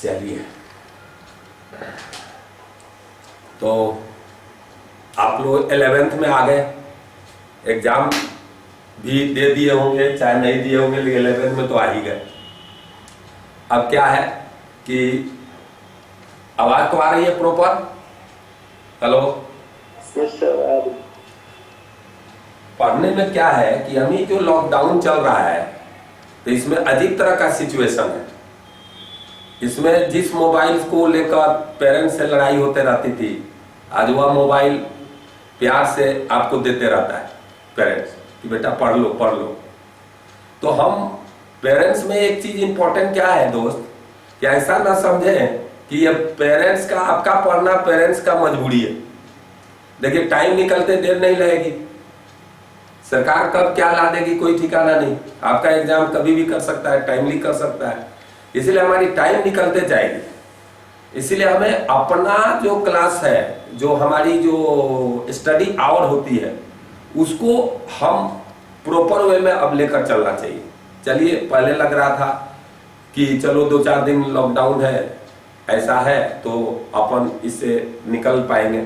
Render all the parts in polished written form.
चलिए, तो आप लोग 11th में आ गए, एग्जाम भी दे दिए होंगे, चाहे नहीं दिए होंगे, लेकिन 11th में तो आ ही गए। अब क्या है कि आवाज तो आ रही है प्रॉपर? हेलो, पढ़ने में क्या है कि अभी जो लॉकडाउन चल रहा है तो इसमें अजीब तरह का सिचुएशन है। इसमें जिस मोबाइल को लेकर पेरेंट्स से लड़ाई होते रहती थी, आज वह मोबाइल प्यार से आपको देते रहता है पेरेंट्स कि बेटा पढ़ लो पढ़ लो। तो हम पेरेंट्स में एक चीज इंपॉर्टेंट क्या है दोस्त, कि ऐसा ना समझें कि ये पेरेंट्स का, आपका पढ़ना पेरेंट्स का मजबूरी है। देखिए टाइम निकलते देर नहीं लगेगी, सरकार कब क्या ला देगी कोई ठिकाना नहीं। आपका एग्जाम कभी भी कर सकता है, टाइमली कर सकता है, इसलिए हमारी टाइम निकलते जाएगी। इसीलिए हमें अपना जो क्लास है, जो हमारी जो स्टडी आवर होती है, उसको हम प्रॉपर वे में अब लेकर चलना चाहिए। चलिए, पहले लग रहा था कि चलो 2-4 दिन लॉकडाउन है, ऐसा है तो अपन इससे निकल पाएंगे,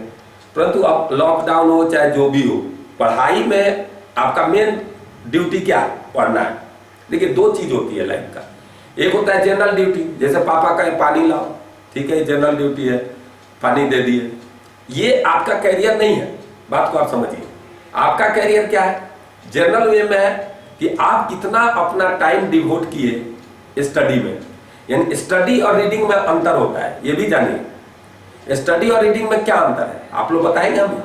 परंतु अब लॉकडाउन हो चाहे जो भी हो, पढ़ाई में आपका मेन ड्यूटी क्या है? पढ़ना है। देखिए 2 चीज होती है लाइफ का, एक होता है जनरल ड्यूटी, जैसे पापा का पानी लाओ, ठीक है, जनरल ड्यूटी है, पानी दे दिए, ये आपका कैरियर नहीं है। बात को आप समझिए, आपका कैरियर क्या है? जनरल वे में है कि आप कितना अपना टाइम डिवोट किए स्टडी में। यानी स्टडी और रीडिंग में अंतर होता है, ये भी जानिए। स्टडी और रीडिंग में क्या अंतर है आप लोग बताएंगे हमें?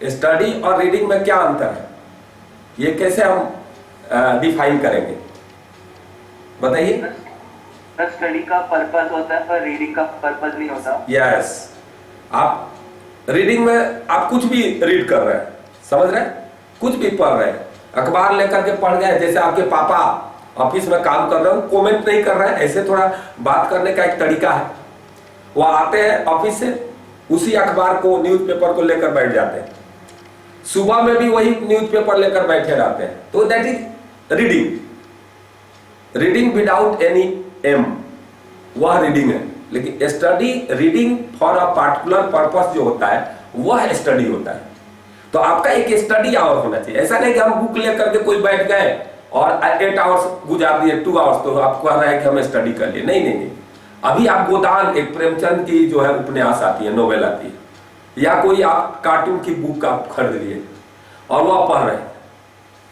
स्टडी और रीडिंग में क्या अंतर है, ये कैसे हम डिफाइन करेंगे, बताइए। स्टडी का पर्पस होता है पर रीडिंग का पर्पस नहीं होता। यस, आप रीडिंग में आप कुछ भी रीड कर रहे हैं, समझ रहे हैं, कुछ भी पढ़ रहे हैं, अखबार लेकर के पढ़ गए, जैसे आपके पापा ऑफिस में काम कर रहे हो, कमेंट नहीं कर रहे हैं, ऐसे थोड़ा बात करने का एक तरीका है। वो आते हैं ऑफिस से, उसी अखबार को, न्यूज़पेपर को लेकर बैठ जाते हैं, सुबह में भी वही न्यूज़पेपर लेकर बैठे रहते हैं, तो that is reading. Reading without any aim, वह रीडिंग है। लेकिन study, reading for a particular purpose जो होता है, वह स्टडी होता है। तो आपका एक स्टडी आवर होना चाहिए। ऐसा नहीं कि हम बुक लेकर के कोई बैठ गए और 8 आवर्स गुजार दिए, 2 आवर्स तो आप कह रहे हैं कि हमें स्टडी कर लिए। नहीं नहीं नहीं, अभी आप गोदान, एक प्रेमचंद की जो है उपन्यास आती है, नोवेल आती है, या कोई आप कार्टून की बुक आप खरीद लिए और वो आप पढ़ रहे हैं।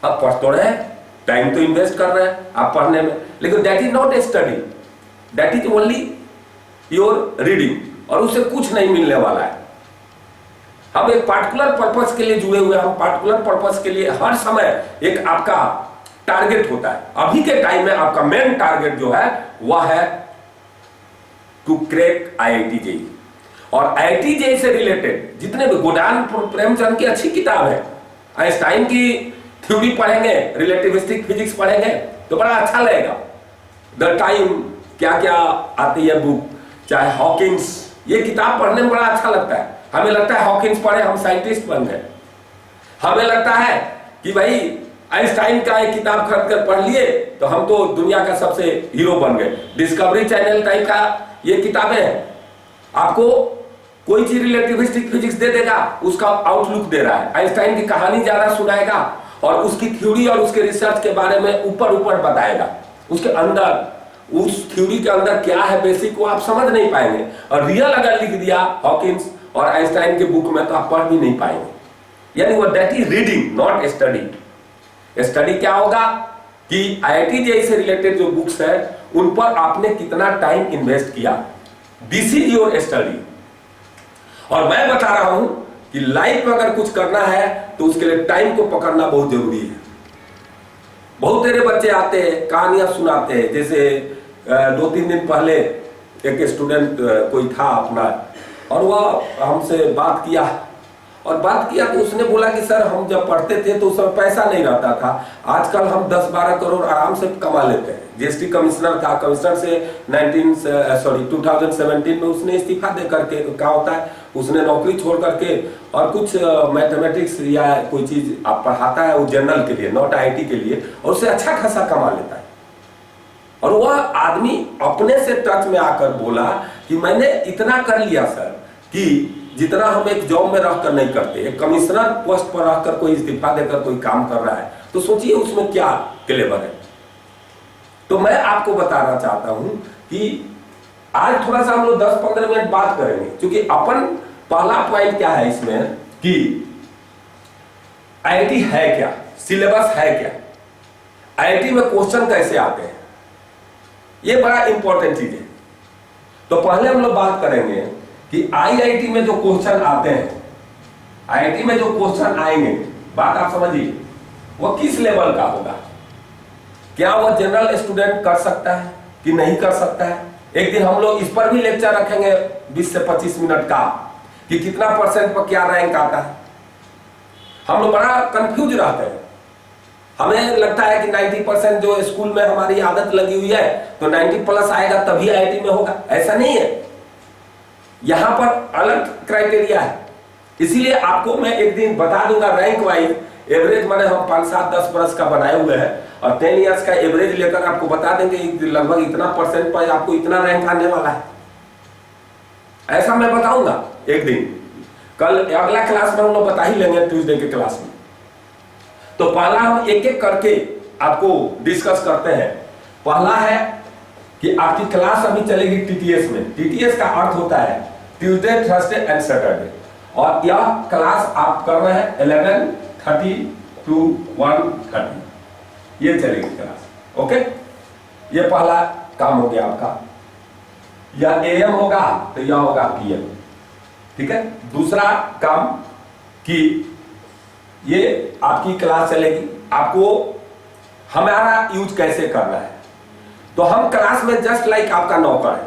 अब पढ़ तो रहे हैं, टाइम तो इन्वेस्ट कर रहे हैं आप पढ़ने में, लेकिन that is not a study, that is only your reading, और उससे कुछ नहीं मिलने वाला है। हम एक पार्टिकुलर पर्पस के लिए जुड़े हुए हैं, हम पार्टिकुलर पर्पस के लिए हर समय एक आपका टारगेट होता है। अभी के टाइम में आपका मेन टारगेट जो है वह है टू क्रैक IIT JEE। और IIT JEE से रिलेटेड जितने भी, गोदान प्रेमचंद की अच्छी किताब है, आइंस्टाइन की थ्योरी पढ़ेंगे, रिलेटिविस्टिक फिजिक्स पढ़ेंगे तो बड़ा अच्छा लगेगा। द टाइम, क्या क्या आती है बुक, चाहे हॉकिंस, ये किताब पढ़ने में बड़ा अच्छा लगता है। हमें लगता है हॉकिंस पढ़े हम साइंटिस्ट बन गए, हमें लगता है कि भाई आइंस्टाइन का एक किताब खरीद कर पढ़ लिए तो हम तो दुनिया का सबसे हीरो बन गए। डिस्कवरी चैनल टाइप का ये किताबें हैं, आपको कोई चीज रिलेटिविस्टिक फिजिक्स दे देगा, उसका आउटलुक दे रहा है, आइंस्टाइन की कहानी ज्यादा सुनाएगा और उसकी थ्योरी और उसके रिसर्च के बारे में ऊपर ऊपर बताएगा। उसके अंदर, उस थ्योरी के अंदर क्या है बेसिक, वो आप समझ नहीं पाएंगे। और रियल अगर लिख दिया हॉकिंस और आइंस्टाइन के बुक में तो आप पढ़ भी नहीं पाएंगे। यानी वो that is reading, not study. Study क्या होगा कि IIT JEE से रिलेटेड जो बुक्स है उन पर आपने कितना टाइम इन्वेस्ट किया, दिस इज योर स्टडी। और मैं बता रहा हूं कि लाइफ में अगर कुछ करना है तो उसके लिए टाइम को पकड़ना बहुत जरूरी है। बहुत तेरे बच्चे आते हैं, कहानियां सुनाते हैं, जैसे 2-3 दिन पहले एक स्टूडेंट कोई था अपना, और वह हमसे बात किया तो उसने बोला कि सर हम जब पढ़ते थे तो उस समय पैसा नहीं रहता था, आजकल हम 10-12 करोड़ आराम से कमा लेते हैं। GST कमिश्नर था, कमिश्नर से 2017 में उसने इस्तीफा दे करके, क्या होता है, उसने नौकरी छोड़ करके और कुछ मैथमेटिक्स या कोई चीज आप पढ़ाता है, वो जनरल के लिए, नॉट IIT के लिए, और उससे अच्छा खासा कमा लेता है। और वह आदमी अपने से टच में आकर बोला कि मैंने इतना कर लिया सर कि जितना हम एक जॉब में रहकर नहीं करते, एक कमिश्नर पोस्ट पर रहकर कोई इस्तीफा देकर कोई काम कर रहा है, तो सोचिए उसमें क्या क्लेवर है। तो मैं आपको बताना चाहता हूं कि आज थोड़ा सा हम लोग 10-15 मिनट बात करेंगे, क्योंकि अपन पहला पॉइंट क्या है इसमें कि आईआईटी है क्या, सिलेबस है क्या, आईआईटी में क्वेश्चन कैसे आते हैं, ये बड़ा इंपॉर्टेंट चीज है। तो पहले हम लोग बात करेंगे कि आईआईटी में जो क्वेश्चन आते हैं, आईआईटी में जो क्वेश्चन आएंगे, बात आप समझिए, वो किस लेवल का होगा। क्या वो जनरल स्टूडेंट कर सकता है कि नहीं कर सकता है। एक दिन हम लोग इस पर भी लेक्चर रखेंगे 20 से 25 मिनट का, कि कितना परसेंट पर क्या रैंक आता है। हम लोग बड़ा कंफ्यूज रहते हैं, हमें लगता है कि 90% जो स्कूल में हमारी आदत लगी हुई है तो 90 प्लस आएगा तभी आईआईटी में होगा, ऐसा नहीं है। यहां पर अलग क्राइटेरिया है, इसीलिए आपको मैं एक दिन बता दूंगा रैंक वाइज एवरेज, मैंने हम 5-7-10 बरस का बनाए हुए हैं और 10 इयर्स का एवरेज लेकर आपको बता देंगे लगभग इतना परसेंट पर आपको इतना रैंक आने वाला है, ऐसा मैं बताऊंगा एक दिन। कल अगला क्लास में हम लोग बता ही लेंगे, ट्यूसडे के क्लास में। तो पहला हम एक एक करके आपको डिस्कस करते हैं। पहला है कि आपकी क्लास अभी चलेगी टीटीएस में। टीटीएस का अर्थ होता है ट्यूसडे, थर्सडे एंड सैटरडे, और यह क्लास आप कर रहे हैं 11:30 to 1:30, ये चलेगी क्लास। ओके, ये पहला काम हो गया आपका। या एएम होगा तो यह होगा पीएम, ठीक है। दूसरा काम कि ये आपकी क्लास चलेगी, आपको हमारा यूज कैसे करना है। तो हम क्लास में जस्ट लाइक आपका नौकर है।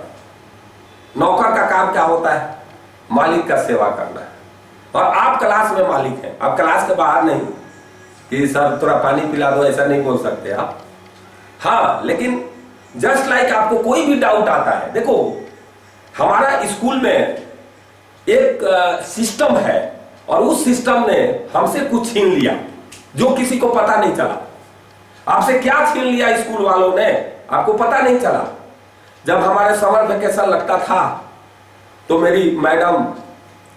नौकर का काम क्या होता है, मालिक का सेवा करना है, और आप क्लास में मालिक हैं। आप क्लास के बाहर नहीं कि सर थोड़ा पानी पिला दो, ऐसा नहीं बोल सकते आप। हाँ, लेकिन जस्ट लाइक आपको कोई भी डाउट आता है, देखो हमारा स्कूल में एक सिस्टम है और उस सिस्टम ने हमसे कुछ छीन लिया जो किसी को पता नहीं चला। आपसे क्या छीन लिया स्कूल वालों ने, आपको पता नहीं चला। जब हमारे समर वेकेशन लगता था तो मेरी मैडम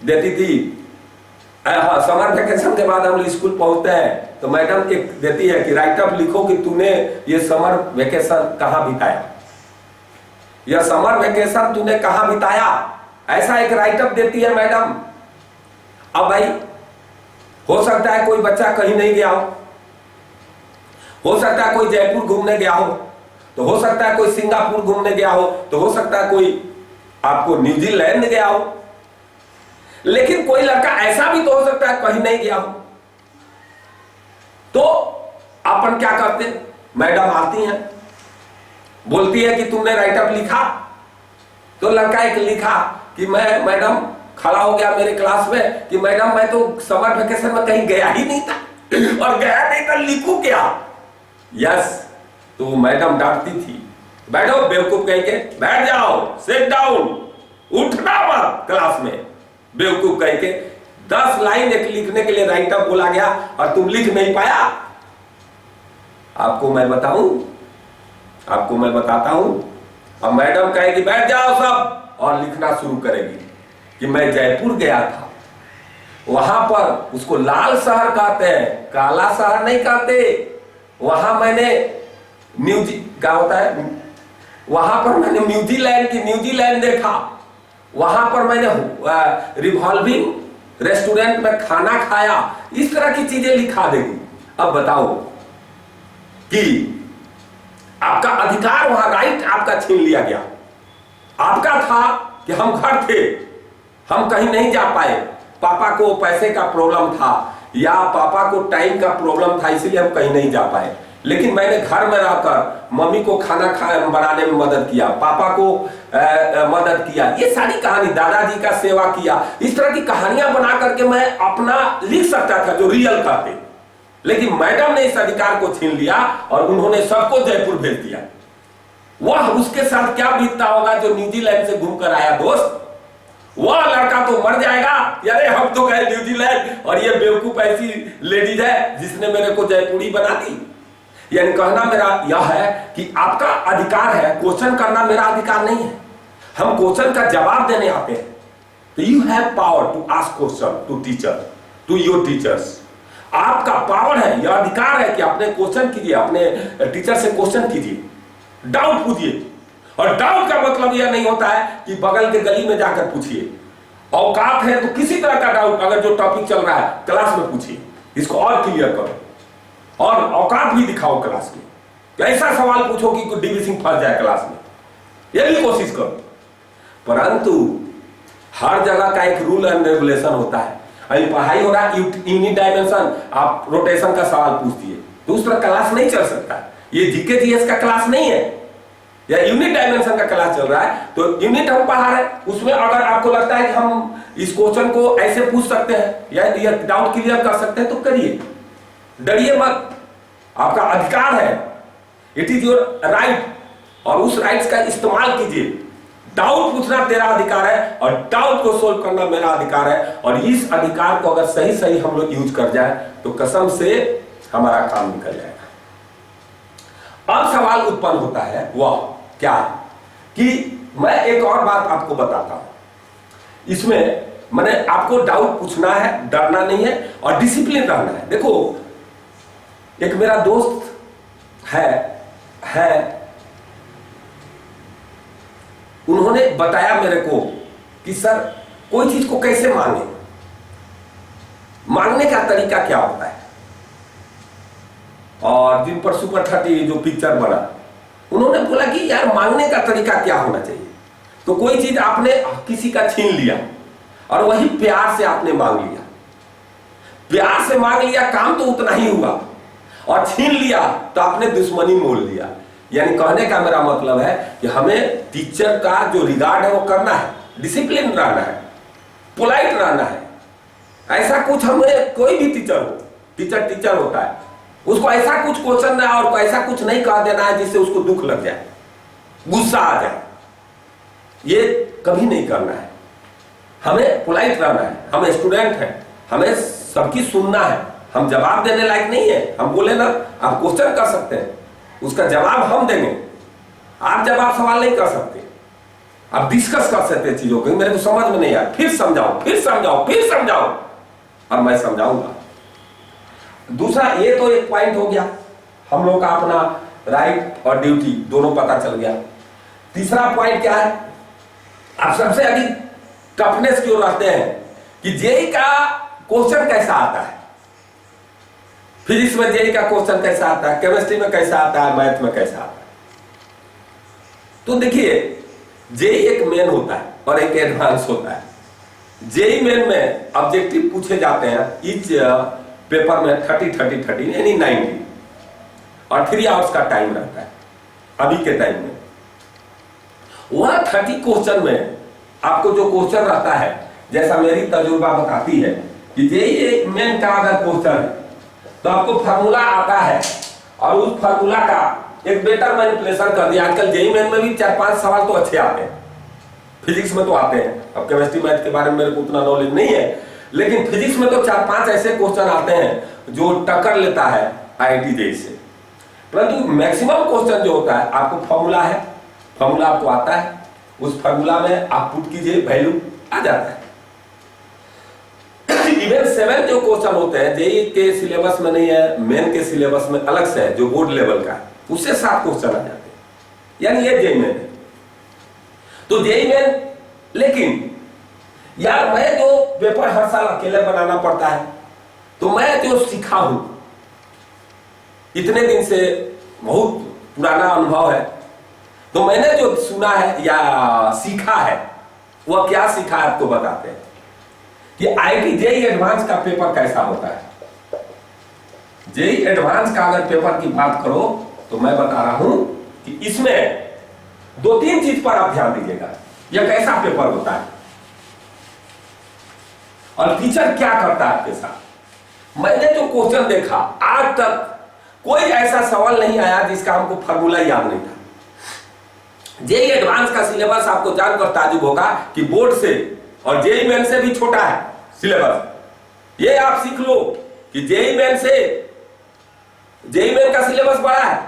देती थी, हाँ, समर वेकेशन के बाद हम लोग स्कूल पहुंचते हैं तो मैडम एक देती है कि राइट अप लिखो कि तूने ये समर वेकेशन कहां बिताया, यह समर वेकेशन तूने कहां बिताया, ऐसा एक राइट अप देती है मैडम। अब भाई हो सकता है कोई बच्चा कहीं नहीं गया हो सकता है कोई जयपुर घूमने गया हो, तो हो सकता है कोई सिंगापुर घूमने गया हो, तो हो सकता है कोई आपको न्यूजीलैंड गया हो, लेकिन कोई लड़का ऐसा भी तो हो सकता है कहीं नहीं गया हो। तो अपन क्या करते, मैडम आती हैं, बोलती है कि तुमने राइट अप लिखा, तो लड़का एक लिखा कि मैं मैडम खड़ा हो गया मेरे क्लास में कि मैडम मैं तो समर वेकेशन में कहीं गया ही नहीं था, और गया नहीं था लिखूं क्या। यस, तो मैडम डांटती थी, बैठो बेवकूफ कहेंगे, बैठ जाओ, सिट डाउन, उठना मत क्लास में, बेवकूफ कहेंगे। 10 लाइन एक लिखने के लिए राइट अप बोला गया और तुम लिख नहीं पाया। आपको मैं बताऊं, आपको मैं बताता हूं। अब मैडम कहेगी बैठ जाओ सब, और लिखना शुरू करेगी कि मैं जयपुर गया था, वहां पर उसको लाल शहर कहते हैं, काला शहर नहीं कहते। वहां मैंने क्या होता है, वहां पर मैंने न्यूजीलैंड देखा, वहां पर मैंने रिवॉल्विंग रेस्टोरेंट में खाना खाया, इस तरह की चीजें लिखा देगी। अब बताओ कि आपका अधिकार वहां राइट आपका छीन लिया गया। आपका था कि हम घर थे, हम कहीं नहीं जा पाए, पापा को पैसे का प्रॉब्लम था या पापा को टाइम का प्रॉब्लम था, इसलिए हम कहीं नहीं जा पाए, लेकिन मैंने घर में रहकर मम्मी को खाना बनाने में मदद किया, पापा को मदद किया, ये सारी कहानी, दादाजी का सेवा किया, इस तरह की कहानियां बना करके मैं अपना लिख सकता था जो रियल कहते, लेकिन मैडम ने इस अधिकार को छीन लिया और उन्होंने सबको जयपुर भेज दिया। वह उसके साथ क्या बीतता होगा जो न्यूजीलैंड से घूमकर आया दोस्त, वह लड़का तो मर जाएगा, अरे हम तो गए न्यूजीलैंड और ये बेवकूफ ऐसी लेडीज है जिसने मेरे को जयपुरी बना दी। यानी कहना मेरा यह है कि आपका अधिकार है, क्वेश्चन करना मेरा अधिकार नहीं है। हम क्वेश्चन का जवाब देने आते हैं। तो you have power to ask question to teacher, to your teachers. आपका पावर है, यह अधिकार है कि अपने क्वेश्चन कीजिए, अपने टीचर से क्वेश्चन कीजिए, डाउट पूछिए। और डाउट का मतलब यह नहीं होता है कि बगल के गली में जाकर पूछिए। औकात है तो किसी तरह का डाउट, अगर जो टॉपिक चल रहा है क्लास में पूछिए, इसको और क्लियर करो और औकात भी दिखाओ क्लास में। तो ऐसा सवाल पूछो कि डीवी सिंह फंस जाए क्लास में, यह भी कोशिश करो। परंतु हर जगह का एक रूल एंड रेगुलेशन होता है। अभी पढ़ाई हो रहा है, यूनिट डायमेंशन, आप रोटेशन का सवाल पूछ दिए, दूसरा क्लास नहीं चल सकता। ये जीके जीएस का क्लास नहीं है, या यूनिट डायमेंशन का क्लास चल रहा है। तो यूनिट हम पढ़ा रहे हैं, उसमें अगर आपको लगता है कि हम इस क्वेश्चन को ऐसे पूछ सकते हैं या डाउट क्लियर कर सकते हैं तो करिए, डरिए मत, आपका अधिकार है, इट इज योर राइट। और उस राइट्स का इस्तेमाल कीजिए। डाउट पूछना तेरा अधिकार है और डाउट को सोल्व करना मेरा अधिकार है। और इस अधिकार को अगर सही सही हम लोग यूज कर जाए तो कसम से हमारा काम निकल जाएगा। अब सवाल उत्पन्न होता है वह क्या है कि मैं एक और बात आपको बताता हूं। इसमें मैंने आपको डाउट पूछना है, डरना नहीं है और डिसिप्लिन रहना है। देखो, एक मेरा दोस्त है उन्होंने बताया मेरे को कि सर कोई चीज को कैसे मांगने का तरीका क्या होता है। और जिन पर सुपर 30 जो पिक्चर बना, उन्होंने बोला कि यार मांगने का तरीका क्या होना चाहिए। तो कोई चीज आपने किसी का छीन लिया और वही प्यार से आपने मांग लिया, प्यार से मांग लिया, काम तो उतना ही हुआ, और छीन लिया तो आपने दुश्मनी मोल लिया। यानी कहने का मेरा मतलब है कि हमें टीचर का जो रिगार्ड है वो करना है, डिसिप्लिन रहना है, पोलाइट रहना है। ऐसा कुछ हमें, कोई भी टीचर हो, टीचर होता है, उसको ऐसा कुछ क्वेश्चन ना और ऐसा कुछ नहीं कह देना है जिससे उसको दुख लग जाए, गुस्सा आ जाए, ये कभी नहीं करना है। हमें पोलाइट रहना है, हम स्टूडेंट हैं, हमें सबकी सुनना है। हम जवाब देने लायक नहीं है, हम बोले ना आप क्वेश्चन कर सकते हैं, उसका जवाब हम देंगे, आप जवाब सवाल नहीं कर सकते। आप डिस्कस कर सकते हैं चीजों को, मेरे को समझ में नहीं आया, फिर समझाओ और मैं समझाऊंगा। दूसरा, ये तो एक पॉइंट हो गया, हम लोग का अपना राइट और ड्यूटी दोनों पता चल गया। तीसरा पॉइंट क्या है, आप सबसे अधिक टफनेस क्यों रहते हैं कि जेई का क्वेश्चन कैसा आता है, फिजिक्स में जेई का क्वेश्चन कैसा आता है, केमिस्ट्री में कैसा आता है, मैथ में कैसा आता है। तो देखिए, जेई एक मेन होता है और एक एडवांस होता है। जेई मेन में ऑब्जेक्टिव पूछे जाते हैं इच पेपर में 30 यानी 90 और 3 आवर्स का टाइम रहता है। अभी के टाइम में वह 30 क्वेश्चन में आपको जो क्वेश्चन रहता है, जैसा मेरी तजुर्बा बताती है कि जेई मेन का अगर क्वेश्चन है तो आपको फार्मूला आता है और उस फार्मूला का एक बेटर मैनिपुलेशन कर दिया। आजकल जेई मेन में भी 4-5 सवाल तो अच्छे आते हैं, फिजिक्स में तो आते हैं। अब केमिस्ट्री मैथ के बारे में मेरे को उतना नॉलेज नहीं है, लेकिन फिजिक्स में तो 4-5 ऐसे क्वेश्चन आते हैं जो टक्कर लेता है आईआईटी जेई से। परंतु मैक्सिमम क्वेश्चन जो होता है, आपको फॉर्मूला है, फॉर्मूला आपको आता है, उस फॉर्मूला में आप पुट कीजिए, वैल्यू आ जाता है। इवन 7 जो क्वेश्चन होते हैं जेई के सिलेबस में नहीं है, मेन के सिलेबस में अलग से है जो बोर्ड लेवल का, उससे 7 क्वेश्चन आ जाते हैं, यानी ये जेई मेन है। तो जेई मेन, लेकिन यार मैं जो पेपर हर साल अकेले बनाना पड़ता है, तो मैं जो सीखा हूं इतने दिन से, बहुत पुराना अनुभव है, तो मैंने जो सुना है या सीखा है, वह क्या सीखा है आपको बताते हैं कि आईआईटी जेई एडवांस का पेपर कैसा होता है। जेई एडवांस का अगर पेपर की बात करो तो मैं बता रहा हूं कि इसमें 2-3 चीज पर आप ध्यान दीजिएगा, यह कैसा पेपर होता है और टीचर क्या करता है आपके साथ। मैंने जो क्वेश्चन देखा, आज तक कोई ऐसा सवाल नहीं आया जिसका हमको फार्मूला याद नहीं था। जेई एडवांस का सिलेबस आपको जानकर ताजुब होगा कि बोर्ड से और जेई मेन से भी छोटा है सिलेबस। ये आप सीख लो कि जेई मेन से जेईई मेन का सिलेबस बड़ा है,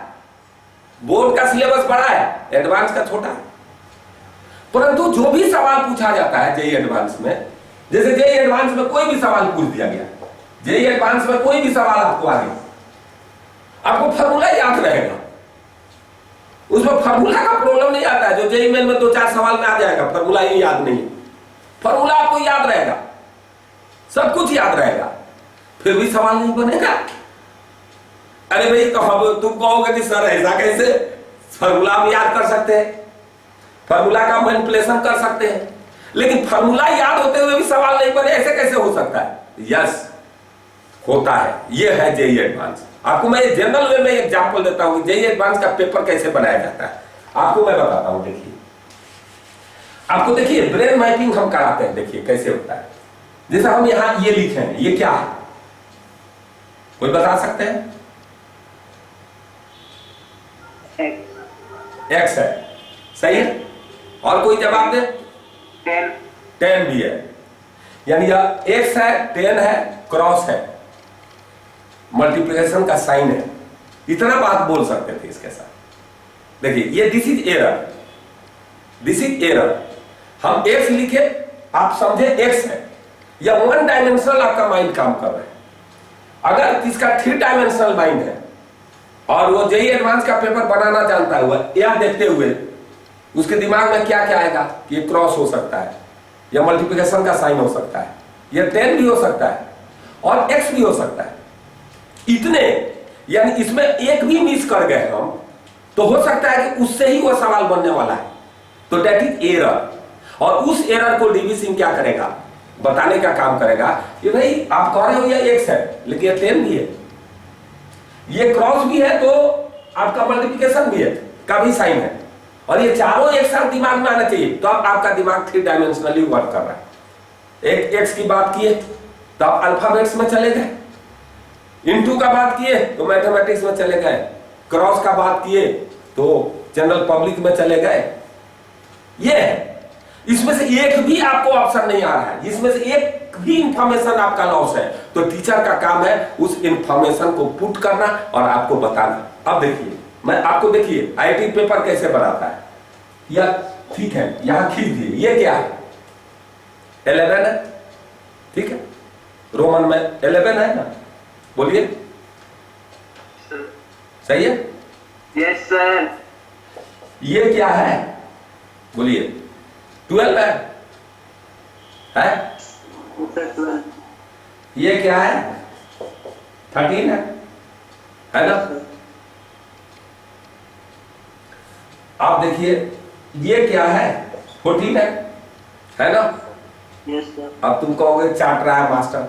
बोर्ड का सिलेबस बड़ा है, एडवांस का छोटा है। परंतु जो भी सवाल पूछा जाता है जेईई एडवांस में, जैसे जेईई एडवांस में कोई भी सवाल पूछ दिया गया, जेईई एडवांस में कोई भी सवाल आपको आ गया, आपको फॉर्मूला याद रहेगा, उसमें फॉर्मूला का प्रॉब्लम नहीं आता है। जो जेईई मेन में 2-4 सवाल में आ जाएगा, फॉर्मूला ही याद नहीं, फॉर्मूला आपको याद रहेगा, सब कुछ याद रहेगा, फिर भी सवाल नहीं बनेगा। अरे भाई तो हम तुम कहोगे कि सर ऐसा कैसे, फॉर्मूला हम याद कर सकते हैं, फॉर्मूला का मैनिपुलेशन कर सकते हैं, लेकिन फॉर्मूला याद होते हुए भी सवाल नहीं बने, ऐसे कैसे हो सकता है? यस होता है, ये है जेईई एडवांस। आपको मैं जनरल वे में एग्जांपल देता हूं जेईई एडवांस का पेपर कैसे बनाया जाता है, आपको मैं बताता हूं। देखिए, आपको देखिए ब्रेन मैपिंग हम कराते हैं, देखिए कैसे होता है। जैसे हम यहां ये लिखे हैं, ये क्या है, कोई बता सकते हैं? एक्स है, सही है। और कोई जवाब दे? 10 भी है, यानी यह एक्स है, 10 है, क्रॉस है, मल्टीप्लिकेशन का साइन है। इतना बात बोल सकते थे इसके साथ। देखिए ये this is error, this is error. हम एक्स लिखे, आप समझे एक्स है, या 1 डायमेंशनल आपका माइंड काम कर रहा है। अगर इसका 3 डायमेंशनल माइंड है और वो जेईई एडवांस का पेपर बनाना जानता हुआ, यह देखते हुए उसके दिमाग में क्या क्या आएगा कि ये क्रॉस हो सकता है, या मल्टीप्लिकेशन का साइन हो सकता है, या 10 भी हो सकता है, और एक्स भी हो सकता है। इतने, यानी इसमें एक भी मिस कर गए हम तो हो सकता है कि उससे ही वो सवाल बनने वाला है, तो दैट इज एरर। और उस एरर को डीवी सिंह क्या करेगा, बताने का काम करेगा कि भाई आप कह रहे हो ये एक्स है, लेकिन ये 10 भी है, ये क्रॉस भी है, तो आपका मल्टीप्लिकेशन भी है, का भी साइन है, और ये चारों एक साथ दिमाग में आना चाहिए, तो अब आपका दिमाग 3 डायमेंशनली वर्क कर रहा है। एक एक्स की बात किए तो आप अल्फाबेट्स में चले गए, इनटू का बात किए तो मैथमेटिक्स में चले गए, क्रॉस का बात किए तो जनरल पब्लिक में चले गए। ये है, इसमें से एक भी आपको ऑप्शन नहीं आ रहा है, इसमें से एक भी इंफॉर्मेशन आपका लॉस है, तो टीचर का काम है उस इंफॉर्मेशन को पुट करना और आपको बताना। अब देखिए, मैं आपको देखिए आईटी पेपर कैसे बनाता है, या ठीक है यहां खींच दिए, ये क्या है, 11 है, ठीक है, रोमन में 11 है ना, बोलिए सही है? Yes sir. ये क्या है, बोलिए? 12 है? ये क्या है, 13 है ना? आप देखिए ये क्या है, 14 है ना? Yes sir. अब तुम कहोगे चाट रहा है मास्टर,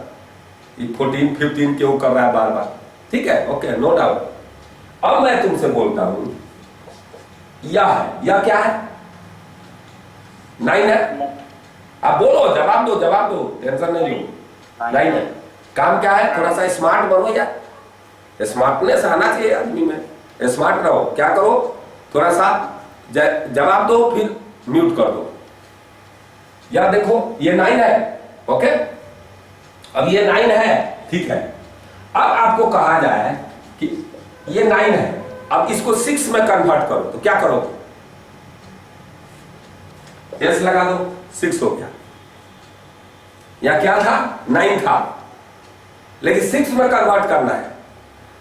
ये 14 15 क्यों कर रहा है बार बार, ठीक है, ओके, नो डाउट। अब मैं तुमसे बोलता हूं, यह क्या है, 9 है। अब बोलो, जवाब दो, जवाब दो, टेंशन नहीं लो, 9 है। काम क्या है, थोड़ा सा स्मार्ट बनो यार, स्मार्टनेस आना चाहिए आदमी में, स्मार्ट रहो। क्या करो, थोड़ा सा जवाब दो, फिर म्यूट कर दो। या देखो ये 9 है, ओके, अब ये 9 है, ठीक है। अब आपको कहा जाए कि ये 9 है, अब इसको 6 में कन्वर्ट करो, तो क्या करोगे? एस लगा दो, 6 हो गया। या क्या था, 9 था, लेकिन 6 में कन्वर्ट करना है,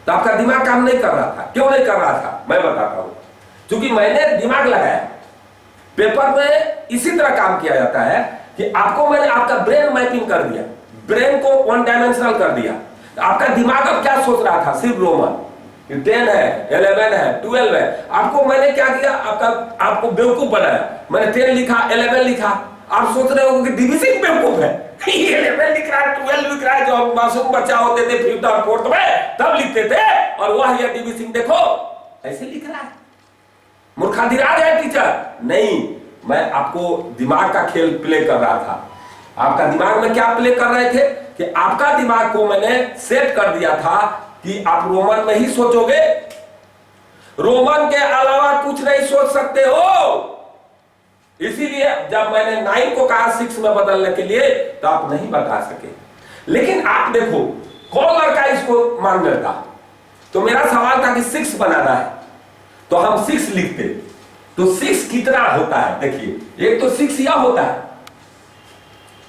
तो आपका दिमाग काम नहीं कर रहा था। क्यों नहीं कर रहा था, मैं बताता हूं। क्योंकि मैंने दिमाग लगाया, पेपर में इसी तरह काम किया जाता है कि आपको मैंने आपका ब्रेन मैपिंग कर दिया, ब्रेन को 1 डायमेंशनल कर दिया। आपका दिमाग अब क्या सोच रहा था, सिर्फ रोमन, 10 है, 11 है, 12 है। आपको मैंने क्या किया, आपको बेवकूफ बनाया। मैंने 10 लिखा, 11 लिखा, आप सोच रहे हो कि डीवी सिंह बेवकूफ है, 11 लिख रहा है, 12 लिख रहा है। जो हम मासूम बच्चा होते थे 5th और 4th में, तब लिखते थे, और वह ये डीवी सिंह देखो ऐसे लिख रहा है, मूर्खाधिराज है टीचर। नहीं, मैं आपको दिमाग का खेल प्ले कर रहा था। आपका दिमाग में क्या प्ले कर रहे थे कि आपका दिमाग को मैंने सेट कर दिया था कि आप रोमन में ही सोचोगे, रोमन के अलावा कुछ नहीं सोच सकते हो। इसीलिए जब मैंने 9 को कहा 6 में बदलने के लिए, तो आप नहीं बता सके। लेकिन आप देखो, कौन लड़का इसको मान लेता, तो मेरा सवाल था कि 6 बनाना है, तो हम 6 लिखते। तो 6 कितना होता है? देखिए, एक तो 6 यह होता है,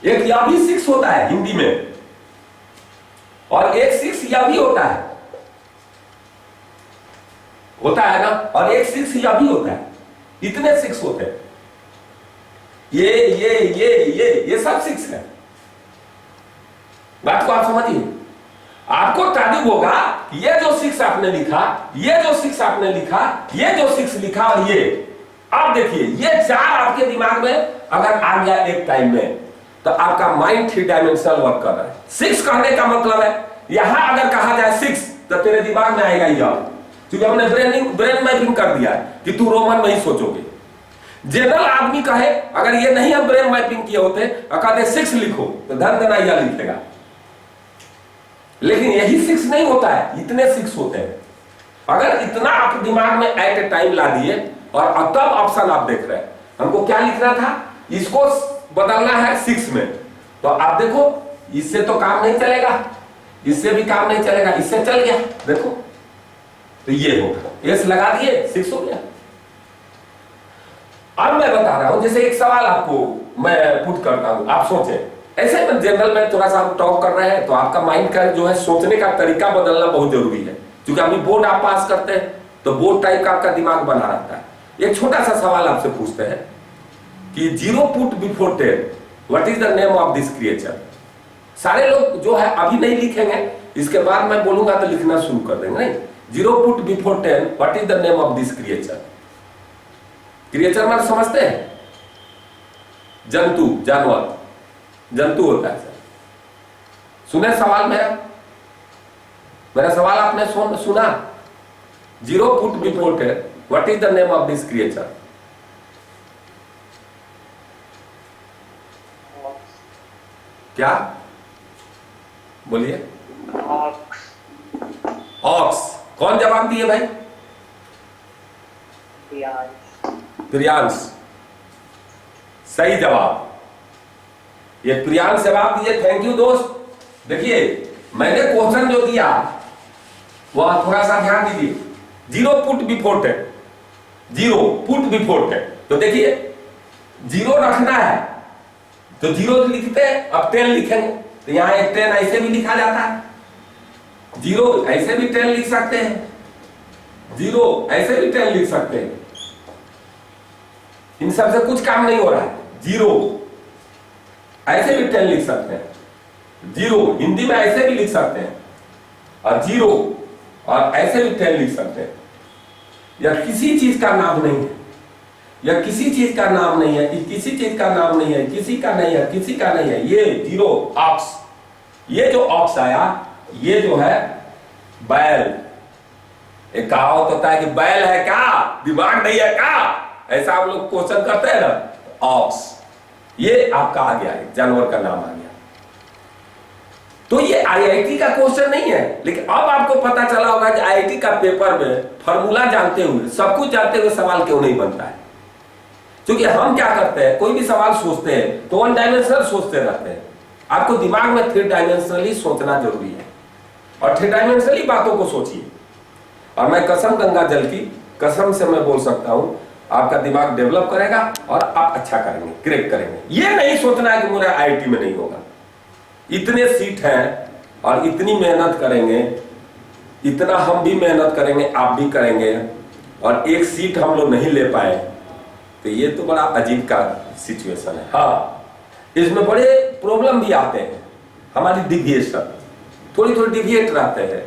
एक यह भी 6 होता है हिंदी में, और एक 6 यह भी होता है ना, और एक 6 यह भी होता है। इतने 6 होते हैं, ये सब 6 है। बात को आप समझिए। आपको ताजुब होगा ये जो 6 आपने लिखा, ये जो 6 आपने लिखा, ये जो 6 लिखा, और ये आप देखिए, ये 4 आपके दिमाग में अगर आ गया एक टाइम में, तो आपका माइंड 3 डायमेंशनल वर्क कर रहा है। 6 कहने का मतलब है, यहां अगर कहा जाए 6, तो तेरे दिमाग में आएगा यह, क्योंकि हमने ब्रेन मैपिंग कर दिया है कि तू रोमन में ही सोचोगे। जनरल आदमी कहे, अगर ये नहीं हम ब्रेन मैपिंग किए होते, कहते 6 लिखो, तो धन धना यह लिखेगा। लेकिन यही 6 नहीं होता है, इतने 6 होते हैं। अगर इतना आप दिमाग में एट ए टाइम ला दिए, और तब ऑप्शन आप देख रहे हैं, हमको क्या लिखना था, इसको बदलना है 6 में, तो आप देखो इससे तो काम नहीं चलेगा, इससे भी काम नहीं चलेगा, इससे चल गया, देखो तो ये होगा, एस लगा दिए, 6 हो गया। अब मैं बता रहा हूं, जैसे एक सवाल आपको मैं पुट करता हूं, आप सोचें। ऐसे में जनरल में थोड़ा सा हम टॉक कर रहे हैं, तो आपका माइंड का जो है सोचने का तरीका बदलना बहुत जरूरी है, क्योंकि अभी बोर्ड आप पास करते हैं, तो बोर्ड टाइप का आपका दिमाग बना रहता है। एक छोटा सा सवाल आपसे पूछते हैं कि 0 put before 10, what is the name of this creature. सारे लोग जो है अभी नहीं लिखेंगे, इसके बाद मैं बोलूंगा तो लिखना शुरू कर देंगे। नहीं, 0 put before 10, what is the name of this creature. Creature मतलब समझते हैं, जंतु, जानवर, जंतु होता है। सर सुने सवाल मेरा सवाल आपने सुना। 0 put before 10, what is the name of this creature. क्या बोलिए? ऑक्स। कौन जवाब दिए भाई? प्रियांश सही जवाब। ये प्रियांश जवाब दिए, थैंक यू दोस्त। देखिए, मैंने क्वेश्चन जो दिया वह थोड़ा सा ध्यान दीजिए। 0 पुट बिफोर 10, 0 पुट बिफोर 10, तो देखिए 0 रखना है तो 0 लिखते हैं, अब 10 लिखेंगे, तो यहां एक 10 ऐसे भी लिखा जाता है, 0 ऐसे भी 10 लिख सकते हैं, 0 ऐसे भी 10 लिख सकते हैं। इन सबसे कुछ काम नहीं हो रहा है। 0 ऐसे भी 10 लिख सकते हैं, 0 हिंदी में ऐसे भी लिख सकते हैं, और 0 और ऐसे भी 10 लिख सकते हैं। यह किसी चीज का नाम नहीं है, यह किसी चीज का नाम नहीं है, किसी चीज का नाम नहीं है, किसी का नहीं है, किसी का नहीं है। ये 0 ऑक्स, ये जो ऑक्स आया, ये जो है बैल। एक कहावत होता है कि बैल है क्या, दिमाग नहीं है क्या, ऐसा हम लोग क्वेश्चन करते हैं ना। ऑक्स, ये आपका आ गया, जानवर का नाम आ गया। तो ये आईआईटी का क्वेश्चन नहीं है, लेकिन अब आपको पता चला होगा कि आईआईटी का पेपर में फॉर्मूला जानते हुए, सब कुछ जानते हुए सवाल क्यों नहीं बनता है। क्योंकि हम क्या करते हैं, कोई भी सवाल सोचते हैं तो 1 डायमेंशनल सोचते रहते हैं। आपको दिमाग में 3 डायमेंशनली सोचना जरूरी है, और 3 डायमेंशनली बातों को सोचिए। और मैं कसम गंगा जल की कसम से मैं बोल सकता हूं, आपका दिमाग डेवलप करेगा और आप अच्छा करेंगे, क्रैक करेंगे। ये नहीं सोचना है कि मेरा आईआईटी में नहीं होगा। इतने सीट हैं और इतनी मेहनत करेंगे, इतना हम भी मेहनत करेंगे, आप भी करेंगे, और एक सीट हम लोग नहीं ले पाए, तो ये तो बड़ा अजीब का सिचुएशन है। हाँ, इसमें बड़े प्रॉब्लम भी आते हैं, हमारी डिविएशन थोड़ी डिविएट रहते हैं।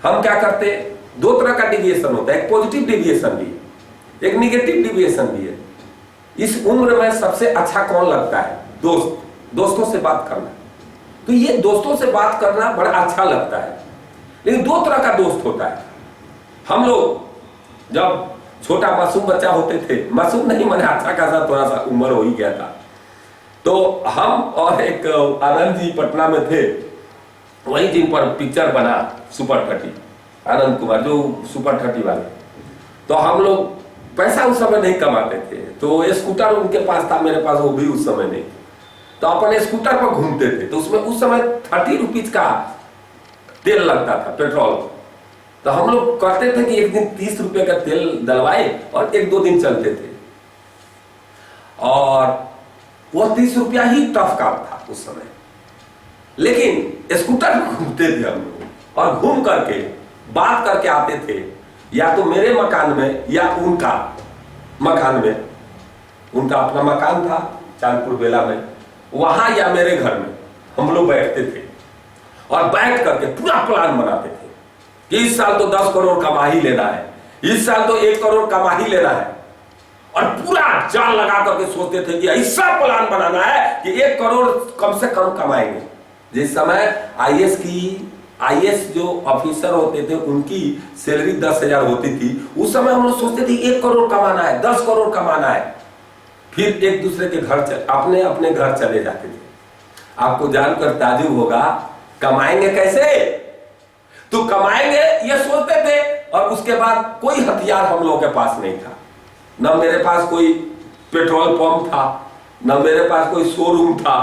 हम क्या करते हैं, 2 तरह का डिविएशन होता है, एक पॉजिटिव डिविएशन भी है, एक निगेटिव डिविएशन भी है। इस उम्र में सबसे अच्छा कौन लगता है? दोस्तों से बात करना। तो ये दोस्तों से बात करना बड़ा अच्छा लगता है, लेकिन 2 तरह का दोस्त होता है। हम लोग जब छोटा मासूम बच्चा होते थे, मासूम नहीं मैंने अच्छा खासा थोड़ा सा उम्र हो ही गया था, तो हम और एक आनंद जी पटना में थे, वही जिन पर पिक्चर बना सुपर 30, आनंद कुमार जो सुपर 30 वाले। तो हम लोग पैसा उस समय नहीं कमाते थे, तो स्कूटर उनके पास था, मेरे पास वो भी उस समय नहीं, तो अपने स्कूटर पर घूमते थे। तो उसमें उस समय 30 रुपीज का तेल लगता था, पेट्रोल। तो हम लोग करते थे कि एक दिन 30 रुपए का तेल डलवाए और 1-2 दिन चलते थे, और वह 30 रुपया ही टफ काम था उस समय। लेकिन स्कूटर में घूमते थे हम लोग और घूम करके बात करके आते थे, या तो मेरे मकान में या उनका मकान में, उनका अपना मकान था चांदपुर बेला में, वहां या मेरे घर में हम लोग बैठते थे और बैठ करके पूरा प्लान बनाते थे कि इस साल तो 10 करोड़ कमा ही लेना है, इस साल तो 1 करोड़ कमा ही लेना है, और पूरा जाल लगा करके सोचते थे कि ऐसा प्लान बनाना है कि 1 करोड़ कम से कम कमाएंगे। जिस समय आईएएस जो ऑफिसर होते थे उनकी सैलरी 10,000 होती थी, उस समय हम लोग सोचते थे 1 करोड़ कमाना है, 10 करोड़ कमाना है। फिर एक दूसरे के घर अपने अपने घर चले जाते थे। आपको जानकर ताजुब होगा, कमाएंगे कैसे? तो कमाएंगे ये सोचते थे, और उसके बाद कोई हथियार हम लोगों के पास नहीं था। न मेरे पास कोई पेट्रोल पंप था, न मेरे पास कोई शोरूम था,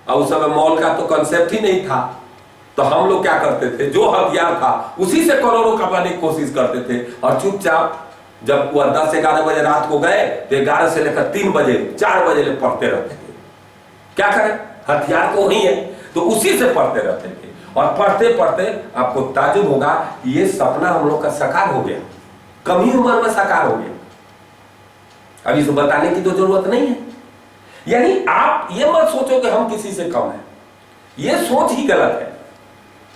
और उस समय मॉल का तो कंसेप्ट ही नहीं था। तो हम लोग क्या करते थे, जो हथियार था उसी से करोड़ों कमाने की कोशिश करते थे, और चुपचाप जब वह 10-11 बजे रात को गए तो 11 से लेकर 3 बजे 4 बजे ले पढ़ते रहते थे। क्या करें, हथियार तो वही है, तो उसी से पढ़ते रहते थे। और पढ़ते पढ़ते आपको ताजुब होगा, ये सपना हम लोग का साकार हो गया, कम ही उम्र में साकार हो गया। अब इसे बताने की तो जरूरत नहीं है। यानी आप ये मत सोचो कि हम किसी से कम हैं, ये सोच ही गलत है।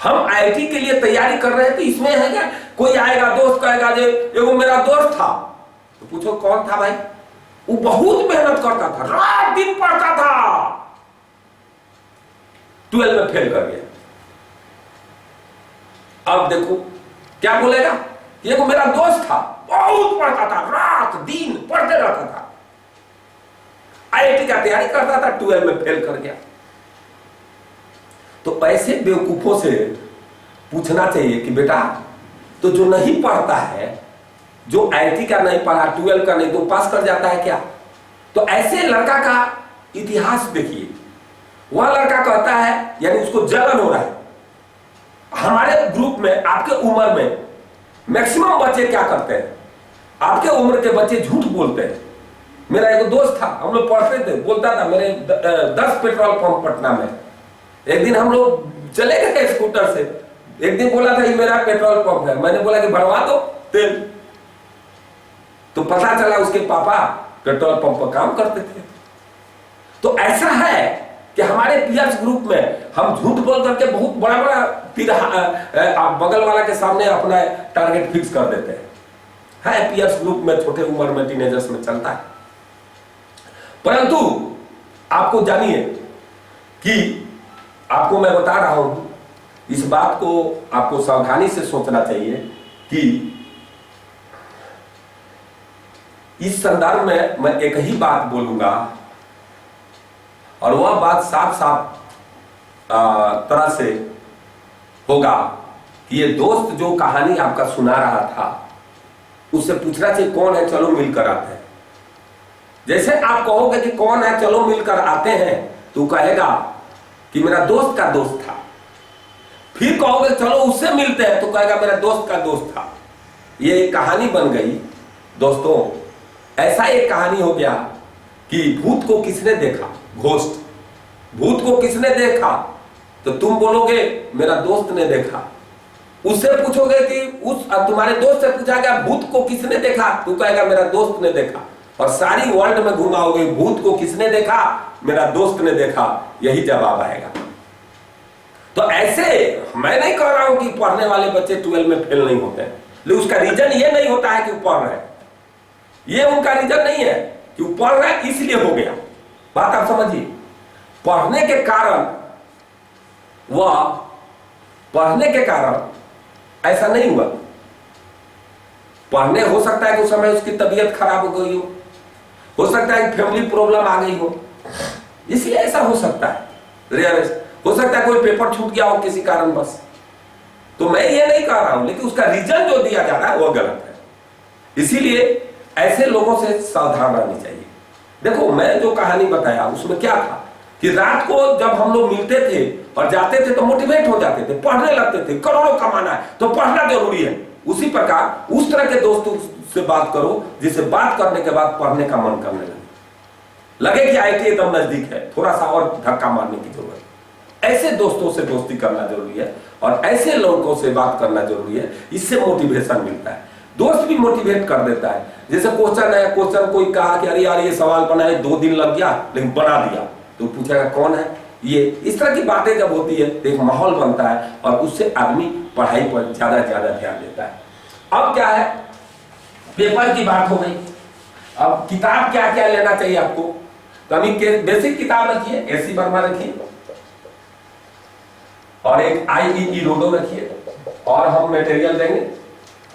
हम आईआईटी के लिए तैयारी कर रहे हैं तो इसमें है क्या, कोई आएगा दोस्त कहेगा जे एगो मेरा दोस्त था, तो पूछो कौन था भाई? वो बहुत मेहनत करता था, रात दिन पढ़ता था, 12 में फेल कर गया। अब देखो क्या बोलेगा, ये को मेरा दोस्त था, बहुत पढ़ता था, रात दिन पढ़ते रहता था, आईआईटी का तैयारी करता था, 12 में फेल कर गया। तो ऐसे बेवकूफों से पूछना चाहिए कि बेटा, तो जो नहीं पढ़ता है, जो आईआईटी का नहीं पढ़ा, 12 का नहीं, तो पास कर जाता है क्या? तो ऐसे लड़का का इतिहास देखिए। वह लड़का कहता है, यानी उसको जलन हो रहा है। हमारे ग्रुप में, आपके उम्र में मैक्सिमम बच्चे क्या करते हैं, आपके उम्र के बच्चे झूठ बोलते हैं। मेरा एक दोस्त था, हम लोग पढ़ते थे, बोलता था मेरे 10 पेट्रोल पंप पटना में। एक दिन हम लोग चले गए स्कूटर से, एक दिन बोला था ये मेरा पेट्रोल पंप है, मैंने बोला कि भरवा दो तेल। तो पता चला उसके पापा पेट्रोल पंप पर काम करते थे। तो ऐसा है कि हमारे पीयर्स ग्रुप में हम झूठ बोल करके बहुत बड़ा बड़ा बगल वाला के सामने अपना टारगेट फिक्स कर देते हैं। है पीयर्स ग्रुप में, छोटे उम्र में, टीनेजर्स में चलता है। परंतु आपको जानिए कि आपको मैं बता रहा हूं, इस बात को आपको सावधानी से सोचना चाहिए कि इस संदर्भ में मैं एक ही बात बोलूंगा, और वह बात साफ साफ तरह से होगा कि ये दोस्त जो कहानी आपका सुना रहा था, उससे पूछना चाहिए कौन है, चलो मिलकर आते हैं। जैसे आप कहोगे कि कौन है, चलो मिलकर आते हैं, तो कहेगा कि मेरा दोस्त का दोस्त था। फिर कहोगे चलो उससे मिलते हैं, तो कहेगा मेरा दोस्त का दोस्त था। ये एक कहानी बन गई दोस्तों। ऐसा एक कहानी हो गया कि भूत को किसने देखा, घोस्ट, भूत को किसने देखा, तो तुम बोलोगे मेरा दोस्त ने देखा। उससे पूछोगे कि तुम्हारे दोस्त से पूछा गया भूत को किसने देखा, तू कहेगा मेरा दोस्त ने देखा। और सारी वर्ल्ड में घुमाओगे, भूत को किसने देखा, मेरा दोस्त ने देखा, यही जवाब आएगा। तो ऐसे मैं नहीं कह रहा हूं कि पढ़ने वाले बच्चे 12 में फेल नहीं होते हैं, लेकिन उसका रीजन ये नहीं होता है कि वो पढ़ रहे हैं, ये उनका रीजन नहीं है कि वो पढ़ रहे हैं इसलिए हो गया। बात आप समझिए, पढ़ने के कारण, वह पढ़ने के कारण ऐसा नहीं हुआ। पढ़ने हो सकता है कि उस समय उसकी तबीयत खराब हो गई हो सकता है कि फैमिली प्रॉब्लम आ गई हो, इसलिए ऐसा हो सकता है, रेयरेस्ट हो सकता है कोई पेपर छूट गया हो किसी कारण बस। तो मैं ये नहीं कह रहा हूं, लेकिन उसका रीजन जो दिया जा रहा है वो गलत है। इसीलिए ऐसे लोगों से सावधान रहनी चाहिए। देखो मैं जो कहानी बताया उसमें क्या था कि रात को जब हम लोग मिलते थे और जाते थे तो मोटिवेट हो जाते थे, पढ़ने लगते थे, करोड़ों कमाना है तो पढ़ना जरूरी है। उसी प्रकार उस तरह के दोस्तों से बात करो जिससे बात करने के बाद पढ़ने का मन करने लगे कि आईटी एकदम नजदीक है, थोड़ा सा और धक्का मारने की जरूरत है। ऐसे दोस्तों से दोस्ती करना जरूरी है और ऐसे लोगों से बात करना जरूरी है। इससे मोटिवेशन मिलता है, दोस्त भी मोटिवेट कर देता है। जैसे क्वेश्चन है, क्वेश्चन कोई कहा कि अरे यार ये सवाल बनाए 2 दिन लग गया लेकिन बना दिया, तो पूछेगा कौन है ये। इस तरह की बातें जब होती है तो एक माहौल बनता है और उससे आदमी पढ़ाई पर ज्यादा ध्यान देता है। अब क्या है, पेपर की बात हो गई। अब किताब क्या क्या लेना चाहिए आपको, तो अभी बेसिक किताब रखिए, एसी वर्मा रखिए और एक IEE रोडो रखिए और हम मटेरियल देंगे।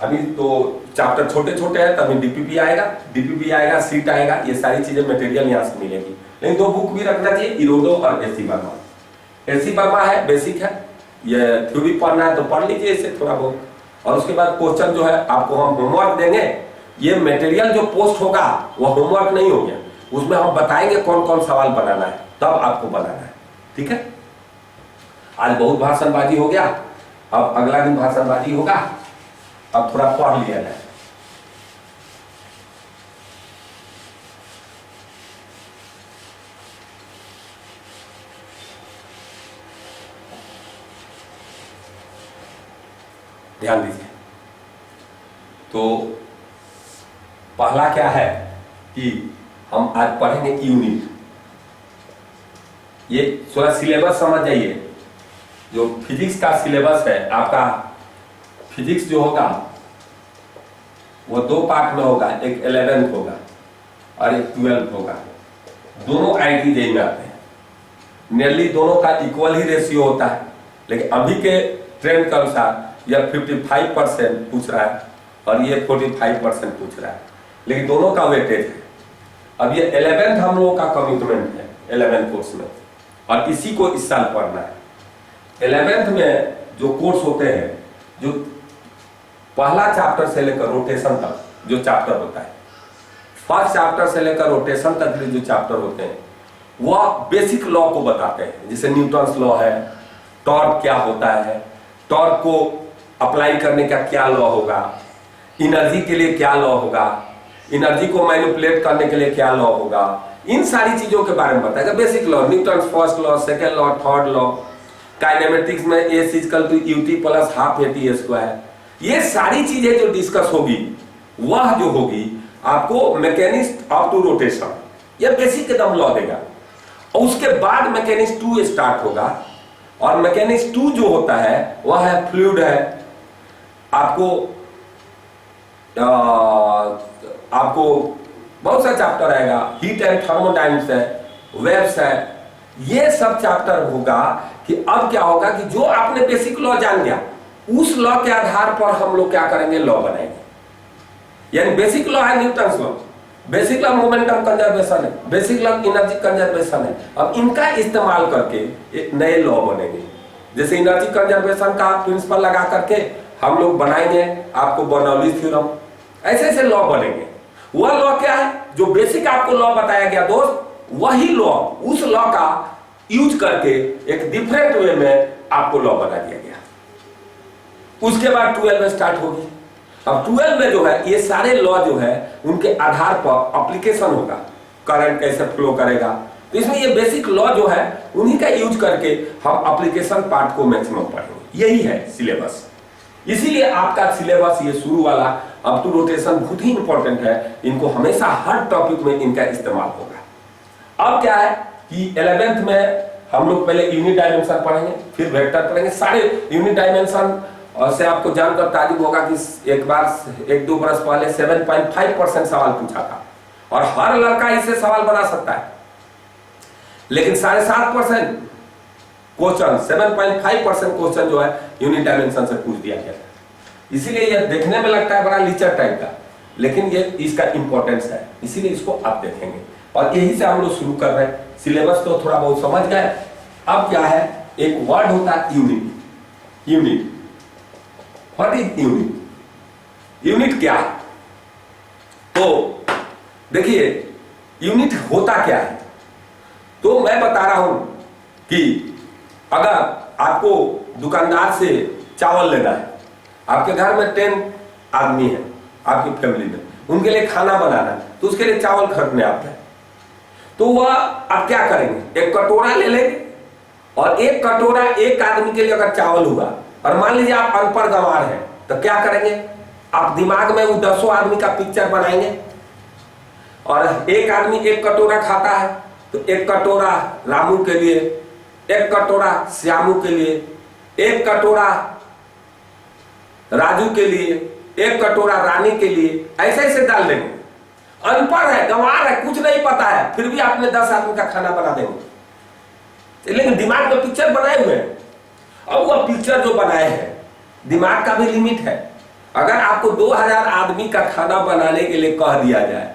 अभी तो चैप्टर छोटे छोटे हैं, तभी डीपीपी आएगा, सीट आएगा, ये सारी चीजें मटेरियल यहाँ से मिलेगी। लेकिन 2 बुक भी रखना चाहिए, इरोडो और एसी वर्मा। एसी वर्मा है बेसिक है, ये थ्योरी पढ़ना है तो पढ़ लीजिए इसे थोड़ा बहुत, और उसके बाद क्वेश्चन जो है आपको हम होमवर्क देंगे। ये मटेरियल जो पोस्ट होगा वो होमवर्क नहीं हो गया, उसमें हम बताएंगे कौन कौन सवाल बनाना है, तब आपको बनाना है। ठीक है, आज बहुत भाषणबाजी हो गया, अब अगला दिन भाषणबाजी होगा, अब थोड़ा पढ़ लिया जाए। ध्यान दीजिए, तो पहला क्या है कि हम आज पढ़ेंगे यूनिट। ये थोड़ा सिलेबस समझ जाइए। जो फिजिक्स का सिलेबस है आपका, फिजिक्स जो होगा वो 2 पार्ट में होगा, एक 11th होगा और एक 12th होगा। दोनों आईटी जेई में आते हैं, नियरली दोनों का इक्वल ही रेशियो होता है, लेकिन अभी के ट्रेंड के अनुसार यह 55% पूछ रहा है और ये 45% पूछ रहा है, लेकिन दोनों का वेटेज है। अब ये 11th हम लोगों का कमिटमेंट है 11th कोर्स में, और इसी को इस साल पढ़ना है। 11th में जो कोर्स होते हैं, जो पहला चैप्टर से लेकर रोटेशन तक जो चैप्टर होता है, फर्स्ट चैप्टर से लेकर रोटेशन तक के जो चैप्टर होते हैं वह बेसिक लॉ को बताते हैं। जैसे न्यूटन्स लॉ है, टॉर्क क्या होता है, टॉर्क को अप्लाई करने का क्या लॉ होगा, एनर्जी के लिए क्या लॉ होगा, एनर्जी को मैनिपुलेट करने के लिए क्या लॉ होगा, इन सारी चीजों के बारे में बताएगा। Basic law, Newton's first law, second law, third law, kinematics में A = ut + ½ AT²। ये सारी चीजें जो डिस्कस होगी वह जो होगी आपको मैकेनिक्स अप टू रोटेशन, यह बेसिक एकदम लॉ देगा। और उसके बाद मैकेनिक्स 2 स्टार्ट होगा, और मैकेनिक्स 2 जो होता है वह है फ्लूइड है, आपको बहुत सा चैप्टर आएगा, हीट एंड थर्मोडायनेमिक्स है, वेव्स है। ये सब चैप्टर होगा कि अब क्या होगा कि जो आपने बेसिक लॉ जान गया उस लॉ के आधार पर हम लोग क्या करेंगे, लॉ बनाएंगे। यानी बेसिक लॉ है Newton's law, basic law momentum conservation है, बेसिक लॉ एनर्जी कंजर्वेशन है। अब इनका इस्तेमाल करके एक नए लॉ बनेंगे। जैसे एनर्जी कंजर्वेशन का प्रिंसिपल लगा करके हम लोग बनाएंगे आपको बर्नौलीज थ्योरम, ऐसे ऐसे लॉ बनेंगे। वह लॉ क्या है जो बेसिक आपको लॉ बताया गया दोस्त, वही लॉ, उस लॉ का यूज करके एक डिफरेंट वे में आपको लॉ बना दिया गया। उसके बाद 12 में स्टार्ट होगी। अब 12 में जो है ये सारे लॉ जो है उनके आधार पर एप्लीकेशन होगा, करंट कैसे फ्लो करेगा। तो इसमें ये बेसिक लॉ जो है उन्हीं का यूज करके हम एप्लीकेशन पार्ट को मैक्सिमम पढ़ेंगे। यही है सिलेबस। इसीलिए आपका सिलेबस ये शुरू वाला अप टू रोटेशन बहुत ही इंपॉर्टेंट है। इनको हमेशा हर टॉपिक में इनका इस्तेमाल होगा। अब क्या है कि 11th में हम लोग पहले यूनिट डायमेंशन पढ़ेंगे, फिर वेक्टर पढ़ेंगे। सारे यूनिट डायमेंशन से आपको जानकर ताजुब होगा कि एक बार 1-2 बरस पहले 7.5% सवाल पूछा था, और हर लड़का इसे सवाल बना सकता है, लेकिन 7.5% क्वेश्चन, 7.5% क्वेश्चन जो है यूनिट डायमेंशन से पूछ दिया गया था। इसीलिए यह देखने में लगता है बड़ा लीचर टाइप का, लेकिन ये इसका इंपॉर्टेंस है, इसीलिए इसको आप देखेंगे। और यही से हम लोग शुरू कर रहे हैं। सिलेबस तो थोड़ा बहुत समझ गए। अब क्या है, एक वर्ड होता है unit. Unit, what is unit? Unit क्या है? तो देखिए यूनिट होता क्या है, तो मैं बता रहा हूं कि अगर आपको दुकानदार से चावल लेना है, आपके घर में 10 आदमी है आपकी फैमिली में, उनके लिए खाना बनाना है, तो उसके लिए चावल खरीदने आता है, तो वह आप क्या करेंगे, एक कटोरा ले लेंगे और एक कटोरा एक आदमी के लिए अगर चावल हुआ, और मान लीजिए आप अनपढ़ गंवार हैं, तो क्या करेंगे, आप दिमाग में वो 10 आदमी का पिक्चर बनाएंगे, और एक आदमी एक कटोरा खाता है, तो एक कटोरा रामू के लिए, एक कटोरा श्यामू के लिए, एक कटोरा राजू के लिए, एक कटोरा रानी के लिए, ऐसे ऐसे डाल देंगे। अनपढ़ है, गंवार है, कुछ नहीं पता है, फिर भी आपने 10 आदमी का खाना बना देंगे, लेकिन दिमाग में पिक्चर बनाए हुए हैं। अब वह पिक्चर जो बनाए हैं, दिमाग का भी लिमिट है। अगर आपको 2000 आदमी का खाना बनाने के लिए कह दिया जाए,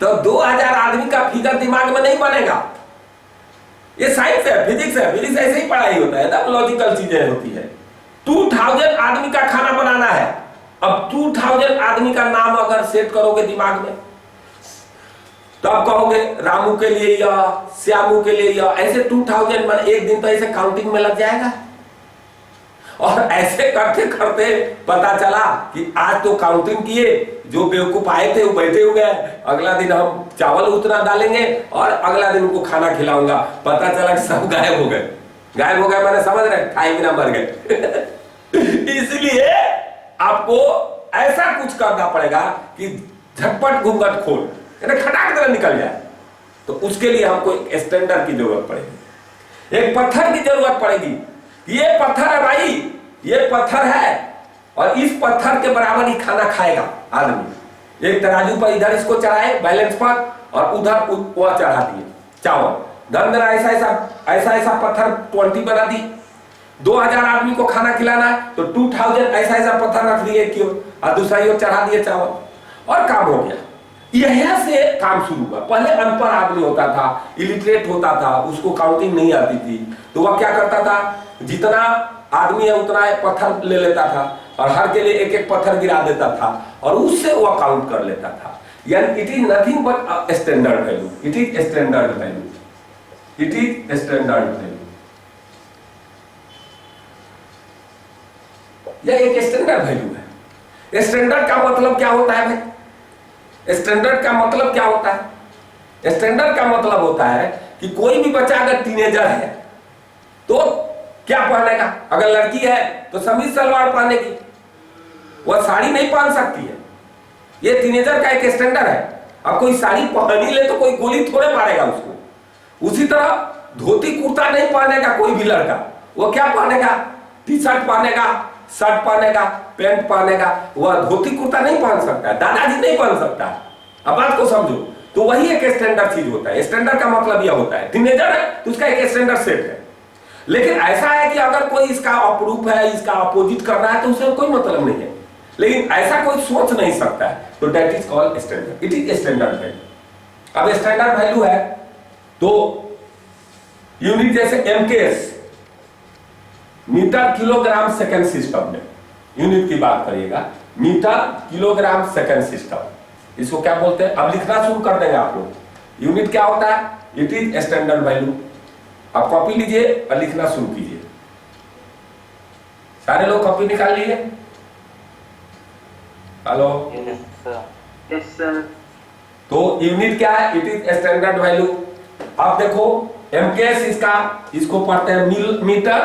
तो 2000 आदमी का फिगर दिमाग में नहीं बनेगा। ये साइंस है, फिजिक्स है, फिजिक्स ऐसे ही पढ़ाई होता है, एकदम लॉजिकल चीजें होती है। 2000 आदमी का खाना बनाना है। अब 2000 आदमी का नाम अगर सेट करोगे दिमाग में, तो आप कहोगे रामू के लिए या श्यामू के लिए, या ऐसे 2000 मान एक दिन तो ऐसे काउंटिंग में लग जाएगा। और ऐसे करते करते पता चला कि आज तो काउंटिंग किए, जो बेवकूफ आए थे वो बैठे हुए हैं, अगला दिन हम चावल उतना डालेंगे और अगला दिन उनको खाना खिलाऊंगा। पता चला कि सब गायब हो गए। गायब हो गए मैंने समझ रहे, खाए बिना मर गए। इसलिए आपको ऐसा कुछ करना पड़ेगा कि झटपट घूंघट खोल, खटाक तरह निकल जाए। तो उसके लिए हमको एक स्टैंडर्ड की जरूरत पड़ेगी, एक पत्थर की जरूरत पड़ेगी। ये पत्थर है भाई, ये पत्थर है, और इस पत्थर के बराबर ही खाना खाएगा आदमी। एक तराजू पर इधर इसको चढ़ाए बैलेंस पर, और उधर वह चढ़ा दिए चावल, धन ऐसा ऐसा पत्थर 20 बना दी। 2000 आदमी को खाना खिलाना है, तो 2000 ऐसा ऐसा पत्थर रख दिए एक ओर, और दूसरा ओर चढ़ा दिए चावल, और काम हो गया। यह से काम शुरू हुआ। पहले अनपढ़ आदमी होता था, इलिटरेट होता था, उसको काउंटिंग नहीं आती थी, तो वह क्या करता था, जितना आदमी है उतना एक पत्थर ले लेता था, और हर के लिए एक एक पत्थर गिरा देता था, और उससे वह काउंट कर लेता था। यानी it is nothing but standard value, it is standard value, it is standard value. यह एक स्टैंडर्ड वैल्यू है। स्टैंडर्ड का मतलब क्या होता है भाई? स्टैंडर्ड का मतलब क्या होता है? स्टैंडर्ड का मतलब होता है कि कोई भी बच्चा अगर टीनेजर है तो क्या पहनेगा? अगर लड़की है तो समीज सलवार पहनेगी, वह साड़ी नहीं पहन सकती है। ये टीनेजर का एक स्टैंडर्ड है। अब कोई साड़ी पहन ही ले तो कोई गोली थोड़े मारेगा उसको। उसी तरह धोती कुर्ता नहीं पहनेगा कोई भी लड़का, वो क्या पहनेगा? टी शर्ट पहनेगा, शर्ट पहनेगा, पैंट पहनेगा, वह धोती कुर्ता नहीं पहन सकता, दादाजी नहीं पहन सकता। अब बात को समझो। तो वही एक स्टैंडर्ड चीज होता है। स्टैंडर्ड का मतलब यह होता है, टीनेजर है तो उसका एक स्टैंडर्ड सेट है। लेकिन ऐसा है कि अगर कोई इसका अप्रूफ है, इसका अपोजिट कर रहा है, तो उससे कोई मतलब नहीं है। लेकिन ऐसा कोई सोच नहीं सकता है, तो that is called standard, it is standard value. अब स्टैंडर्ड वैल्यू है तो यूनिट जैसे MKS, metre kilogram second system में यूनिट की बात करिएगा, मीटर किलोग्राम सेकंड सिस्टम, इसको क्या बोलते हैं? अब लिखना शुरू कर देंगे आप लोग। यूनिट क्या होता है? It is standard value. आप कॉपी लीजिए और लिखना शुरू कीजिए। सारे लोग कॉपी निकाल लिए? Hello, yes sir. तो यूनिट क्या है? It is standard value. अब देखो एमकेएस इसको पढ़ते हैं मीटर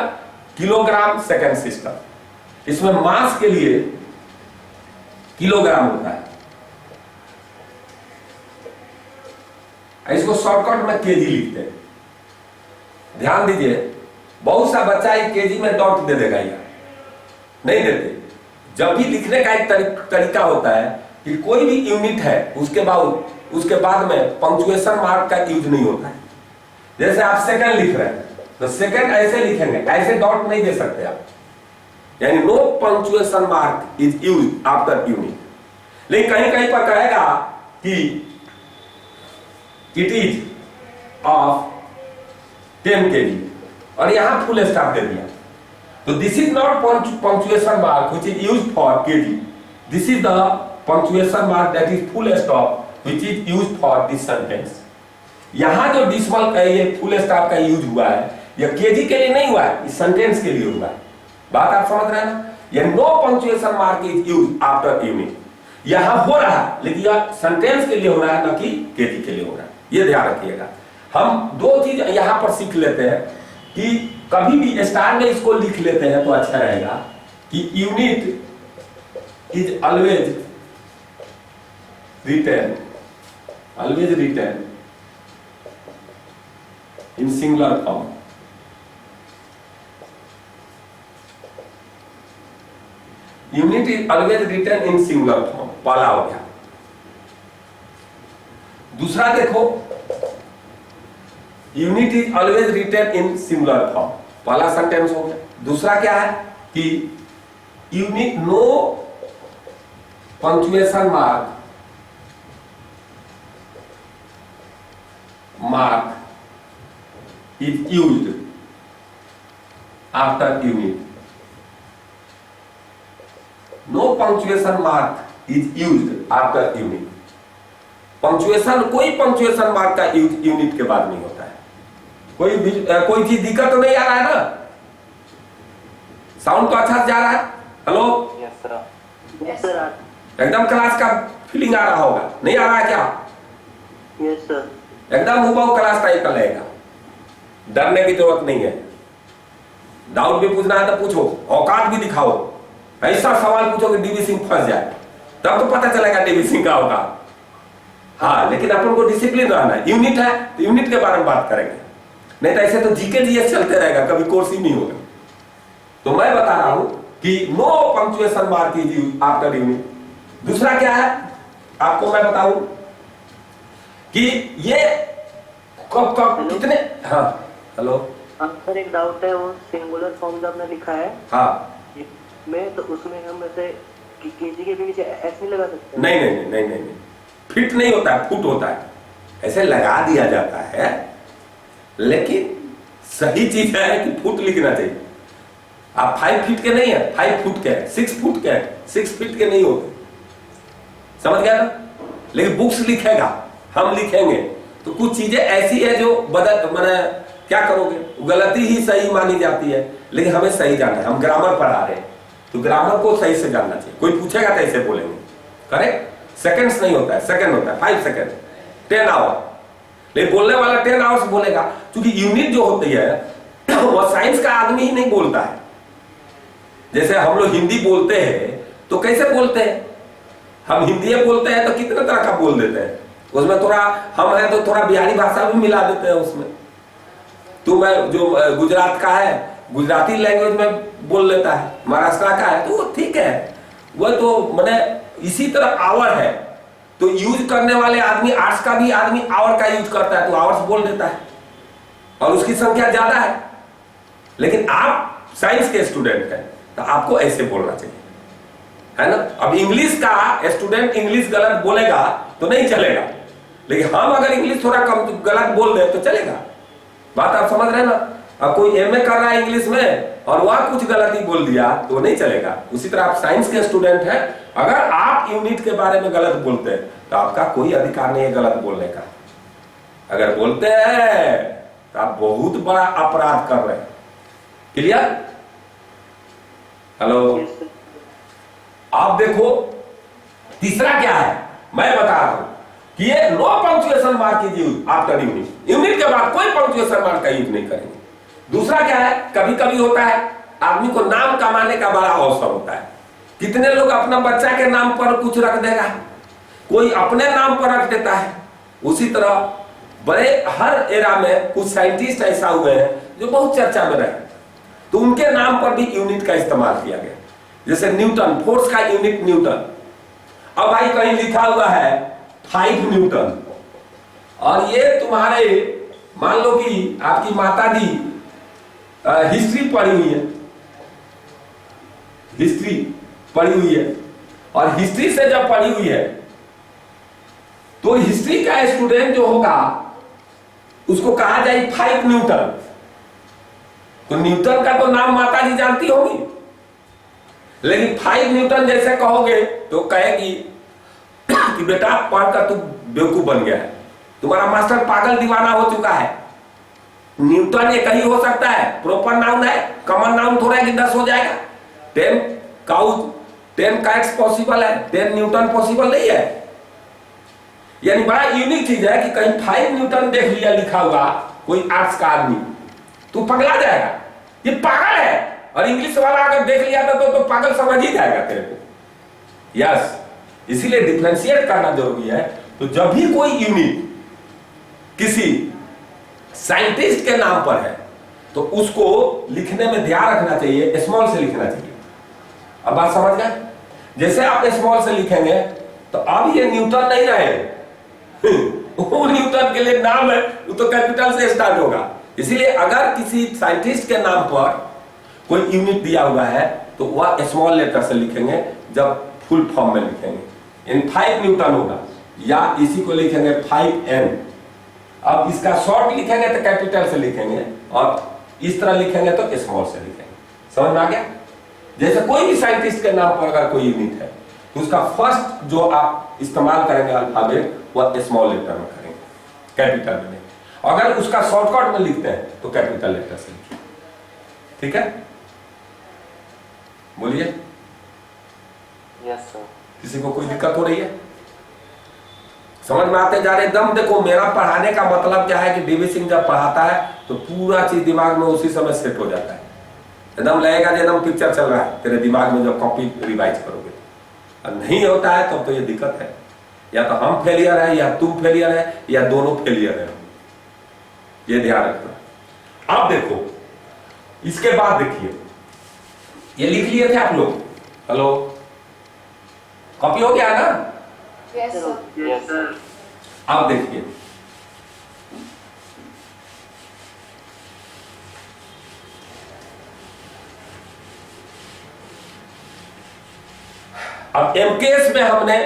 किलोग्राम सेकंड सिस्टम। इसमें मास के लिए किलोग्राम होता है, इसको शॉर्टकट में केजी लिखते हैं। ध्यान दीजिए, बहुत सा बच्चा एक केजी में डॉट दे देगा, या नहीं देते। जब भी लिखने का एक तरीका होता है कि कोई भी यूनिट है उसके बाद में पंक्चुएशन मार्क का यूज नहीं होता है। जैसे आप सेकंड लिख रहे हैं तो सेकंड ऐसे लिखेंगे, ऐसे डॉट नहीं दे सकते आप, यानी no punctuation mark is used after unit. लेकिन कहीं कहीं पर कहेगा कि इट इज ऑफ 10 kg और यहां फुल स्टॉप दे दिया, तो this is not punctuation mark which is used for kg, this is the punctuation mark that is full stop which is used for this sentence. यहां जो decimal का ये full stop का use हुआ है, यह केजी के लिए नहीं हुआ है, इस सेंटेंस के लिए हुआ है। बात आप समझ रहे हैं ना? ये no punctuation mark is use after unit, यहां हो रहा है लेकिन यह सेंटेंस के लिए हो रहा है, न कि केजी के लिए हो रहा है, ये ध्यान रखिएगा। हम दो चीज यहां पर सीख लेते हैं कि कभी भी स्टार में इसको लिख लेते हैं तो अच्छा रहेगा कि unit is always return in singular form. Unit is always return in singular form, पहला हो गया। दूसरा देखो, unit is always return in singular form, पहला सेंटेंस हो गया। दूसरा क्या है कि unit no punctuation mark is used after unit, no punctuation mark is used after unit. Punctuation, कोई पंक्चुएशन मार्क का यूज यूनिट के बाद नहीं होता है। कोई चीज दिक्कत तो नहीं आ रहा है ना? साउंड तो अच्छा से जा रहा है? हेलो, यस सर, एकदम क्लास का फीलिंग आ रहा होगा, नहीं आ रहा है क्या? यस सर, एकदम हुबहू क्लास टाइप का लगेगा, डरने की जरूरत नहीं है। डाउट भी पूछना है तो पूछो, औकात भी दिखाओ। ऐसा सवाल पूछो कि डीवी सिंह फंस जाए, तब तो पता चलेगा डीवी सिंह का औकात। हाँ, लेकिन अपन को डिसिप्लिन रहना है। यूनिट है तो यूनिट के बारे में बात करेंगे, नहीं तो ऐसे तो जीके जीएस चलते रहेगा, कभी कोर्स ही नहीं होगा। तो मैं बता रहा हूं कि no punctuation mark is used after unit. दूसरा क्या है आपको मैं बताऊं कि ये कब कब कितने, हाँ हेलो सर एक डाउट है, वो सिंगुलर फॉर्म जो आपने लिखा है हाँ में, तो उसमें हम ऐसे केजी के पीछे एस नहीं लगा सकते? नहीं नहीं नहीं नहीं नहीं, फिट नहीं होता है, फुट होता है। ऐसे लगा दिया जाता है, लेकिन सही चीज है कि फुट लिखना चाहिए। आप 5 फीट के नहीं है, 5 फुट के है, 6 फुट के है, 6 फीट के नहीं होते, समझ गया ना? लेकिन बुक्स लिखेगा, हम लिखेंगे तो कुछ चीजें ऐसी है जो बदल, मैंने क्या करोगे, गलती ही सही मानी जाती है, लेकिन हमें सही जानना है। हम ग्रामर पढ़ा रहे हैं तो ग्रामर को सही से जानना चाहिए। कोई पूछेगा तो ऐसे बोलेंगे, करेक्ट? सेकंड्स नहीं होता है, सेकंड होता है, 5 सेकंड, 10 आवर। लेकिन बोलने वाला 10 आवर्स बोलेगा, क्योंकि यूनिट जो होती है वो साइंस का आदमी ही नहीं बोलता है। जैसे हम लोग हिंदी बोलते हैं तो कैसे बोलते हैं, हम हिंदी बोलते हैं तो कितने तरह का बोल देते हैं, उसमें थोड़ा हम है तो थोड़ा बिहारी भाषा भी मिला देते हैं उसमें। तो मैं जो गुजरात का है गुजराती लैंग्वेज में बोल लेता है, महाराष्ट्र का है तो ठीक है, वह तो मैंने इसी तरह आवर है तो यूज करने वाले आदमी, आर्ट्स का भी आदमी आवर का यूज करता है तो आवर्स बोल देता है और उसकी संख्या ज्यादा है। लेकिन आप साइंस के स्टूडेंट हैं तो आपको ऐसे बोलना चाहिए, है ना? अब इंग्लिश का स्टूडेंट इंग्लिश गलत बोलेगा तो नहीं चलेगा, लेकिन हम अगर इंग्लिश थोड़ा कम गलत बोल दे तो चलेगा। बात आप समझ रहे हैं ना? अब कोई एमए कर रहा है इंग्लिश में और वह कुछ गलती बोल दिया तो नहीं चलेगा। उसी तरह आप साइंस के स्टूडेंट हैं, अगर आप यूनिट के बारे में गलत बोलते हैं तो आपका कोई अधिकार नहीं है गलत बोलने का। अगर बोलते हैं तो आप बहुत बड़ा अपराध कर रहे हैं। क्लियर? हेलो, आप देखो तीसरा क्या है मैं बता रहा हूं कि ये no punctuation mark is used after unit, unit के बाद कोई पंक्चुएशन मार्क का यूज नहीं करेंगे। दूसरा क्या है, कभी कभी होता है आदमी को नाम कमाने का बड़ा अवसर होता है। कितने लोग अपना बच्चा के नाम पर कुछ रख देगा, कोई अपने नाम पर रख देता है। उसी तरह बड़े हर एरा में कुछ साइंटिस्ट ऐसा हुए हैं जो बहुत चर्चा में रहे, तो उनके नाम पर भी यूनिट का इस्तेमाल किया गया। जैसे न्यूटन, फोर्स का यूनिट न्यूटन। अब भाई कहीं लिखा हुआ है 5 न्यूटन और ये तुम्हारे मान लो कि आपकी माता जी हिस्ट्री पढ़ी हुई है, हिस्ट्री पढ़ी हुई है और हिस्ट्री से जब पढ़ी हुई है तो हिस्ट्री का स्टूडेंट जो होगा उसको कहा जाए 5 न्यूटन। तो न्यूटन का तो नाम माता जी जानती होगी, लेकिन 5 न्यूटन जैसे कहोगे तो कहेगी कि बेटा पढ़कर तू बेवकूफ बन गया है, तुम्हारा मास्टर पागल दीवाना हो चुका है। न्यूटन एक ही हो सकता है, प्रॉपर नाउन है, कॉमन नाउन थोड़ा है कि 10 हो जाएगा। 10 काउ 10 कैट्स पॉसिबल है, 10 न्यूटन पॉसिबल नहीं है। यानी बड़ा यूनिक चीज है कि कहीं 5 न्यूटन देख लिया लिखा हुआ कोई आर्ट्स का आदमी, तू पगला जाएगा, ये पागल है। और इंग्लिश वाला अगर देख लिया तो पागल समझ ही जाएगा तेरे को। यस, इसीलिए डिफरेंशिएट करना जरूरी है। तो जब भी कोई यूनिट किसी साइंटिस्ट के नाम पर है तो उसको लिखने में ध्यान रखना चाहिए, स्मॉल से लिखना चाहिए। अब बात समझ गए? जैसे आप स्मॉल से लिखेंगे तो अब ये न्यूटन नहीं रहे वो न्यूटन के लिए नाम है, वो तो कैपिटल से स्टार्ट होगा। इसीलिए अगर किसी साइंटिस्ट के नाम पर कोई यूनिट दिया हुआ है तो वह स्मॉल लेटर से लिखेंगे, जब फुल फॉर्म में लिखेंगे इन 5 न्यूटन होगा, या इसी को लिखेंगे 5N। अब इसका शॉर्ट लिखेंगे तो कैपिटल से लिखेंगे, और इस तरह लिखेंगे तो स्मॉल से लिखेंगे। समझ में आ गया? जैसे कोई भी साइंटिस्ट के नाम पर अगर कोई यूनिट है तो उसका फर्स्ट जो आप इस्तेमाल करेंगे अल्फाबेट वह स्मॉल लेटर में करेंगे, कैपिटल में नहीं। अगर उसका शॉर्टकट में लिखते हैं तो कैपिटल लेटर से लिखिए। ठीक है, बोलिए। Yes sir. किसी को कोई दिक्कत हो रही है? समझ में आते जा रहे एकदम? देखो, मेरा पढ़ाने का मतलब क्या है कि डीवी सिंह जब पढ़ाता है तो पूरा चीज दिमाग में उसी समय सेट हो जाता है। एकदम लगेगा एकदम पिक्चर चल रहा है तेरे दिमाग में जब कॉपी रिवाइज करोगे। और नहीं होता है तब तो ये दिक्कत है, या तो हम फेलियर है, या तुम फेलियर है, या दोनों फेलियर है। ये ध्यान रखना। अब देखो, इसके बाद देखिए, ये लिख लिए थे आप लोग? हेलो, कॉपी हो गया ना? Yes sir. अब देखिए, अब एमकेएस में हमने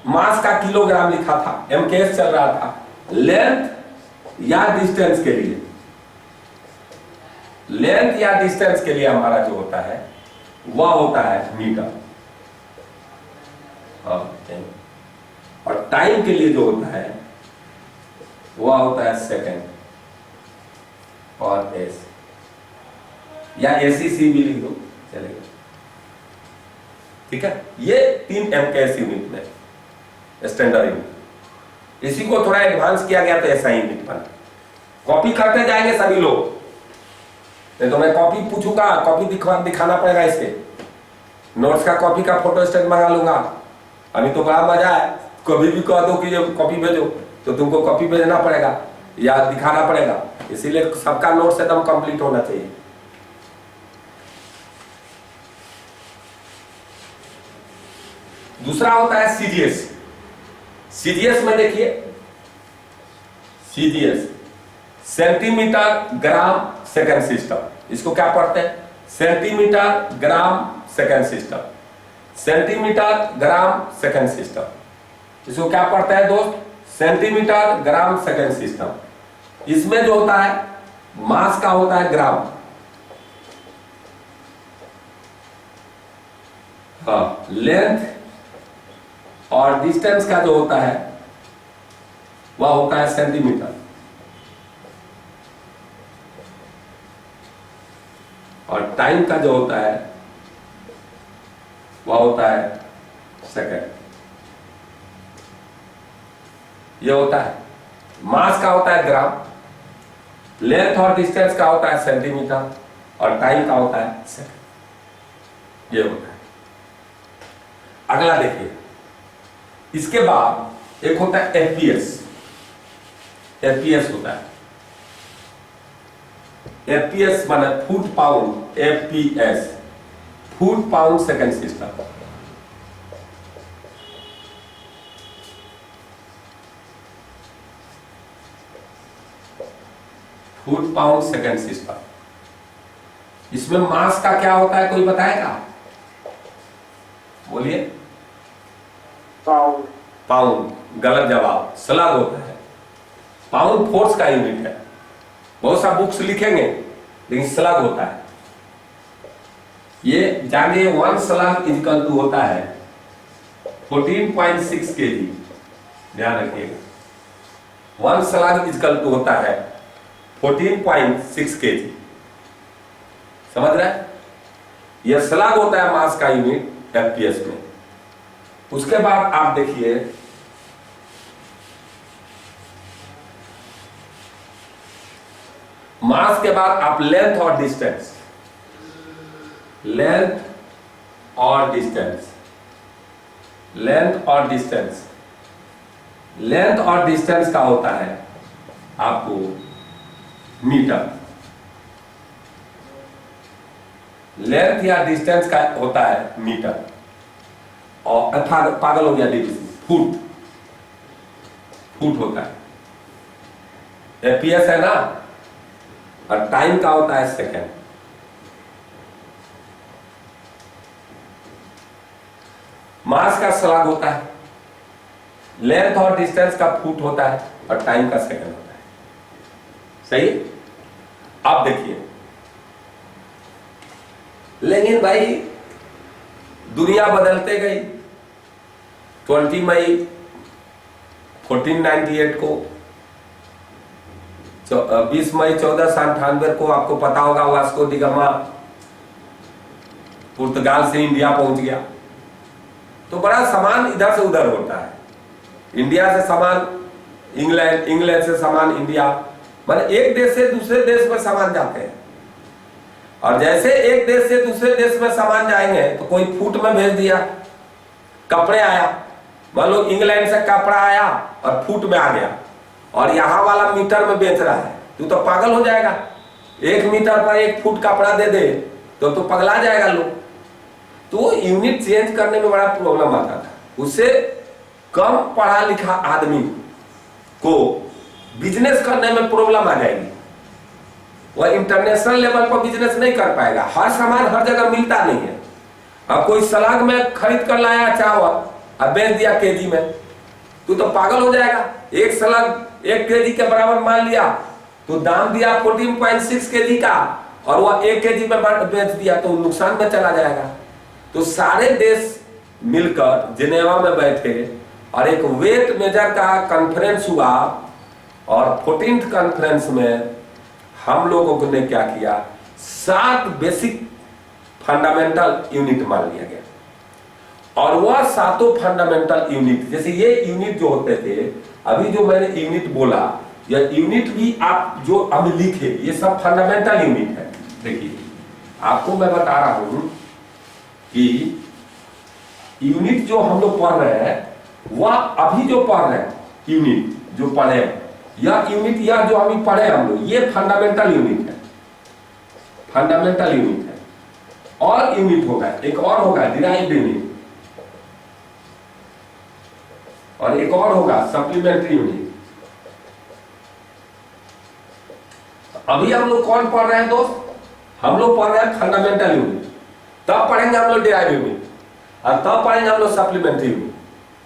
मास का किलोग्राम लिखा था, एमकेएस चल रहा था। लेंथ या डिस्टेंस के लिए, लेंथ या डिस्टेंस के लिए हमारा जो होता है वह होता है मीटर, और टाइम के लिए जो होता है वह होता है सेकंड और एस, या एसीसी भी लिख दो चलेगा। ठीक है, ये 3 एमकेएस यूनिट में स्टैंडर्ड यूनिट। इसी को थोड़ा एडवांस किया गया तो ऐसा यूनिट बना। कॉपी करते जाएंगे सभी लोग, नहीं तो मैं कॉपी पूछूंगा, कॉपी दिखाना पड़ेगा। इसके नोट्स का कॉपी का फोटो स्टेट मंगा लूंगा। अभी तो बड़ा मजा है, कभी भी कह दो कि ये कॉपी भेजो तो तुमको कॉपी भेजना पड़ेगा या दिखाना पड़ेगा। इसीलिए सबका नोट्स एकदम कंप्लीट होना चाहिए। दूसरा होता है सीजीएस। सीजीएस में देखिए, CGS centimetre gram second system. इसको क्या पढ़ते हैं? Centimetre gram second system, centimetre gram second system. इसको क्या पढ़ते हैं दोस्त? Centimetre gram second system. इसमें जो होता है मास का होता है ग्राम, हाँ, लेंथ और डिस्टेंस का जो होता है वह होता है सेंटीमीटर, और टाइम का जो होता है वह होता है सेकंड। यह होता है मास का होता है ग्राम, लेंथ और डिस्टेंस का होता है सेंटीमीटर, और टाइम का होता है सेकंड। यह होता है। अगला देखिए, इसके बाद एक होता है एफपीएस। एफपीएस होता है, एफपीएस माने foot pound, FPS foot pound second system. Foot pound second system. इसमें मास का क्या होता है, कोई बताएगा? बोलिए। पाउंड। पाउंड गलत जवाब, स्लग होता है। पाउंड फोर्स का यूनिट है। बहुत सा बुक्स लिखेंगे लेकिन स्लग होता है। ये जानिए, 1 स्लग इक्वल टू होता है 14.6 kg। ध्यान रखिएगा, 1 स्लग इक्वल टू होता है 14.6 kg। समझ रहे हैं? यह स्लग होता है मास का यूनिट एफपीएस में। उसके बाद आप देखिए मास के बाद आप लेंथ और डिस्टेंस, लेंथ और डिस्टेंस, लेंथ और डिस्टेंस, लेंथ और डिस्टेंस का होता है आपको मीटर, लेंथ या डिस्टेंस का होता है मीटर, और पागल हो गया डीबीसी, फुट, फुट होता है। एफपीएस है ना, और टाइम का होता है सेकेंड। मास का स्लग होता है, लेंथ और डिस्टेंस का फुट होता है, और टाइम का सेकंड होता है। सही। अब देखिए, लेकिन भाई दुनिया बदलते गई। 20 मई 1498 को, 20 मई 1498 को आपको पता होगा वास्को डी गामा पुर्तगाल से इंडिया पहुंच गया। तो बड़ा सामान इधर से उधर होता है, इंडिया से सामान इंग्लैंड, इंग्लैंड से सामान इंडिया, मतलब एक देश से दूसरे देश में सामान जाते हैं। और जैसे एक देश से दूसरे देश में सामान जाएंगे तो कोई फुट में भेज दिया, कपड़े आया, मान लो इंग्लैंड से कपड़ा आया और फुट में आ गया, और यहाँ वाला मीटर में बेच रहा है, तो पागल हो जाएगा। 1 मीटर पर 1 फुट कपड़ा दे दे तो पगला जाएगा लोग। तो यूनिट चेंज करने में बड़ा प्रॉब्लम आता था। उससे कम पढ़ा लिखा आदमी को बिजनेस करने में प्रॉब्लम आ जाएगी, वह इंटरनेशनल लेवल पर बिजनेस नहीं कर पाएगा। हर सामान हर जगह मिलता नहीं है। अब कोई सलाग में खरीद कर लाया चावल और बेच दिया केजी में, तो पागल हो जाएगा। एक सलाग 1 केजी के बराबर मान लिया तो दाम दिया 14.6 केजी का, और वह 1 केजी में बेच दिया तो नुकसान में चला जाएगा। तो सारे देश मिलकर जिनेवा में बैठे और एक वेट मेजर का कॉन्फ्रेंस हुआ, और 14th कॉन्फ्रेंस में हम लोगों ने क्या किया, 7 बेसिक फंडामेंटल यूनिट मान लिया गया। और वह 7 फंडामेंटल यूनिट, जैसे ये यूनिट जो होते थे, अभी जो मैंने यूनिट बोला, यह यूनिट भी आप जो अब लिखे, ये सब फंडामेंटल यूनिट है। देखिए आपको मैं बता रहा हूं कि यूनिट जो हम लोग पढ़ रहे हैं, वह अभी जो पढ़ रहे हैं यूनिट जो पढ़े, यह यूनिट या जो अभी पढ़े हम लोग, ये फंडामेंटल यूनिट है, फंडामेंटल यूनिट है। और यूनिट होगा, एक और होगा डिराइव्ड यूनिट, और एक और होगा सप्लीमेंट्री यूनिट। अभी हम लोग कौन पढ़ रहे हैं दोस्त? हम लोग पढ़ रहे हैं फंडामेंटल यूनिट, तब पढ़ेंगे हम लोग डिराइव्ड यूनिट, और तब पढ़ेंगे हम लोग सप्लीमेंट्री यूनिट।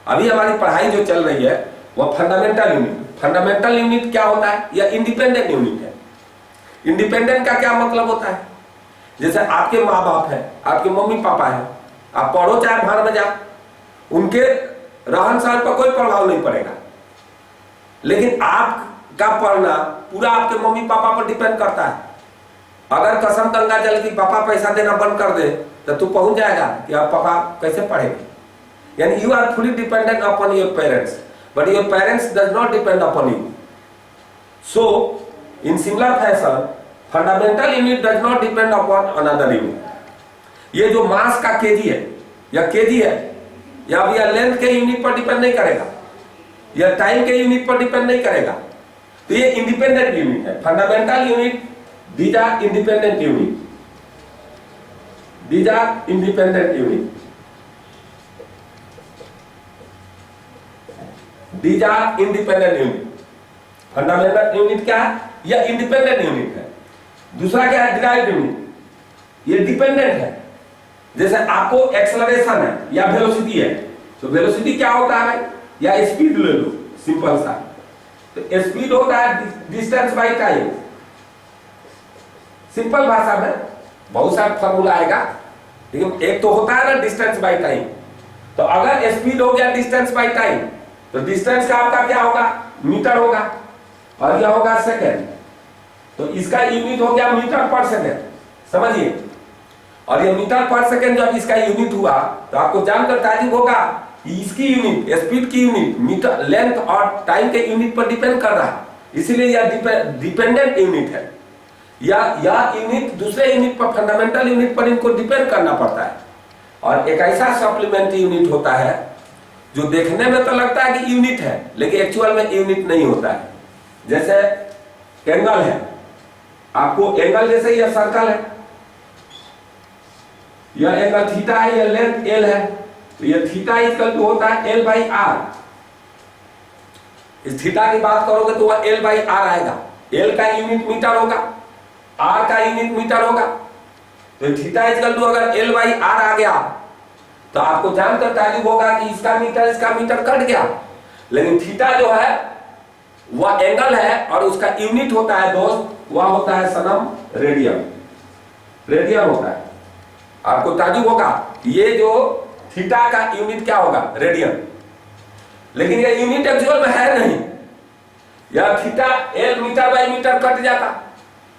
अभी हमारी पढ़ाई जो चल रही है वह फंडामेंटल यूनिट। फंडामेंटल यूनिट क्या होता है? यह इंडिपेंडेंट यूनिट है। इंडिपेंडेंट का क्या मतलब होता है? जैसे आपके माँ बाप है, आपके मम्मी पापा है, आप पढ़ो चाहे बाहर में जाओ, उनके रहन सहन पर कोई प्रभाव नहीं पड़ेगा। लेकिन आपका पढ़ना पूरा आपके मम्मी पापा पर डिपेंड करता है। अगर कसम गंगा जल की पापा पैसा देना बंद कर दे तो तू पहुंच जाएगा कि आप पापा कैसे पढ़ेंगे। यानी you are fully dependent upon your parents, but your parents does not depend upon you. So in similar fashion fundamental unit does not depend upon another unit. ये जो मास का केजी है या केजी है, या भी लेंथ के यूनिट पर डिपेंड नहीं करेगा, या टाइम के यूनिट पर डिपेंड नहीं करेगा। तो ये इंडिपेंडेंट यूनिट है। Fundamental unit, these are independent unit, these are independent unit, these are independent unit। Fundamental unit क्या है? यह इंडिपेंडेंट यूनिट है। दूसरा क्या है? डिराइव्ड यूनिट, ये डिपेंडेंट है। जैसे आपको एक्सेलरेशन है या वेलोसिटी है, तो वेलोसिटी क्या होता है? या स्पीड ले लो, सिंपल सा। तो स्पीड होता है डिस्टेंस बाय टाइम। सिंपल भाषा में बहुत सारा फॉर्मूला आएगा, लेकिन एक तो होता है ना डिस्टेंस बाय टाइम। तो अगर स्पीड हो गया डिस्टेंस बाय टाइम, तो डिस्टेंस का आपका क्या होगा? मीटर होगा, और क्या होगा? सेकेंड। तो इसका यूनिट हो गया मीटर पर सेकेंड। समझिए। और ये मीटर पर सेकेंड जब इसका यूनिट हुआ तो आपको जानकर ताज्जुब होगा कि इसकी यूनिट, स्पीड की यूनिट मीटर, लेंथ और टाइम के यूनिट पर डिपेंड कर रहा है, इसीलिए यह डिपेंडेंट यूनिट है। या यूनिट दूसरे यूनिट पर, फंडामेंटल यूनिट पर इनको डिपेंड करना पड़ता है। और एक ऐसा सप्लीमेंट्री यूनिट होता है जो देखने में तो लगता है कि यूनिट है, लेकिन एक्चुअल में यूनिट नहीं होता है। जैसे एंगल है, आपको एंगल जैसे यह सर्कल है, यह एंगल थीटा है, यह लेंथ एल है, तो यह थीटा इक्वल टू होता है एल बाई आर। इस थीटा की बात करोगे तो वह एल बाई आर आएगा। एल का यूनिट मीटर होगा, आर का यूनिट मीटर होगा, तो थीटा इक्वल टू अगर एल बाई आर आ गया तो आपको जानकर ताज्जुब होगा कि इसका मीटर कट गया। लेकिन थीटा जो है वह एंगल है और उसका यूनिट होता है दोस्त, वह होता है सनम रेडियन। रेडियन होता है। आपको ताज्जुब होगा ये जो थीटा का यूनिट क्या होगा, रेडियन, लेकिन ये यूनिट एक्चुअल में है नहीं। यह theta L metre by metre cut जाता,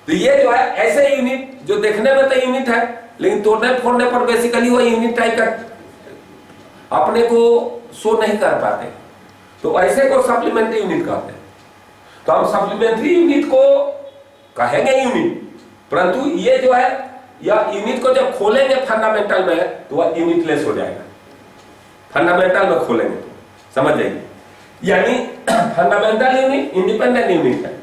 तो ये जो है ऐसे यूनिट जो देखने में तो यूनिट है, लेकिन तोड़ने फोड़ने पर बेसिकली वो यूनिट टाइप का अपने को शो नहीं कर पाते, तो ऐसे को सप्लीमेंट्री यूनिट कहते हैं। तो हम सप्लीमेंट्री यूनिट को कहेंगे यूनिट, परंतु ये जो है यह यूनिट को जब खोलेंगे फंडामेंटल में तो वह यूनिटलेस हो जाएगा। फंडामेंटल में खोलेंगे तो समझ जाइए, यानी फंडामेंटल यूनिट इंडिपेंडेंट यूनिट है।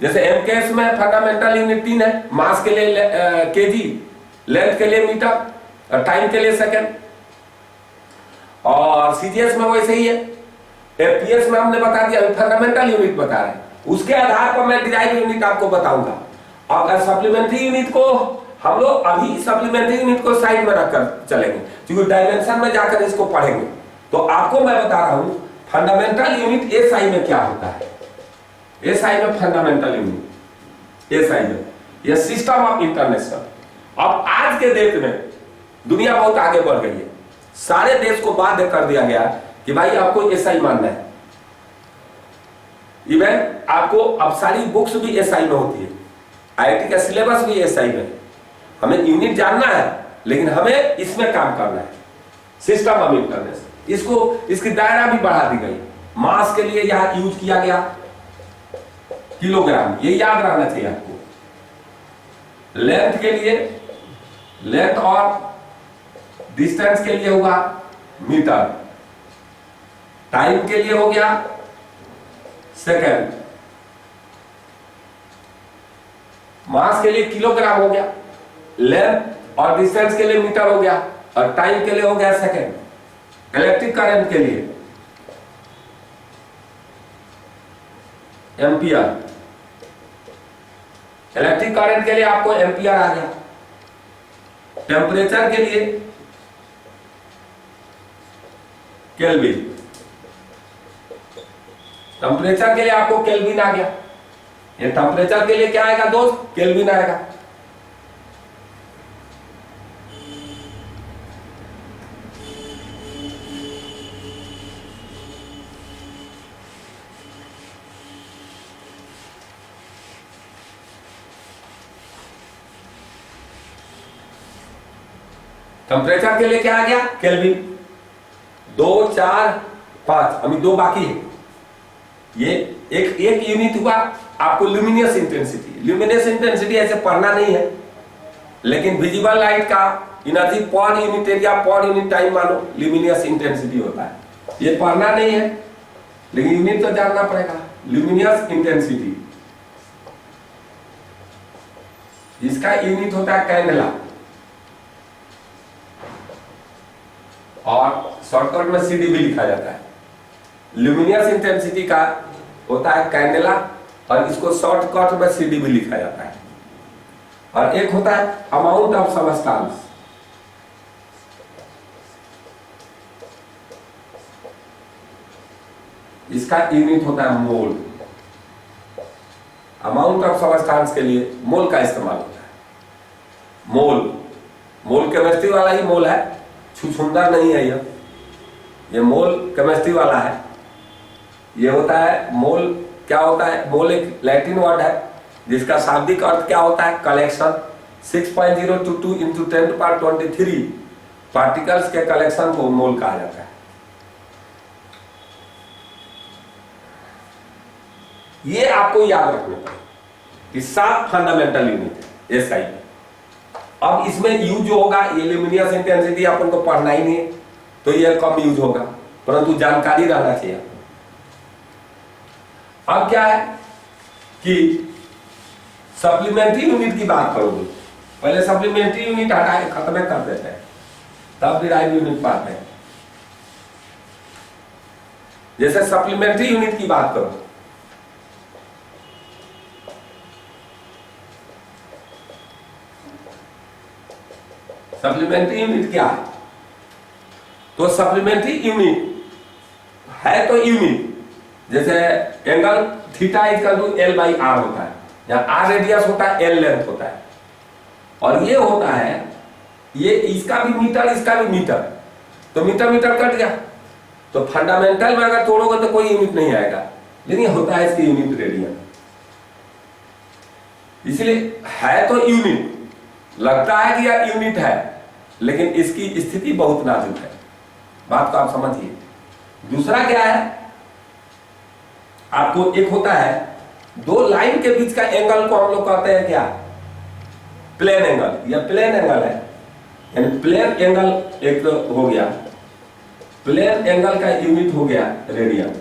जैसे एमकेएस में फंडामेंटल यूनिट 3 है, मास के लिए केजी, लेंथ के लिए मीटर और टाइम के लिए सेकंड। और सीजीएस में वैसे ही है। एफपीएस में हमने बता दिया, फंडामेंटल यूनिट बता रहे हैं, उसके आधार पर मैं डिराइव यूनिट आपको बताऊंगा। और सप्लीमेंट्री यूनिट को हम लोग अभी सप्लीमेंट्री यूनिट को साइड में रखकर चलेंगे, क्योंकि डायमेंशन में जाकर इसको पढ़ेंगे। तो आपको मैं बता रहा हूं फंडामेंटल यूनिट एसआई में क्या होता है। एसआई में फंडामेंटल यूनिट, एसआई में यह सिस्टम ऑफ इंटरनेशनल। अब आज के डेट में दुनिया बहुत आगे बढ़ गई है, सारे देश को बाध्य कर दिया गया कि भाई आपको एसआई मानना है। इवन आपको अब सारी बुक्स भी एसआई में होती है, आईआईटी का सिलेबस भी एसआई में। हमें यूनिट जानना है लेकिन हमें इसमें काम करना है, सिस्टम ऑफ इंटरनेशनल। इसकी दायरा भी बढ़ा दी गई। मास के लिए यहां यूज किया गया किलोग्राम, ये याद रहना चाहिए आपको। लेंथ के लिए, लेंथ और डिस्टेंस के लिए होगा मीटर, टाइम के लिए हो गया सेकंड, मास के लिए किलोग्राम हो गया, लेंथ और डिस्टेंस के लिए मीटर हो गया, और टाइम के लिए हो गया सेकंड। इलेक्ट्रिक करंट के लिए एम्पियर, इलेक्ट्रिक करंट के लिए आपको एम्पियर आ गया। टेम्परेचर के लिए केल्विन, टेम्परेचर के लिए आपको केल्विन आ गया। ये टेम्परेचर के लिए क्या आएगा दोस्त, केल्विन आएगा। टेम्परेचर के लिए क्या आ गया, केल्विन। 2 4 5, अभी 2 बाकी है। ये एक यूनिट हुआ आपको ल्यूमिनियस इंटेंसिटी। ल्यूमिनियस इंटेंसिटी ऐसे पढ़ना नहीं है, लेकिन विजिबल लाइट का energy per unit area per unit time मानो ल्यूमिनियस इंटेंसिटी होता है। ये पढ़ना नहीं है लेकिन यूनिट तो जानना पड़ेगा। ल्यूमिनियस इंटेंसिटी, इसका यूनिट होता है कैंडेला, और शॉर्टकट में सीडी भी लिखा जाता है। ल्यूमिनियस इंटेंसिटी का होता है कैंडेला, और इसको शॉर्टकट में सीडी भी लिखा जाता है। और एक होता है अमाउंट ऑफ सबस्टेंस, इसका यूनिट होता है मोल। अमाउंट ऑफ सबस्टेंस के लिए मोल का इस्तेमाल होता है। मोल केमिस्ट्री वाला ही मोल है, छुछुंदर नहीं है ये मोल केमिस्ट्री वाला है। ये होता है मोल। क्या होता है मोल? एक लैटिन वर्ड है जिसका शाब्दिक अर्थ क्या होता है, कलेक्शन। 6.022 इंटू 10⁻23 पार्टिकल्स के कलेक्शन को मोल कहा जाता है। ये आपको याद रखना पड़ेगा कि 7 फंडामेंटल यूनिट है एसआई। अब इसमें यूज जो होगा ये ल्यूमिनियस इंटेंसिटी अपन को पढ़ना ही नहीं है, तो ये कम यूज होगा, परंतु जानकारी रहना चाहिए। अब क्या है कि सप्लीमेंट्री यूनिट की बात करोगे, पहले सप्लीमेंट्री यूनिट हटा के खत्म कर देते हैं, तब डिराइव यूनिट पाते हैं। जैसे सप्लीमेंट्री यूनिट की बात करो, सप्लीमेंट्री यूनिट क्या है? तो सप्लीमेंट्री यूनिट है तो यूनिट, जैसे angle theta equal to L/R होता है, या R रेडियस होता है, L लेंथ होता है, और ये होता है, ये इसका भी मीटर इसका भी मीटर, तो मीटर मीटर कट गया, तो फंडामेंटल में अगर तोड़ोगे तो कोई यूनिट नहीं आएगा, लेकिन ये होता है इसकी यूनिट रेडियन। इसलिए है तो यूनिट, लगता है कि यह यूनिट है, लेकिन इसकी स्थिति बहुत नाजुक है, बात को आप समझिए। दूसरा क्या है, आपको एक होता है दो लाइन के बीच का एंगल को हम लोग कहते हैं क्या? Plane angle. यह प्लेन एंगल है, यानी प्लेन एंगल एक हो गया, प्लेन एंगल का यूनिट हो गया रेडियन,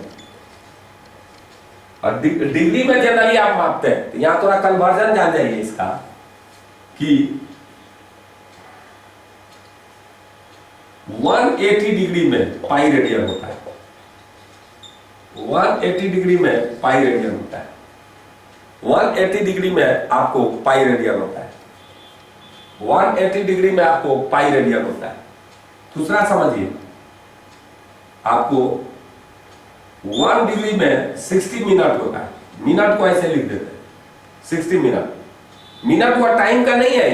और डिग्री में जनरली आप मापते हैं, तो यहां थोड़ा कन्वर्जन जान जाइए इसका कि 180 डिग्री में पाई रेडियन होता है, 180 डिग्री में पाई रेडियन होता है, 180 डिग्री में आपको पाई रेडियन होता है, 180 डिग्री में आपको पाई रेडियन होता है। दूसरा समझिए, आपको 1 डिग्री में 60 मिनट होता है, मिनट को ऐसे लिख देते हैं 60 मिनट, मिनट हुआ टाइम का नहीं है,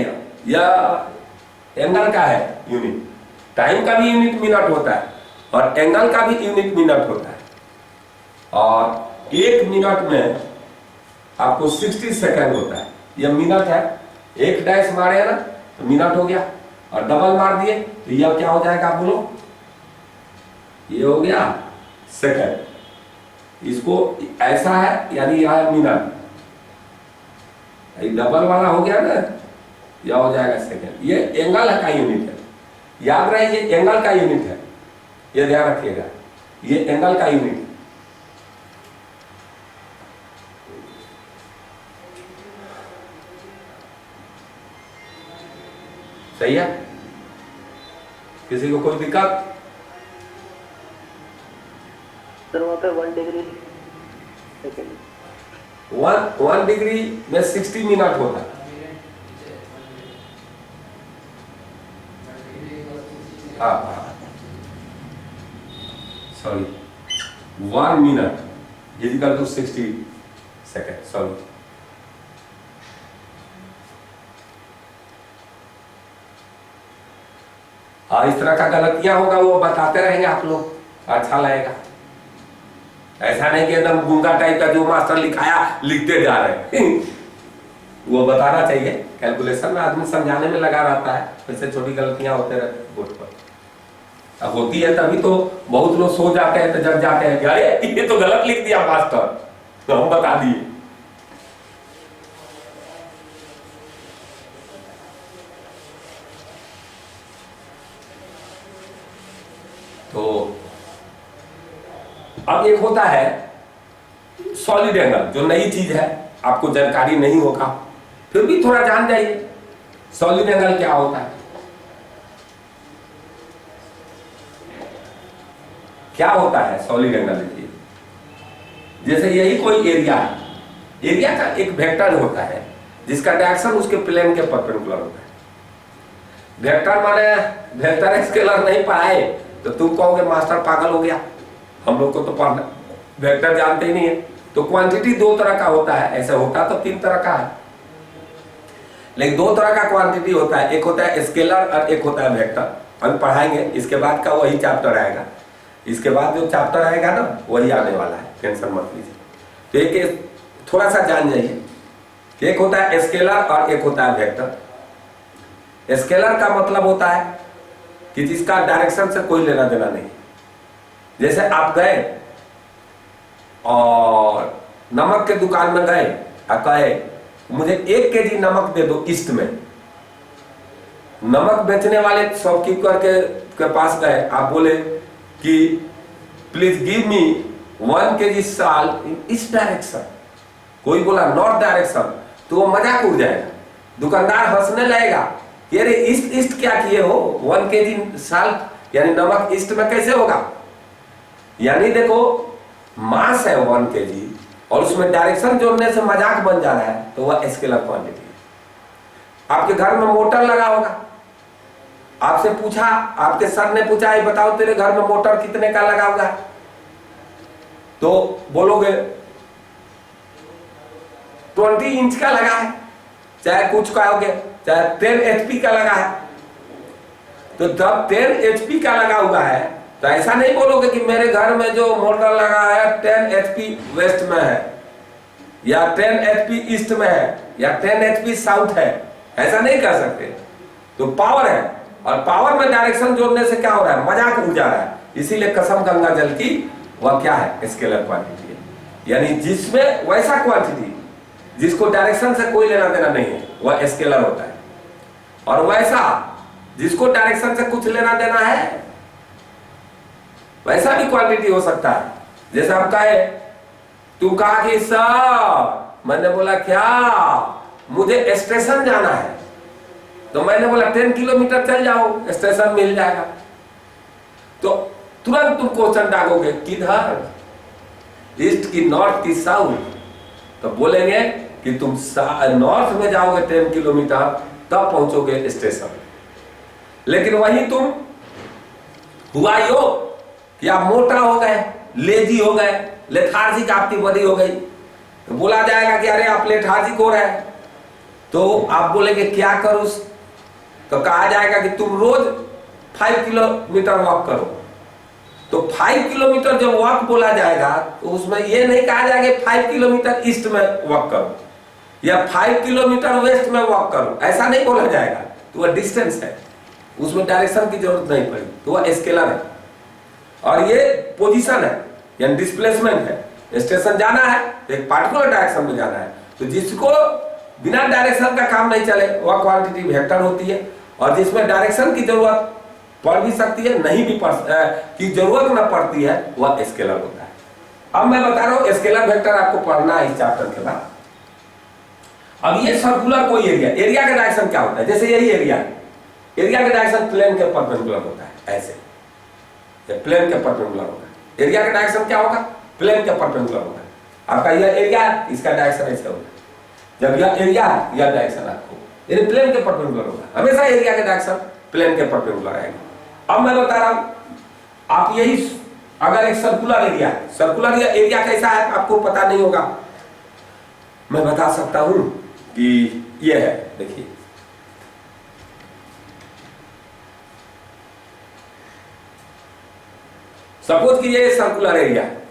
यह एंगल का है यूनिट, टाइम का भी यूनिट मिनट होता है और एंगल का भी यूनिट मिनट होता है, और 1 मिनट में आपको 60 सेकंड होता है, यह मिनट है, एक डैश मारे ना तो मिनट हो गया, और डबल मार दिए तो यह क्या हो जाएगा आप बोलो, ये हो गया सेकंड। इसको ऐसा है, यानी यह है मिनट, डबल वाला हो गया ना, यह हो जाएगा सेकंड। ये एंगल का यूनिट है, याद रहे ये एंगल का यूनिट है, ये ध्यान रखिएगा, ये एंगल का यूनिट है। सही है? किसी को कोई दिक्कत? सर वहां पे 1 डिग्री सेकंड, 1 डिग्री में 60 मिनट होता है। हाँ, sorry, 1 minute equal to 60 second, sorry. और इस तरह का गलतियां होगा वो बताते रहेंगे आप लोग, अच्छा लगेगा। ऐसा नहीं कि एकदम गूंगा टाइप का जो मास्टर लिखाया लिखते जा रहे हैं वो बताना चाहिए। कैलकुलेशन में आदमी समझाने में लगा रहता है, वैसे छोटी गलतियां होते रहते बोर्ड पर, अब होती है तभी तो बहुत लोग सो जाते हैं, तो जग जाते हैं, अरे ये तो गलत लिख दिया मास्टर, तो हम बता दिए। तो अब एक होता है सॉलिड एंगल, जो नई चीज है, आपको जानकारी नहीं होगा, फिर भी थोड़ा जान जाइए सॉलिड एंगल क्या होता है। क्या होता है सॉलिड एंगल? देखिए, जैसे यही कोई एरिया है, एरिया का एक वेक्टर होता है जिसका डायरेक्शन उसके प्लेन के परपेंडिकुलर होता है। वेक्टर माने वेक्टर स्केलर नहीं पढ़ाए तो तुम कहोगे मास्टर पागल हो गया, हम लोग को तो पढ़ना वेक्टर जानते ही नहीं है। तो क्वांटिटी 2 तरह का होता है, ऐसे होता तो 3 तरह का है, लेकिन 2 तरह का क्वांटिटी होता है, एक होता है स्केलर और एक होता है वेक्टर। हम पढ़ाएंगे, इसके बाद का वही चैप्टर आएगा, इसके बाद जो चैप्टर आएगा ना वही आने वाला है, टेंशन मत लीजिए। तो एक थोड़ा सा जान जाइए, एक होता है स्केलर और एक होता है वेक्टर। स्केलर का मतलब होता है कि जिसका डायरेक्शन से कोई लेना देना नहीं। जैसे आप गए और नमक के दुकान में गए और कहे मुझे 1 केजी नमक दे दो ईस्ट में। नमक बेचने वाले शॉपकीपर के पास गए, आप बोले कि please give me 1 KG salt in east direction. कोई बोला नॉर्थ डायरेक्शन, तो वो मजाक उड़ जाएगा, दुकानदार हंसने लगेगा कि अरे ईस्ट ईस्ट क्या किए हो, 1 केजी साल्ट यानी नमक ईस्ट में कैसे होगा। यानी देखो मास है 1 केजी और उसमें डायरेक्शन जोड़ने से मजाक बन जा रहा है, तो वह स्केलर क्वांटिटी है। आपके घर में मोटर लगा होगा, आपसे पूछा, आपके सर ने पूछा ये बताओ तेरे घर में मोटर कितने का लगा हुआ है, तो बोलोगे 20 इंच का लगा है, चाहे कुछ कहोगे चाहे 10 HP का लगा है। तो जब 10 HP का लगा हुआ है तो ऐसा नहीं बोलोगे कि मेरे घर में जो मोटर लगा है 10 HP वेस्ट में है या 10 HP ईस्ट में है या 10 HP साउथ है, ऐसा नहीं कर सकते। तो पावर है और पावर में डायरेक्शन जोड़ने से क्या हो रहा है, मजाक उड़ जा रहा है। इसीलिए कसम गंगा जल की वह क्या है, स्केलर क्वांटिटी है। यानी जिसमें वैसा क्वांटिटी जिसको डायरेक्शन से कोई लेना देना नहीं है वह स्केलर होता है, और वैसा जिसको डायरेक्शन से कुछ लेना देना है वैसा भी क्वांटिटी हो सकता है। जैसे हम कहे, तू कहा कि सर, मैंने बोला क्या, मुझे स्टेशन जाना है, तो मैंने बोला 10 किलोमीटर चल जाओ स्टेशन मिल जाएगा। तो तुरंत तुम क्वेश्चन डालोगे किधर, ईस्ट की नॉर्थ की साउथ, तो बोलेंगे कि तुम नॉर्थ में जाओगे 10 किलोमीटर तब पहुंचोगे स्टेशन। लेकिन वही तुम हुआ यो कि आप मोटा हो गए, लेजी हो गए, लेथार्जिक आपकी बॉडी हो गई, तो बोला जाएगा कि अरे आप लेथार्जिक हो रहे हैं, तो आप बोलेंगे क्या करूं, तो कहा जाएगा कि तुम रोज 5 किलोमीटर वॉक करो। तो 5 किलोमीटर जब वॉक बोला जाएगा तो उसमें यह नहीं कहा जाएगा 5 किलोमीटर ईस्ट में वॉक करो या 5 किलोमीटर वेस्ट में वॉक करो, ऐसा नहीं बोला जाएगा। तो वह डिस्टेंस है, उसमें डायरेक्शन की जरूरत नहीं पड़ेगी, तो वह स्केलर है। और ये पोजीशन है यानी डिस्प्लेसमेंट है, स्टेशन जाना है तो एक पार्टिकुलर डायरेक्शन में जाना है। तो जिसको बिना डायरेक्शन का काम नहीं चले वह क्वांटिटी वेक्टर होती है, और जिसमें डायरेक्शन की जरूरत पड़ भी सकती है, नहीं भी की जरूरत न पड़ती है, वह स्केलर होता है। अब मैं बता रहा हूं स्केलर वेक्टर आपको पढ़ना है इस चैप्टर के बाद। अब ये सर्कुलर कोई एरिया का डायरेक्शन क्या होता है, जैसे यही एरिया का डायरेक्शन प्लेन के परपेंडिकुलर होता है, ऐसे प्लेन के परपेंडिकुलर होता है। एरिया का डायरेक्शन क्या होगा, प्लेन के परपेंडिकुलर होगा। आपका यह एरिया है, इसका डायरेक्शन ऐसे होगा। जब यह एरिया है, यह डायरेक्शन आपको यानी प्लेन के परपेंडिकुलर होगा, हमेशा एरिया का डायरेक्शन प्लेन के परपेंडिकुलर आएगा। अब मैं बता रहा हूं, आप यही अगर एक सर्कुलर एरिया है, सर्कुलर एरिया कैसा है आपको पता नहीं होगा, मैं बता सकता हूं कि यह है, देखिए सपोज कि ये सर्कुलर एरिया है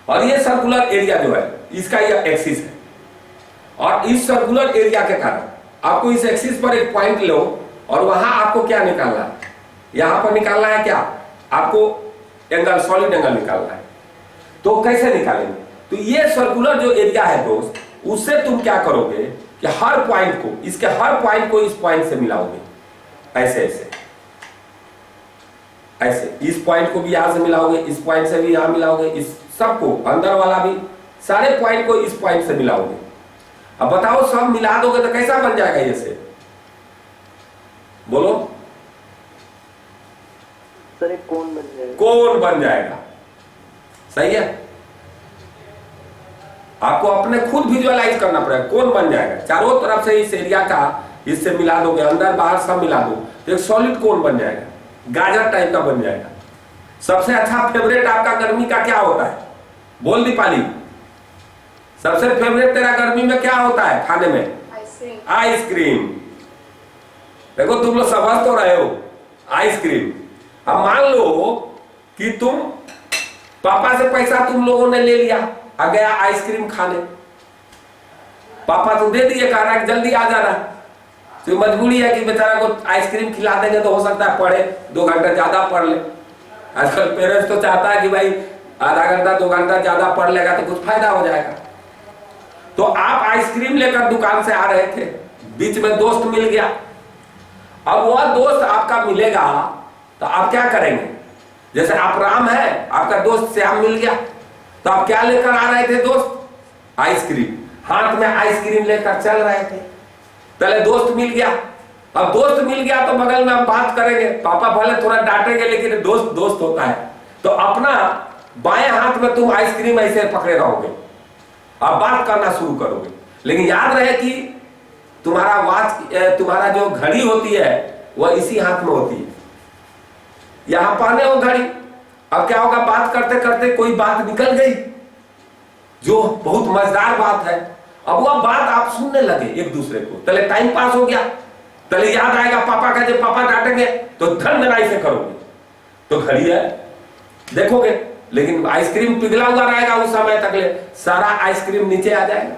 और ये सर्कुलर एरिया जो है इसका यह एक्सिस है, और इस सर्कुलर एरिया के कारण आपको इस एक्सिस पर एक पॉइंट लो और वहां आपको क्या निकालना है, यहां पर निकालना है क्या, आपको एंगल, सॉलिड एंगल निकालना है। तो कैसे निकालेंगे, तो ये सर्कुलर जो एरिया है दोस्त, उससे तुम क्या करोगे कि हर पॉइंट को, इसके हर पॉइंट को इस पॉइंट से मिलाओगे, ऐसे ऐसे ऐसे, इस पॉइंट को भी यहां से मिलाओगे, इस पॉइंट से भी यहां मिलाओगे, इस सबको अंदर वाला भी, सारे पॉइंट को इस पॉइंट से मिलाओगे। अब बताओ सब मिला दोगे तो कैसा बन जाएगा ये से, बोलो सर, एक कोन बन जाएगा। कोन बन जाएगा, सही है। आपको अपने खुद विजुअलाइज करना पड़ेगा, कोन बन जाएगा, चारों तरफ से इस एरिया का इससे मिला दोगे, अंदर बाहर सब मिला दो तो एक सॉलिड कोन बन जाएगा, गाजर टाइप का बन जाएगा। सबसे अच्छा फेवरेट आपका गर्मी का क्या होता है, बोल दीपाली, सबसे फेवरेट तेरा गर्मी में क्या होता है खाने में, आइसक्रीम। देखो तुम लोग समझ तो रहे हो, आइसक्रीम। अब मान लो कि तुम पापा से पैसा तुम लोगों ने ले लिया और गया आइसक्रीम खाने, पापा तुम दे दिए, कह रहा है जल्दी आ जाना, तो मजबूरी है कि बेचारा को आइसक्रीम खिला देंगे तो हो सकता है पढ़े, 2 घंटा ज्यादा पढ़ ले। आजकल पेरेंट्स तो चाहता है कि भाई आधा घंटा 2 घंटा ज्यादा पढ़ लेगा तो कुछ फायदा हो जाएगा। तो आप आइसक्रीम लेकर दुकान से आ रहे थे, बीच में दोस्त मिल गया। अब वह दोस्त आपका मिलेगा तो आप क्या करेंगे? जैसे आप राम है, आपका दोस्त श्याम मिल गया, तो आप क्या लेकर आ रहे थे दोस्त? आइसक्रीम। हाथ में आइसक्रीम लेकर चल रहे थे, पहले दोस्त मिल गया। अब दोस्त मिल गया तो बगल में हम बात करेंगे, पापा भले थोड़ा डांटेंगे लेकिन दोस्त दोस्त होता है। तो अपना बाएं हाथ में तुम आइसक्रीम ऐसे पकड़े रहोगे, अब बात करना शुरू करोगे। लेकिन याद रहे कि तुम्हारा वॉच, तुम्हारा जो घड़ी होती है वह इसी हाथ में होती है, यहां पहने हो घड़ी। अब क्या होगा, बात करते करते कोई बात निकल गई जो बहुत मजेदार बात है, अब वह बात आप सुनने लगे एक दूसरे को, पहले टाइम पास हो गया, पहले याद आएगा पापा का, जब पापा डांटेंगे तो धन से करोगे, तो घड़ी है देखोगे, लेकिन आइसक्रीम पिघला हुआ रहेगा उस समय तक ले, सारा आइसक्रीम नीचे आ जाएगा।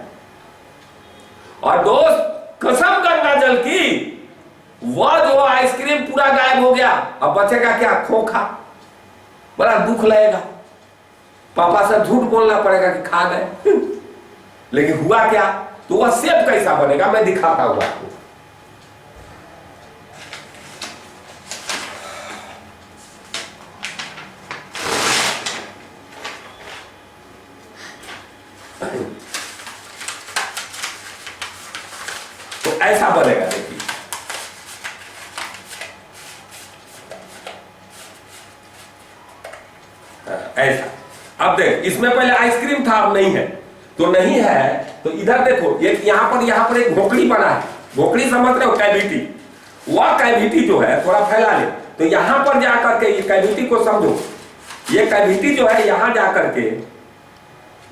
और दोस्त कसम गंगा जल की, वह जो आइसक्रीम पूरा गायब हो गया, अब बचेगा क्या? खोखा। बड़ा दुख लगेगा, पापा से झूठ बोलना पड़ेगा कि खा गए लेकिन हुआ क्या? तो वह सेब कैसा बनेगा मैं दिखाता हूं आपको। तो ऐसा बनेगा, देखिए ऐसा। अब देख, इसमें पहले आइसक्रीम था, अब नहीं है, तो नहीं है तो इधर देखो, ये यहां पर एक भोकड़ी बना है। भोकड़ी समझ रहे हो? कैविटी। वह कैविटी जो है थोड़ा फैला ले, तो यहां पर जाकर के ये कैविटी को समझो, ये कैविटी जो है यहां जाकर के,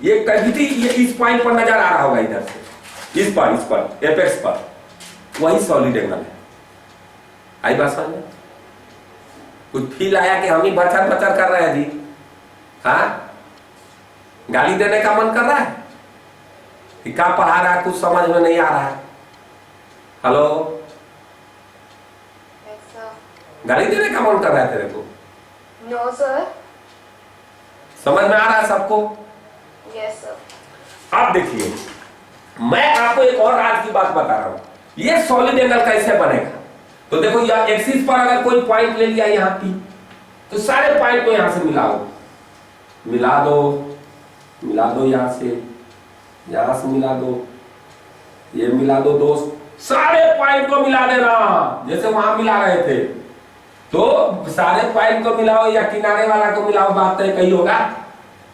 ये कैविटी ये इस पॉइंट पर नजर आ रहा होगा, इधर से इस पर एपेक्स पर, वही सॉलिड एंगल है। आई बात समझ में? कुछ फील आया कि हम ही बचर बचर कर रहे हैं जी? हाँ, गाली देने का मन कर रहा है कि क्या पढ़ा रहा है, कुछ समझ में नहीं आ रहा है। हेलो, गाली देने का मन कर रहा है तेरे को? No sir. समझ में आ रहा है सबको? Yes sir. अब देखिए, मैं आपको एक और राज की बात बता रहा हूं, ये सॉलिड एंगल कैसे बनेगा। तो देखो, यह एक्सिस पर अगर कोई पॉइंट ले लिया यहाँ की, तो सारे पॉइंट को यहां से मिला दो यहां से मिला दो, ये मिला दो दोस्त, सारे पॉइंट को मिला देना, जैसे वहां मिला रहे थे। तो सारे पॉइंट को मिलाओ या किनारे वाला को मिलाओ, बात तय कही होगा।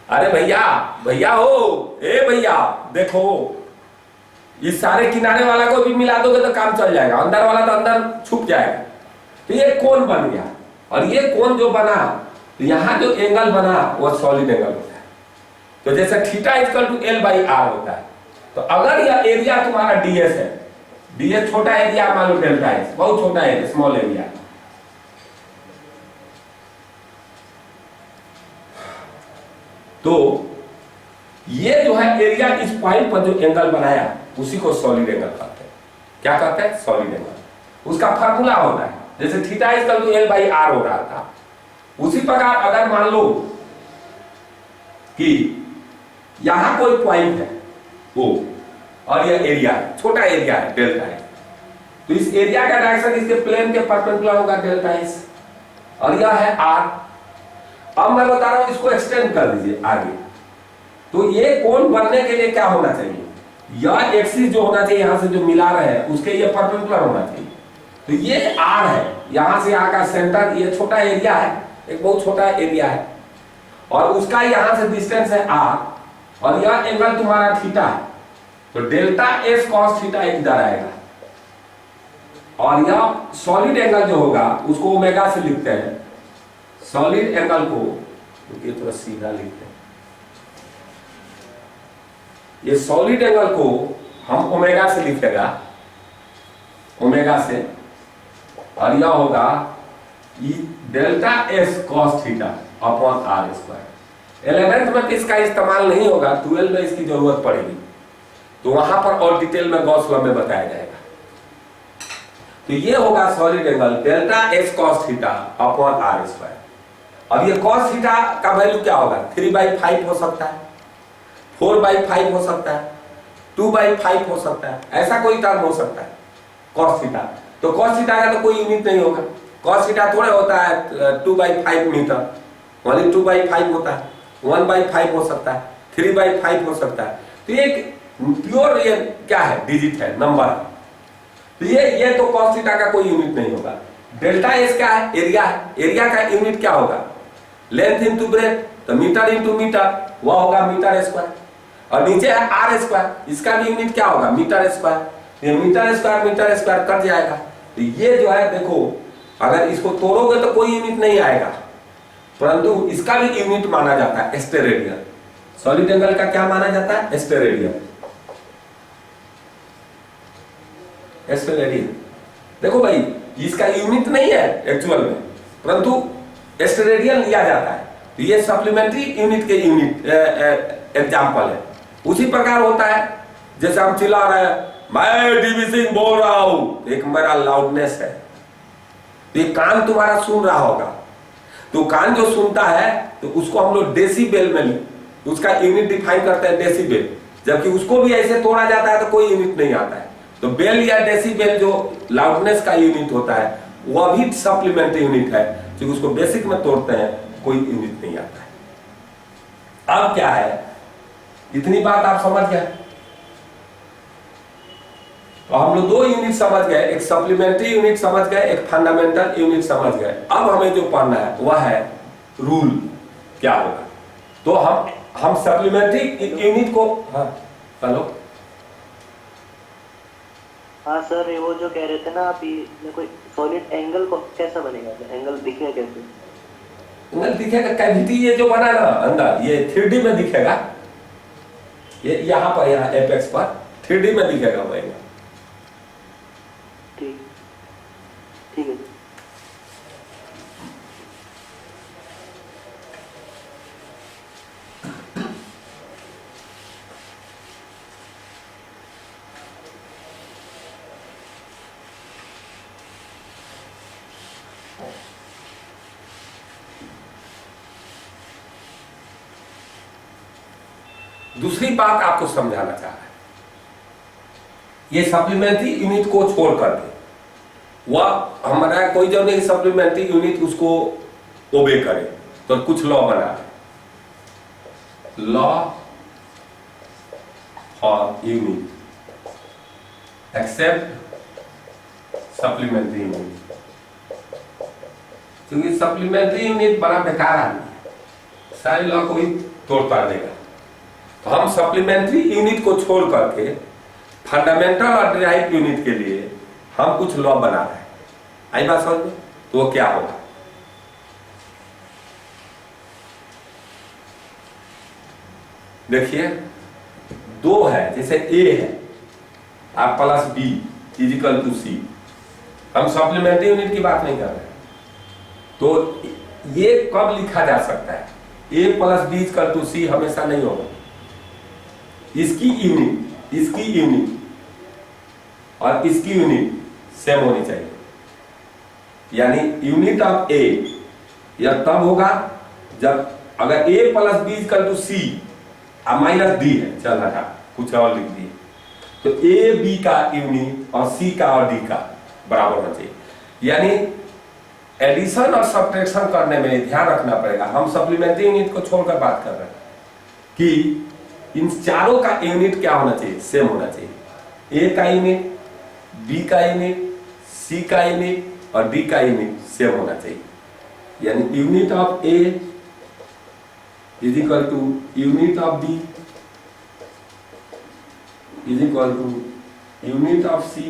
अरे भैया हो, ए भैया देखो, इस सारे किनारे वाला को भी मिला दोगे तो काम चल जाएगा, अंदर वाला तो अंदर छुप जाएगा। तो ये कोण बन गया, और ये कोण जो बना, तो यहां जो एंगल बना वो सॉलिड एंगल होता है। तो जैसे theta equal to L by R होता है, तो अगर यह एरिया तुम्हारा ds है, ds छोटा एरिया मान लो डेल्टा S, बहुत छोटा एरिया, स्मॉल एरिया, तो ये जो है एरिया, इस पॉइंट पर जो एंगल बनाया उसी को सॉलिड एंगल कहते हैं। क्या कहते हैं? Solid angle. उसका फार्मूला होता है, जैसे theta equal to L by R हो रहा था, उसी प्रकार अगर मान लो कि यहां कोई पॉइंट है वो, और यह एरिया छोटा एरिया है डेल्टा है, तो इस एरिया का डायरेक्शन इसके प्लेन के परपेंडिकुलर होगा डेल्टा एस, और यह है R। अब मैं बता रहा हूं, इसको एक्सटेंड कर दीजिए आगे। तो ये कोण बनने के लिए क्या होना चाहिए? यह एक्सिस जो होना चाहिए, यहां से जो मिला रहे हैं उसके ये परपेंडिकुलर होना चाहिए। तो ये R है, यहां से यहाँ का सेंटर, ये छोटा एरिया है, एक बहुत छोटा एरिया है, और उसका यहां से डिस्टेंस है R, और यह एंगल तुम्हारा थीटा है, तो डेल्टा एस कॉस थीटा इधर आएगा, और यह सॉलिड एंगल जो होगा उसको ओमेगा से लिखते हैं। सॉलिड एंगल को ये थोड़ा सीधा लिखते हैं, ये सॉलिड एंगल को हम ओमेगा से लिखेगा, ओमेगा से, और यह होगा delta S cos theta upon R square. 11th में इसका इस्तेमाल नहीं होगा, 12 में इसकी जरूरत पड़ेगी, तो वहां पर और डिटेल में गॉस लॉ में बताया जाएगा। तो ये होगा solid angle delta X cos theta upon R square. अब ये कॉस थीटा का वैल्यू क्या होगा, 3/5 हो सकता है, 4/5 हो सकता है, 2/5 हो सकता है, ऐसा कोई टर्म हो सकता है कॉस थीटा। तो कॉस थीटा का तो कोई यूनिट नहीं होगा, कॉस थीटा थोड़ा होता है 2/5 मीटर, ओनली 2/5 होता है, 1/5 हो सकता है, 3/5 हो सकता है। तो एक प्योर ये क्या है, डिजिट है, नंबर है। तो ये तो कॉस थीटा का कोई यूनिट नहीं होगा। डेल्टा एस क्या है, एरिया है, एरिया का यूनिट क्या होगा, लेंथ इंटू ब्रेथ, तो मीटर इंटू मीटर, वह होगा मीटर स्क्वायर। और नीचे है आर स्क्वायर, इसका भी यूनिट क्या होगा, मीटर स्क्वायर। ये मीटर स्क्वायर कट जाएगा। तो ये जो है देखो, अगर इसको तोड़ोगे तो कोई यूनिट नहीं आएगा, परंतु इसका भी यूनिट माना जाता है स्टेरेडियन। सॉलिड एंगल का क्या माना जाता है, स्टेरेडियन। स्टेरेडियन देखो भाई, इसका यूनिट नहीं है एक्चुअल में, परंतु स्टेरेडियन लिया जाता है। तो ये सप्लीमेंट्री यूनिट के यूनिट एग्जाम्पल है। उसी प्रकार होता है जैसे हम चिल्ला रहे हैं, मैं डीवी सिंह बोल रहा हूं, एक मेरा लाउडनेस है, तो ये कान तुम्हारा सुन रहा होगा। तो कान जो सुनता है तो उसको हम लोग डेसीबेल में उसका यूनिट डिफाइन करते हैं, डेसीबेल। जबकि उसको भी ऐसे तोड़ा जाता है तो कोई यूनिट नहीं आता है। तो बेल या डेसीबेल जो लाउडनेस का यूनिट होता है वह भी सप्लीमेंट्री यूनिट है, जो उसको बेसिक में तोड़ते हैं कोई यूनिट नहीं आता है। अब क्या है, इतनी बात आप समझ गए। तो हम लोग दो यूनिट समझ गए, एक सप्लीमेंट्री यूनिट समझ गए, एक फंडामेंटल यूनिट समझ गए। अब हमें जो पढ़ना है वह है रूल क्या होगा। तो हम सप्लीमेंट्री यूनिट को, हाँ हेलो, हाँ सर, ये वो जो कह रहे थे ना आप, ये कोई सॉलिड एंगल को कैसा बनेगा, एंगल दिखेगा कैसे? एंगल दिखेगा, कैविटी ये जो बना ना अंदर, ये 3D में दिखेगा, ये यहाँ पर, यहाँ एपेक्स पर 3D में दिखेगा वो एंगल। ठीक, ठीक है। दूसरी बात आपको समझाना चाह रहा है, ये सप्लीमेंट्री यूनिट को छोड़ करके वह हमारा कोई जो नहीं सप्लीमेंट्री यूनिट उसको ओबे करे, तो कुछ लॉ बना है, law for unit except supplementary unit. क्योंकि सप्लीमेंट्री यूनिट बड़ा बेकार आदमी है, सारे लॉ को ही तोड़ पाड़ देगा। तो हम सप्लीमेंट्री यूनिट को छोड़ करके फंडामेंटल और डिराइव यूनिट के लिए हम कुछ लॉ बना रहे हैं। आई बात समझ में? तो वो क्या होगा, देखिए दो है, जैसे ए है आप प्लस बी इजिकल टू सी, हम सप्लीमेंट्री यूनिट की बात नहीं कर रहे। तो ये कब लिखा जा सकता है, ए प्लस बी इजिकल टू सी हमेशा नहीं होगा। इसकी यूनिट और इसकी यूनिट सेम होनी चाहिए। यानी यूनिट ऑफ ए यह तब होगा जब अगर A plus B equal to C minus D है, चल हटा कुछ और लिख दिए, तो ए बी का यूनिट और सी का और डी का बराबर होना चाहिए। यानी एडिशन और सब्ट्रैक्शन करने में ध्यान रखना पड़ेगा। हम सप्लीमेंट्री यूनिट को छोड़कर बात कर रहे हैं कि इन चारों का यूनिट क्या होना चाहिए, सेम होना चाहिए। ए का यूनिट, बी का यूनिट, सी का यूनिट और डी का यूनिट सेम होना चाहिए। यानी unit of A is equal to unit of B is equal to unit of C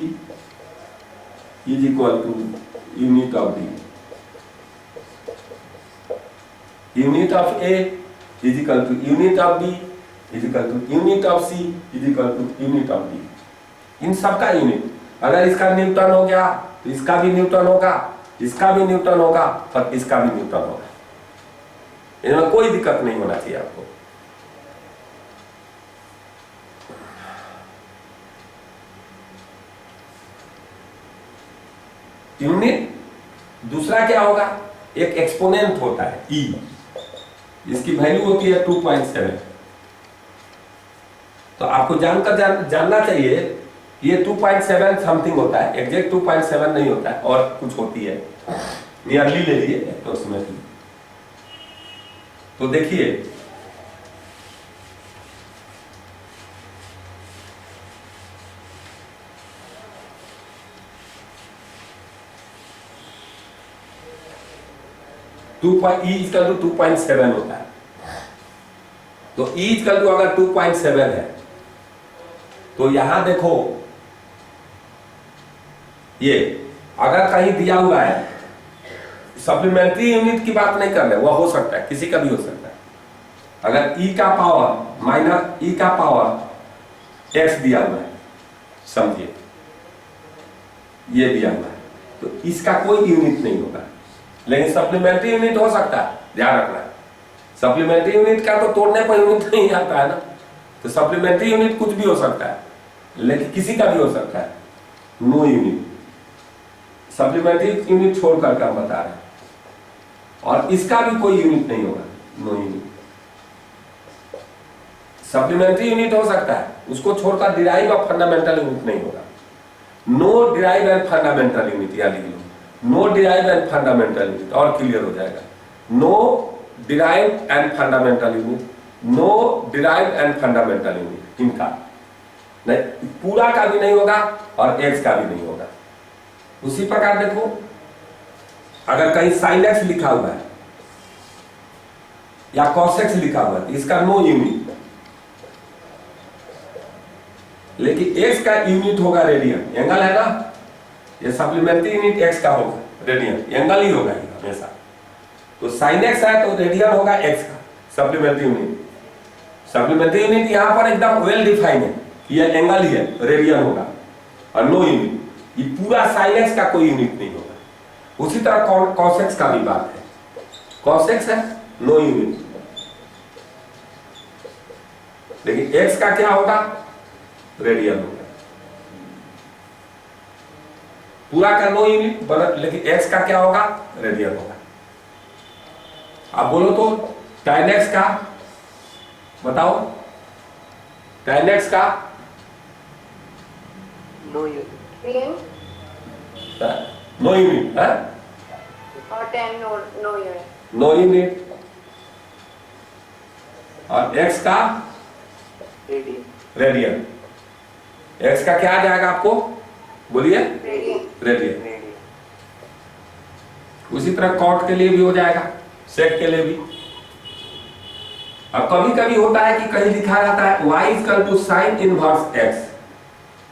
is equal to unit of D. Unit of A is equal to unit of B is equal to unit of C is equal to unit of D. इन सबका unit, अगर इसका Newton हो गया तो इसका भी Newton होगा, इसका भी न्यूटन होगा और इसका भी न्यूटन होगा। इनमें कोई दिक्कत नहीं होना चाहिए आपको। यूनिट। दूसरा क्या होगा, एक एक्सपोनेंट होता है ई, इसकी वैल्यू होती है 2.7। तो आपको जानना चाहिए ये 2.7 समथिंग होता है, एग्जैक्ट 2.7 नहीं होता है, और कुछ होती है, नियरली ले लिए अप्रोक्सीमेटली। तो देखिए E इक्वल टू 2.7 होता है। तो E इक्वल टू अगर 2.7 है तो यहां देखो, ये अगर कहीं दिया हुआ है, सप्लीमेंट्री यूनिट की बात नहीं कर रहे, वह हो सकता है, किसी का भी हो सकता है। अगर E का पावर माइनस E का पावर x दिया हुआ है, समझिए ये दिया हुआ है, तो इसका कोई यूनिट नहीं होगा, लेकिन सप्लीमेंट्री यूनिट हो सकता है, ध्यान रखना है। सप्लीमेंट्री यूनिट का तो तोड़ने पर यूनिट नहीं आता है ना, तो सप्लीमेंट्री यूनिट कुछ भी हो सकता है, लेकिन किसी का भी हो सकता है, नो यूनिट। सप्लीमेंट्री यूनिट छोड़ करके हम बता रहे हैं, और इसका भी कोई यूनिट नहीं होगा, नो यूनिट। सप्लीमेंट्री यूनिट हो सकता है, उसको छोड़कर डिराइव और फंडामेंटल यूनिट नहीं होगा। No derive and fundamental unit, या लिख लो no derive and fundamental unit, और क्लियर हो जाएगा। No derive and fundamental unit, no derive and fundamental unit, इनका नहीं, पूरा का भी नहीं होगा और एक्स का भी नहीं होगा। उसी प्रकार देखो, अगर कहीं साइन एक्स लिखा हुआ है या कॉस एक्स लिखा हुआ है, इसका नो यूनिट, लेकिन एक्स का यूनिट होगा रेडियन, एंगल है ना, ये सप्लीमेंट्री यूनिट एक्स का होगा, रेडियन, एंगल ही होगा ये हमेशा। तो साइन एक्स है तो रेडियन होगा एक्स का, सप्लीमेंट्री यूनिट। सप्लीमेंट्री यूनिट यहां पर एकदम वेल डिफाइंड है कि ये एंगल ही है, रेडियन होगा, और नो यूनिट। ये पूरा साइन एक्स का कोई यूनिट नहीं होगा। उसी तरह कॉस एक्स का भी बात है, कॉस एक्स है नो यूनिट, लेकिन एक्स का क्या होगा, रेडियन होगा। पूरा का नो यूनिट, लेकिन एक्स का क्या होगा, रेडियन होगा। आप बोलो तो tan x का बताओ, tan x का no unit, Green no unit है, or 10 no unit. No unit. और x का रेडियन, रेडियन। x का क्या आ जाएगा आपको, बोलिए, Radian. रेडियन। रेडियन, उसी तरह कॉट के लिए भी हो जाएगा, सेक के लिए भी। अब कभी कभी होता है कि कहीं लिखा रहता है y equal to sine inverse x,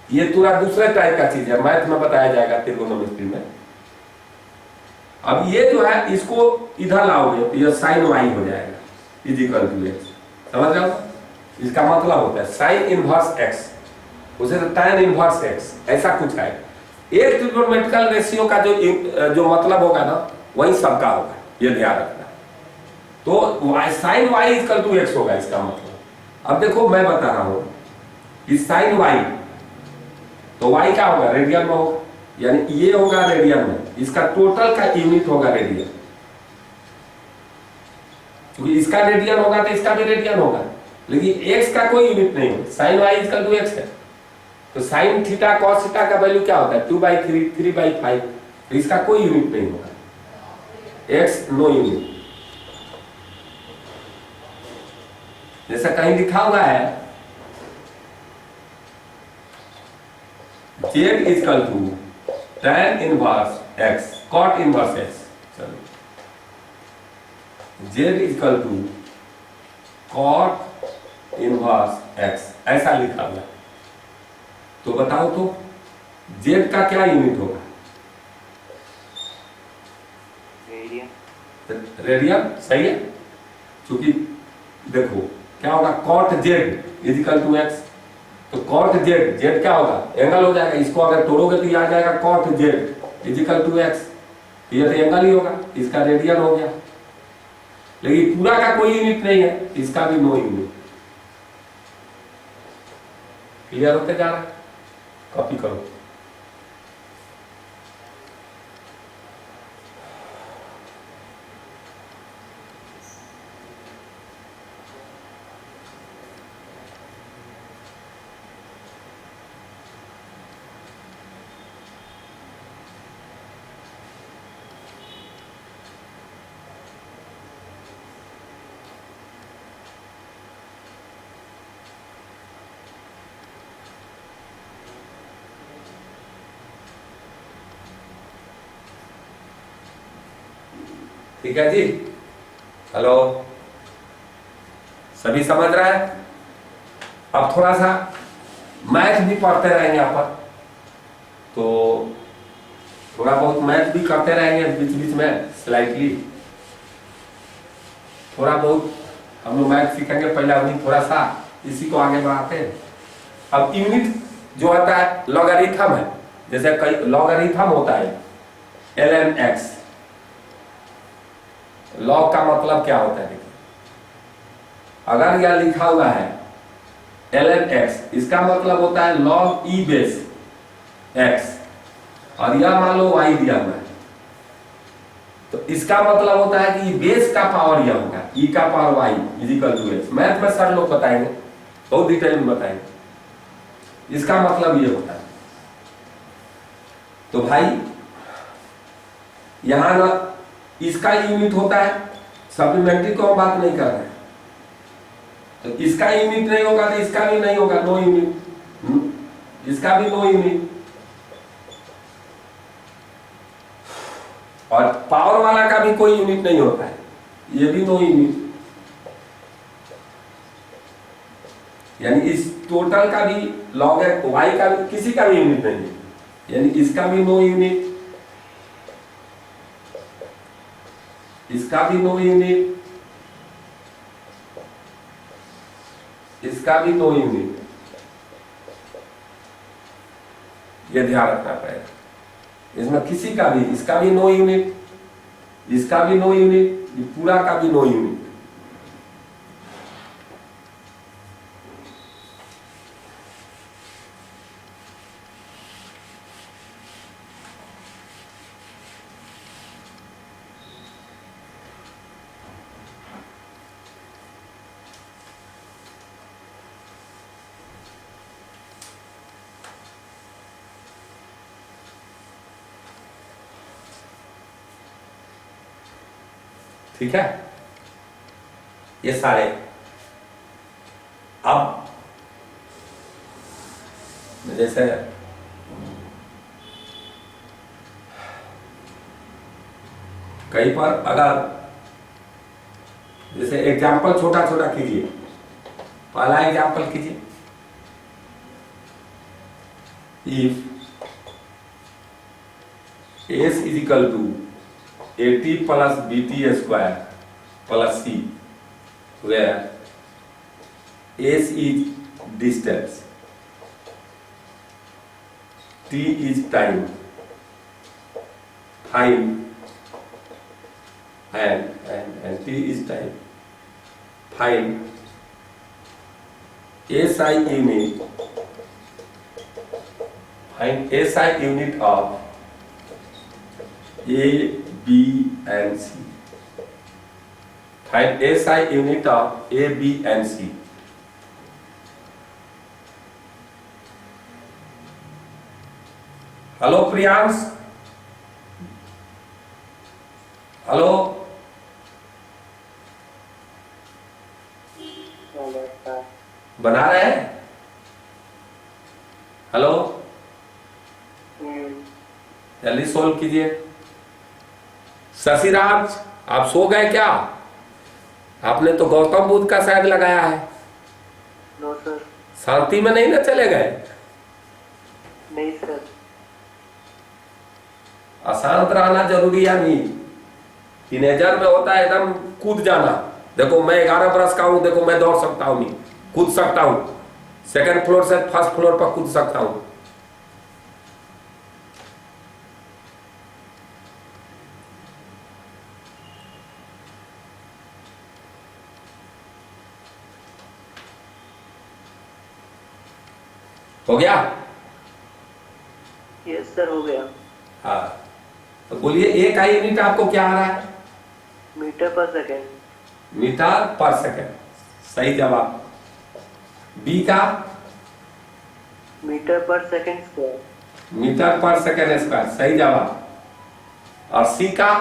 ये पूरा दूसरे टाइप का चीज है, मैथ में बताया जाएगा त्रिकोणमिति में। अब ये जो है, इसको इधर लाओगे तो ये साइन y हो जाएगा, इज इक्वल टू x, समझ रहे हो? इसका मतलब होता है साइन इनवर्स x, उसे tan इनवर्स x, ऐसा कुछ है। एक ट्रिग्नोमेट्रिकल रेशियो का जो मतलब होगा ना, वही सबका होगा, ये ध्यान रखना। तो sine y equal to x होगा, इसका मतलब। अब देखो मैं बता रहा हूं कि साइन y, तो y क्या होगा, रेडियन में होगा, यानी ये होगा रेडियन में, इसका टोटल का यूनिट होगा रेडियन, क्योंकि इसका रेडियन होगा तो इसका भी रेडियन होगा, लेकिन x का कोई यूनिट नहीं है। Sine y equal to x है, तो साइन थीटा कॉस थीटा का वैल्यू क्या होता है, 2/3, 3/5, तो इसका कोई यूनिट नहीं होगा, x नो यूनिट। जैसा कहीं लिखा हुआ है z equal to tan inverse x cot inverse x, चलो z equal to cot inverse x, ऐसा लिखा हुआ है। तो बताओ तो z का क्या यूनिट होगा, रेडियन, रेडियन, सही है। क्योंकि देखो क्या होगा, cot z is equal to x, तो cot z, z क्या होगा, एंगल हो जाएगा, इसको अगर तोड़ोगे तो ये आ जाएगा cot z is equal to x, ये तो एंगल ही होगा, इसका रेडियन हो गया। लेकिन पूरा का कोई यूनिट नहीं है, इसका भी नो यूनिट। क्लियर होते जा रहा है, कॉपी करो। ठीक है जी। हेलो, सभी समझ रहा है? अब थोड़ा सा मैथ भी पढ़ते रहेंगे यहाँ पर, तो थोड़ा बहुत मैथ भी करते रहेंगे बीच बीच में, स्लाइटली थोड़ा बहुत हम लोग मैथ सीखेंगे। पहले अभी थोड़ा सा इसी को आगे बढ़ाते हैं। अब यूनिट जो आता है लॉगरिथम है, जैसे कई लॉगरिथम होता है ln x। लॉग का मतलब क्या होता है देखिए, अगर यह लिखा हुआ है ln x, इसका मतलब होता है log e बेस x, और यह मान लो y दिया हुआ है, तो इसका मतलब होता है कि बेस का पावर यह होगा e का power y equal to x। Math में सर लोग बताएंगे, बहुत डिटेल में बताएंगे, इसका मतलब ये होता है। तो भाई यहां ना इसका यूनिट होता है, सप्लीमेंट्री को हम बात नहीं कर रहे हैं, तो इसका यूनिट नहीं होगा तो इसका भी नहीं होगा, नो यूनिट, इसका भी नो यूनिट। और पावर वाला का भी कोई यूनिट नहीं होता है, ये भी नो यूनिट। यानी इस टोटल का भी लॉग वाई का भी किसी का भी यूनिट नहीं है, यानी इसका भी नो यूनिट, इसका भी नो यूनिट, इसका भी नो यूनिट। ये ध्यान रखना पड़ेगा, इसमें किसी का भी, इसका भी नो यूनिट, इसका भी नो यूनिट, ये पूरा का भी नो यूनिट। ठीक है, ये सारे। अब जैसे कहीं पर अगर जैसे एग्जाम्पल छोटा छोटा कीजिए, पहला एग्जाम्पल कीजिए, if s is equal to 80 plus bt square plus c, where s is distance, t is time, find and t is time, find SI unit, find SI unit of A, B and C. Find SI unit of A, B and C. Hello Priyansh, hello, बना रहे हैं? Hello, जल्दी solve कीजिए। शशिराज, आप सो गए क्या? आपने तो गौतम बुद्ध का शायद लगाया है। No sir. शांति में नहीं ना चले गए? नहीं सर। अशांत रहना जरूरी है नहीं। टीनेजर में होता है एकदम कूद जाना, देखो मैं 11 बरस का हूं, देखो मैं दौड़ सकता हूं, नहीं कूद सकता हूं, सेकंड फ्लोर से फर्स्ट फ्लोर पर कूद सकता हूं। हो गया? यस सर, हो गया। हाँ, तो बोलिए ए का यूनिट आपको क्या आ रहा है? मीटर पर सेकेंड। मीटर पर सेकेंड, सही जवाब। बी का? मीटर पर सेकेंड स्क्वायर। मीटर पर सेकेंड स्क्वायर, सही जवाब। और सी का?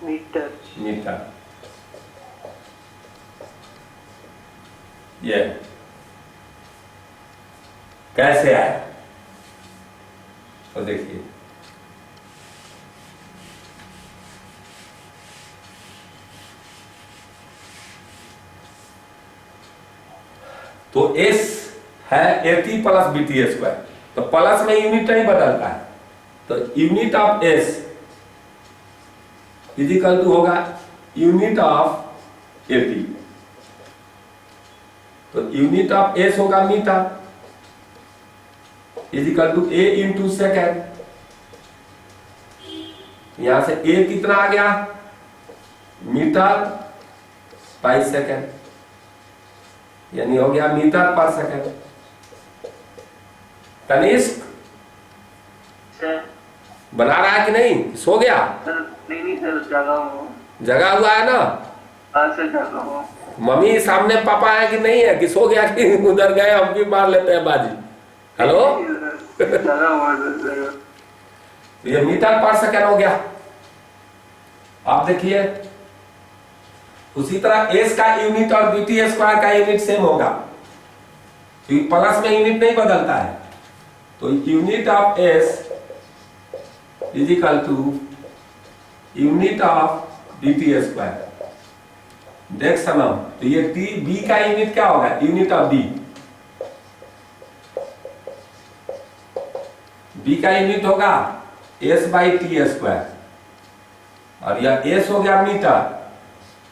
मीटर। मीटर। ये कैसे आया तो देखिए, तो एस है 80 प्लस बीटी स्क्वायर, तो प्लस में यूनिट नहीं बदलता है, तो unit of S equal to होगा यूनिट ऑफ 80, तो यूनिट ऑफ एस होगा metre equal to A into second. यहां से ए कितना आ गया, मीटर बाई सेकेंड, यानी हो गया मीटर पर सेकेंड। तनिष्क सर बना रहा है कि नहीं, सो गया? नहीं सर, जगा हूँ। जगा हुआ है ना? हाँ सर, जगा हूँ। मम्मी सामने पापा है कि नहीं है, कि सो गया कि उधर गए, हम भी मार लेते हैं बाजी। हेलो, जगा हुआ सर। ये मीटर पर सेकेंड हो गया। आप देखिए उसी तरह एस का यूनिट और बीटी स्क्वायर का यूनिट सेम होगा, क्योंकि प्लस में यूनिट नहीं बदलता है, तो unit of S is equal to unit of BT square. देख सनम, तो ये टी बी का यूनिट क्या होगा, यूनिट ऑफ बी, बी का यूनिट होगा एस बाई टी स्क्वायर, और यह एस हो गया मीटर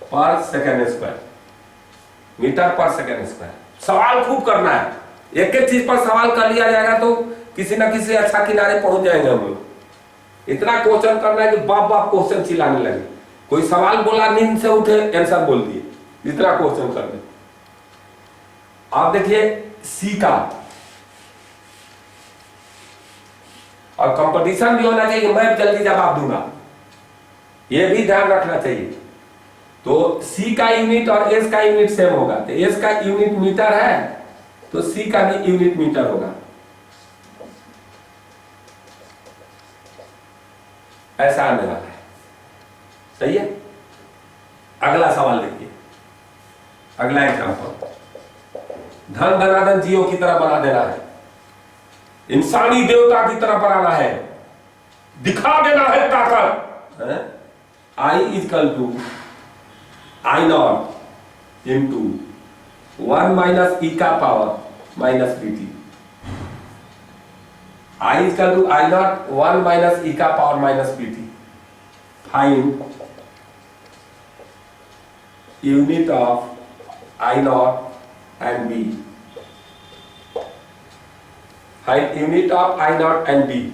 पर सेकेंड स्क्वायर, मीटर पर सेकेंड स्क्वायर। सवाल खूब करना है, एक एक चीज पर सवाल कर लिया जाएगा तो किसी ना किसी अच्छा किनारे पहुंच जाएंगे हम लोग। इतना क्वेश्चन करना है कि बाप बाप क्वेश्चन चिल्लाने लगे, कोई सवाल बोला नींद से उठे आंसर बोल दिए, इतना क्वेश्चन करने। आप देखिए सी का, और कंपटीशन भी होना चाहिए, मैं जल्दी जवाब दूंगा, ये भी ध्यान रखना चाहिए। तो सी का यूनिट और एस का यूनिट सेम होगा, तो एस का यूनिट मीटर है तो सी का भी यूनिट मीटर होगा, ऐसा आने वाला है। सही है? अगला सवाल देखिए, अगला एग्जांपल, धन धनाधन जीव की तरह बना देना है, इंसानी देवता की तरह बनाना है, दिखा देना है ताकत। I equal to I naught into 1 minus E का power minus B T. I equal to I naught 1 minus E का power minus B T. Find unit of I naught and B. Find unit of I naught and B.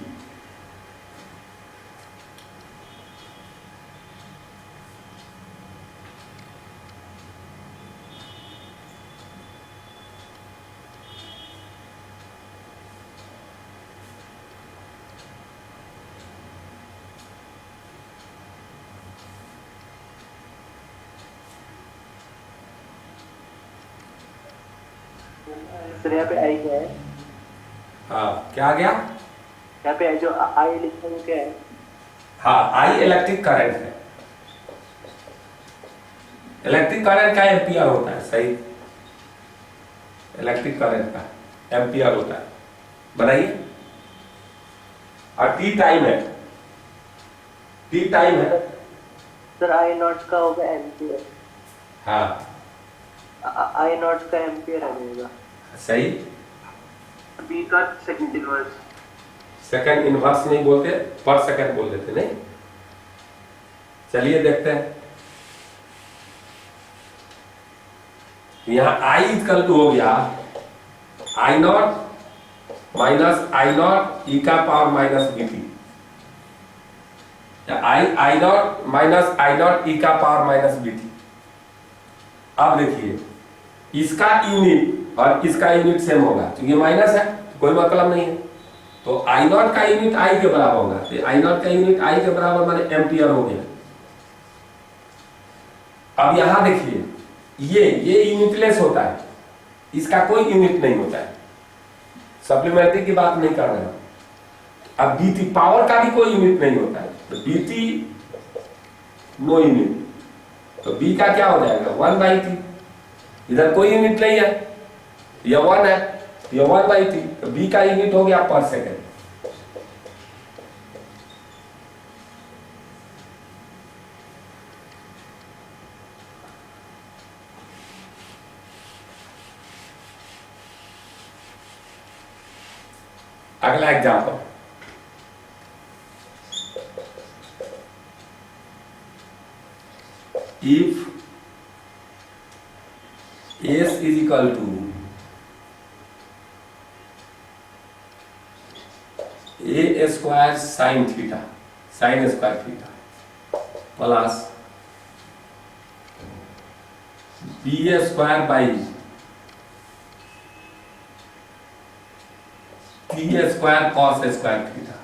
Sir यहाँ पे आई क्या है? हाँ, क्या आ गया? यहाँ पे जो आई लिखा है वो क्या है? हाँ, आई इलेक्ट्रिक करंट है। इलेक्ट्रिक करंट का एम्पियर होता है, सही, इलेक्ट्रिक करंट का एम्पियर होता है, बनाइए। और टी टाइम है, टी टाइम है। सर आई नॉट का होगा एम्पियर, हाँ आई नॉट का एम्पियर आ जाएगा। सही। बी का सेकंड इनवर्स। सेकंड इनवर्स नहीं बोलते, पर सेकंड बोल देते, नहीं। चलिए देखते हैं, यहां आई इक्वल टू हो गया I naught minus I naught E का power minus B T, I naught minus I naught E का पावर माइनस बी टी। अब देखिए इसका यूनिट और इसका यूनिट सेम होगा, क्योंकि माइनस है तो कोई मतलब नहीं है, तो आई नॉट का यूनिट आई के बराबर होगा, तो आई नॉट का यूनिट आई के बराबर माने एम्पियर हो गया। अब यहां देखिए ये यूनिटलेस होता है, इसका कोई यूनिट नहीं होता है, सप्लीमेंट्री की बात नहीं कर रहे हैं। अब बीटी पावर का भी कोई यूनिट नहीं होता है, तो बीटी नो यूनिट, तो बी का क्या हो जाएगा 1/t, इधर कोई यूनिट नहीं है, यह 1 है, यह 1/t, तो बी का यूनिट हो गया पर सेकेंड। अगला example, if S is equal to A square sine theta, sine square theta plus B square by T square cos square theta,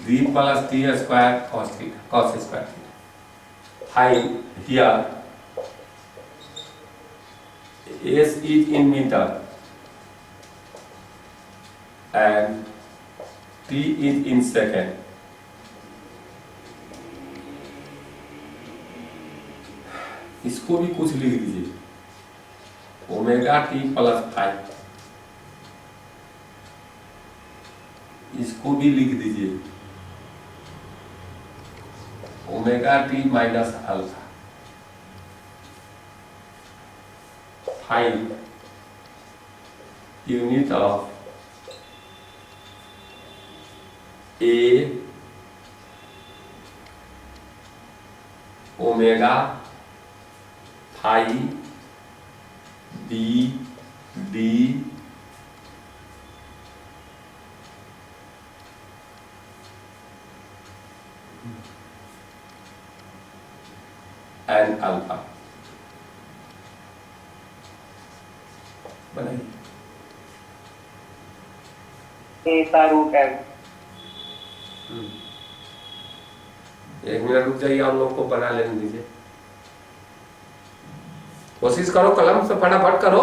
B plus T square cos theta, cos square theta. Find here S is in metre and t is in second. इसको भी कुछ लिख दीजिए, omega t plus 5, इसको भी लिख दीजिए omega t minus alpha. Find unit of A omega phi B D and alpha. बनाइए। ए का रूट एम। एक मिनट रुक जाइए, हम लोग को बना लेने दीजिए। कोशिश करो, कलम से फटाफट करो।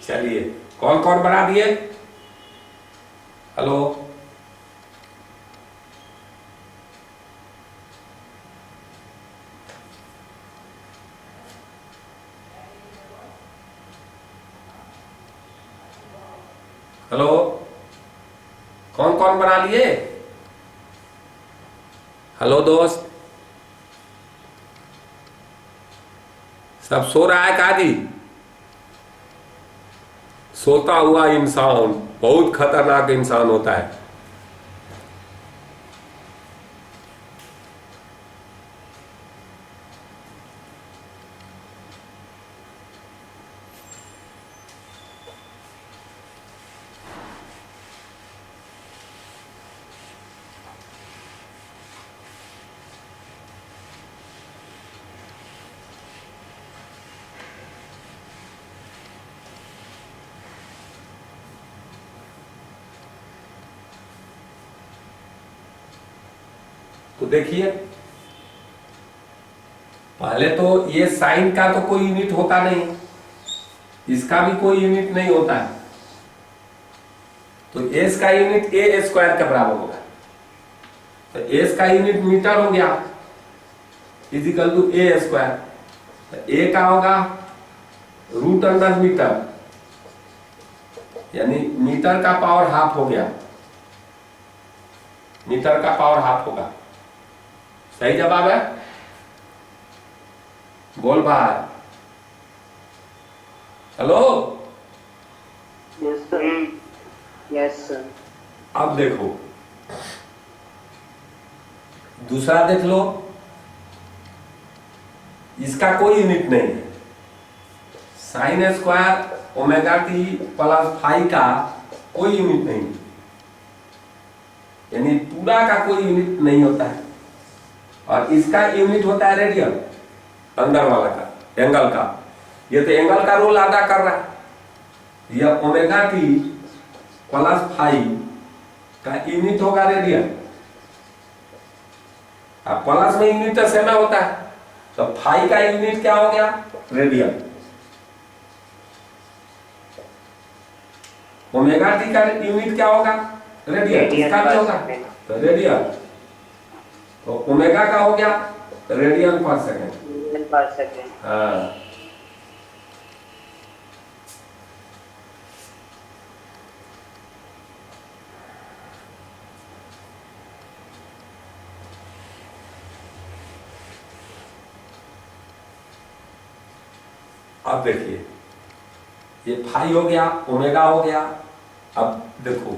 चलिए, कौन कौन बना दिए? हेलो, हेलो, कौन कौन बना लिए? हेलो दोस्त, सब सो रहा है का जी? सोता हुआ इंसान बहुत खतरनाक इंसान होता है। तो देखिए, पहले तो ये साइन का तो कोई यूनिट होता नहीं, इसका भी कोई यूनिट नहीं होता है, तो एस का यूनिट ए स्क्वायर के बराबर होगा। तो एस का यूनिट मीटर हो गया, इजिकल टू ए स्क्वायर। तो ए का होगा रूट अंडर मीटर, यानी मीटर का पावर हाफ हो गया, मीटर का पावर हाफ होगा। सही जवाब है? बोल भाई। Hello, yes sir. Yes sir. अब देखो, दूसरा देख लो, इसका कोई यूनिट नहीं है। Sine square omega t plus phi का कोई यूनिट नहीं है, यानी पूरा का कोई यूनिट नहीं होता है। और इसका यूनिट होता है रेडियन, अंदर वाला का एंगल का। ये तो एंगल का रोल अदा कर रहा है। यह ओमेगा टी प्लस फाई का यूनिट होगा रेडियन। अब प्लस में यूनिट तो सेम होता है, तो फाई का यूनिट क्या हो गया? रेडियन। ओमेगा टी का यूनिट क्या होगा? रेडियन। इसका भी होगा तो रेडियन। तो ओमेगा का हो गया रेडियन पर सेकेंड। हाँ, अब देखिए ये फाई हो गया, ओमेगा हो गया। अब देखो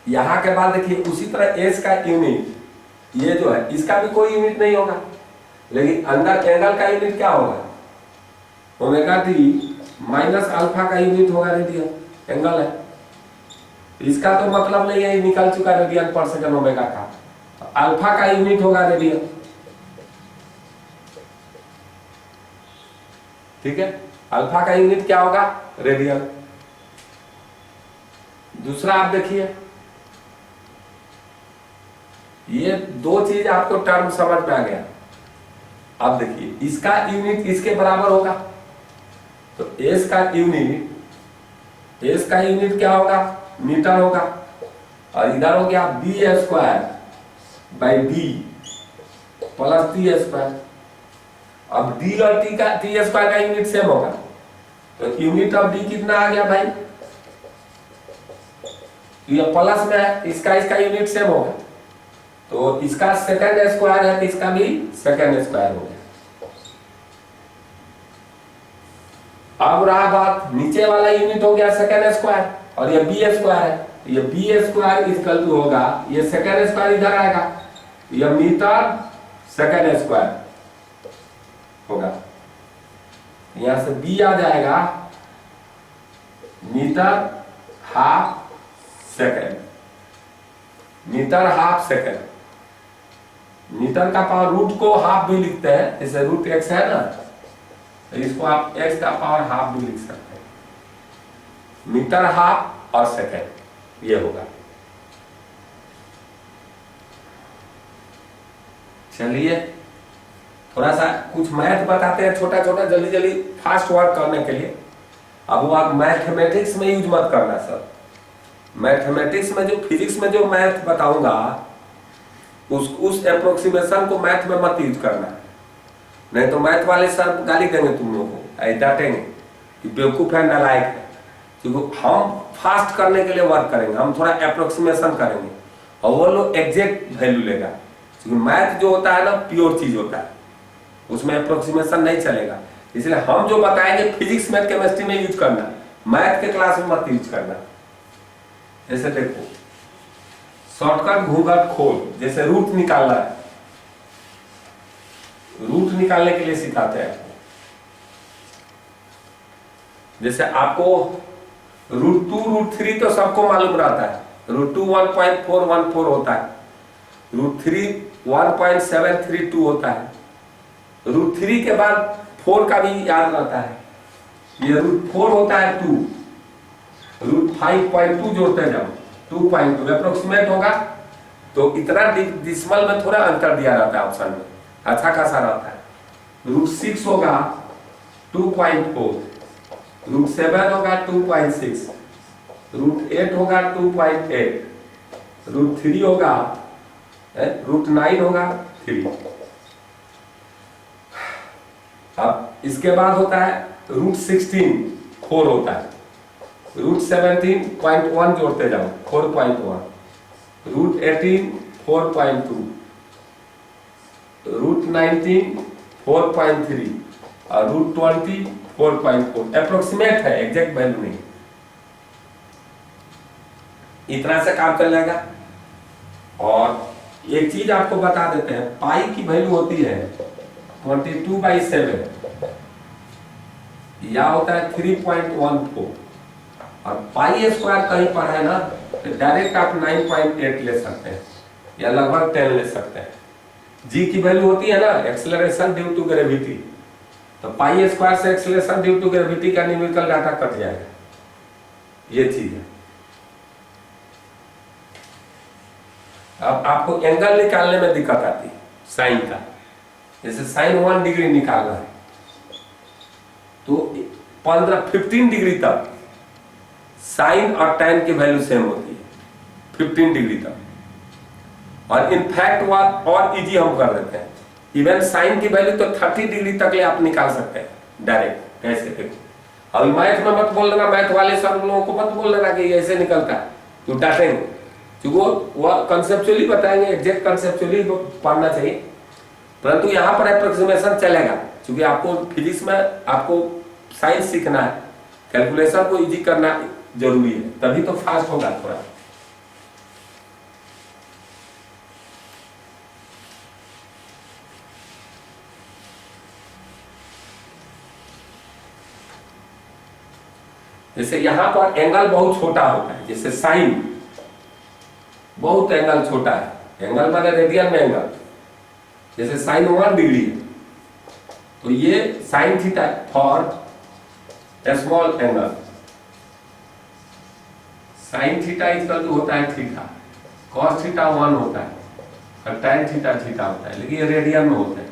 यहां के बाद देखिए उसी तरह एस का यूनिट ये जो है इसका भी कोई यूनिट नहीं होगा, लेकिन अंदर एंगल का यूनिट क्या होगा? ओमेगा टी माइनस अल्फा का यूनिट होगा रेडियन, एंगल है। इसका तो मतलब नहीं है, निकल चुका रेडियन पर सेकंड ओमेगा का। अल्फा का यूनिट होगा रेडियन, ठीक है। अल्फा का यूनिट क्या होगा? रेडियन। दूसरा आप देखिए, ये दो चीज आपको टर्म समझ में आ गया। अब देखिए इसका यूनिट इसके बराबर होगा, तो एस का यूनिट क्या होगा? मीटर होगा। और इधर हो गया B square by B plus T square. अब डी और टी स्क्वायर का यूनिट सेम होगा, तो यूनिट ऑफ डी कितना आ गया भाई? ये प्लस में है, इसका यूनिट सेम होगा, तो इसका सेकंड स्क्वायर है तो इसका भी सेकंड स्क्वायर हो गया। अब रहा बात, नीचे वाला यूनिट हो गया सेकंड स्क्वायर और ये बी स्क्वायर है, ये बी स्क्वायर इक्वल टू होगा, ये सेकंड स्क्वायर इधर आएगा, ये मीटर सेकंड स्क्वायर होगा। यहां से बी आ जाएगा metre half second, metre half second. Metre का पावर रूट को हाफ भी लिखते हैं, जैसे रूट एक्स है ना, तो इसको आप एक्स का पावर हाफ भी लिख सकते हैं। मीटर हाफ और सेकंड ये होगा। चलिए थोड़ा सा कुछ मैथ बताते हैं, छोटा छोटा जल्दी जल्दी फास्ट वर्क करने के लिए। अब वो आप मैथमेटिक्स में यूज मत करना सर, मैथमेटिक्स में जो फिजिक्स में जो मैथ बताऊंगा उस अप्रोक्सीमेशन को मैथ में मत यूज करना, नहीं तो मैथ वाले सर गाली देंगे तुम लोगों को, डांटेंगे कि बेवकूफ है, नालायक है। क्योंकि हम फास्ट करने के लिए वर्क करेंगे, हम थोड़ा अप्रोक्सीमेशन करेंगे और वो लोग एग्जैक्ट वैल्यू लेगा। क्योंकि मैथ जो होता है ना प्योर चीज होता है, उसमें अप्रोक्सीमेशन नहीं चलेगा। इसलिए हम जो बताएंगे फिजिक्स में केमिस्ट्री में यूज करना, मैथ के क्लास में मत यूज करना। जैसे देखो शॉर्टकट घूंघट खोल, जैसे रूट निकालना है, रूट निकालने के लिए सिखाते हैं आपको। जैसे आपको रूट 2 रूट 3 तो सबको मालूम रहता है, रूट 2 1.414 होता है, रूट 3 1.732 होता है, रूट 3 के बाद 4 का भी याद रहता है, ये रूट 4 होता है 2, रूट 5.2 जोड़ते जाओ 2.2 अप्रोक्सीमेट होगा। तो इतना डिसिमल में थोड़ा अंतर दिया रहता है ऑप्शन में, अच्छा खासा रहता है। रूट 6 होगा 2.4, रूट 7 होगा 2.6, रूट 8 होगा 2.8, रूट 3 होगा रूट 9 होगा 3। अब इसके बाद होता है रूट 16 4 होता है, रूट 17.1 जोड़ते जाओ 4.1, रूट 18 4.2, रूट 19 4.3 और रूट 20 4.4। अप्रोक्सीमेट है, एग्जैक्ट वैल्यू नहीं। इतना से काम चल जाएगा। और एक चीज आपको बता देते हैं, पाई की वैल्यू होती है 22/7 या होता है 3.14 और पाई स्क्वायर कहीं पर है ना तो डायरेक्ट आप 9.8 ले सकते हैं या लगभग 10 ले सकते हैं। जी की वैल्यू होती है ना एक्सेलरेशन ड्यू टू ग्रेविटी, तो पाई स्क्वायर से एक्सेलरेशन ड्यू टू ग्रेविटी का न्यूमेरिकल डाटा कट जाएगा, ये चीज है। अब आपको एंगल निकालने में दिक्कत आती है साइन का, जैसे साइन 1 डिग्री निकालना है तो 15 डिग्री तक साइन और टैन की वैल्यू सेम होती है 15 डिग्री तक, और इनफैक्ट और इजी हम कर देते हैं, इवन साइन की वैल्यू तो 30 डिग्री तक ले आप निकाल सकते हैं डायरेक्ट। कैसे देखो, अभी मैथ में मत बोल देना, मैथ वाले सब लोगों को मत बोल देना कि ऐसे निकलता है, तो डांटेंगे, क्योंकि वो कंसेप्चुअली बताएंगे, एग्जैक्ट कंसेप्चुअली पढ़ना चाहिए, परंतु यहाँ पर अप्रोक्सीमेशन चलेगा, क्योंकि आपको फिजिक्स में आपको साइंस सीखना है, कैलकुलेशन को इजी करना जरूरी है, तभी तो फास्ट होगा थोड़ा। जैसे यहां पर एंगल बहुत छोटा होता है, जैसे साइन बहुत एंगल छोटा है, एंगल माने रेडियन में एंगल, जैसे साइन 1 डिग्री है तो ये sine theta for small angle, sine theta equal to होता है थीटा, कॉस थीटा 1 होता है और टैन थीटा थीटा होता है, लेकिन ये रेडियन में होता है,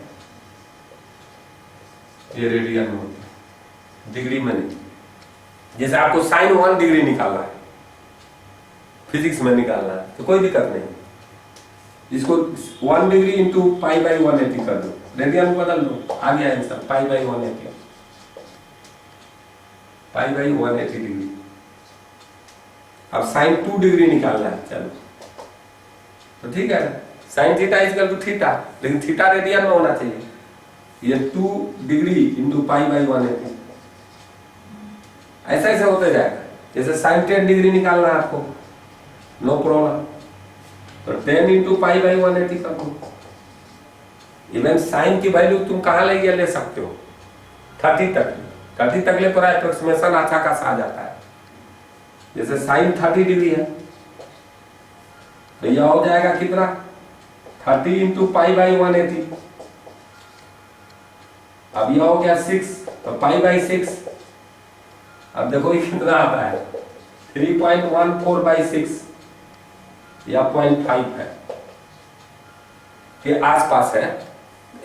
ये रेडियन में होता है, डिग्री में नहीं। जैसे आपको साइन 1 डिग्री निकालना है, फिजिक्स में निकालना है तो कोई दिक्कत नहीं, इसको 1 डिग्री इंटू π/180 कर दो, रेडियन बदल दो, आ गया आंसर π/180, π/180 डिग्री। अब साइन 2 डिग्री निकालना है, चलो तो ठीक है, sine theta equal to theta, लेकिन थीटा रेडियन में होना चाहिए, ये 2 डिग्री इंटू π/180, ऐसा ऐसा होते जाएगा। जैसे साइन 10 डिग्री निकालना है आपको, नो प्रॉब्लम, तो 10 इंटू π/180 कर दो। इवन साइन की वैल्यू तुम कहाँ ले सकते हो, 30 तक ले पूरा अप्रोक्सीमेशन अच्छा खासा आ जाता है। जैसे साइन 30 डिग्री है तो यह हो जाएगा कितना, 30 इंटू π/180, अब यह हो गया 6, तो π/6, अब देखो ये कितना आता है, 3.14/6 या 0.5 है के आसपास है।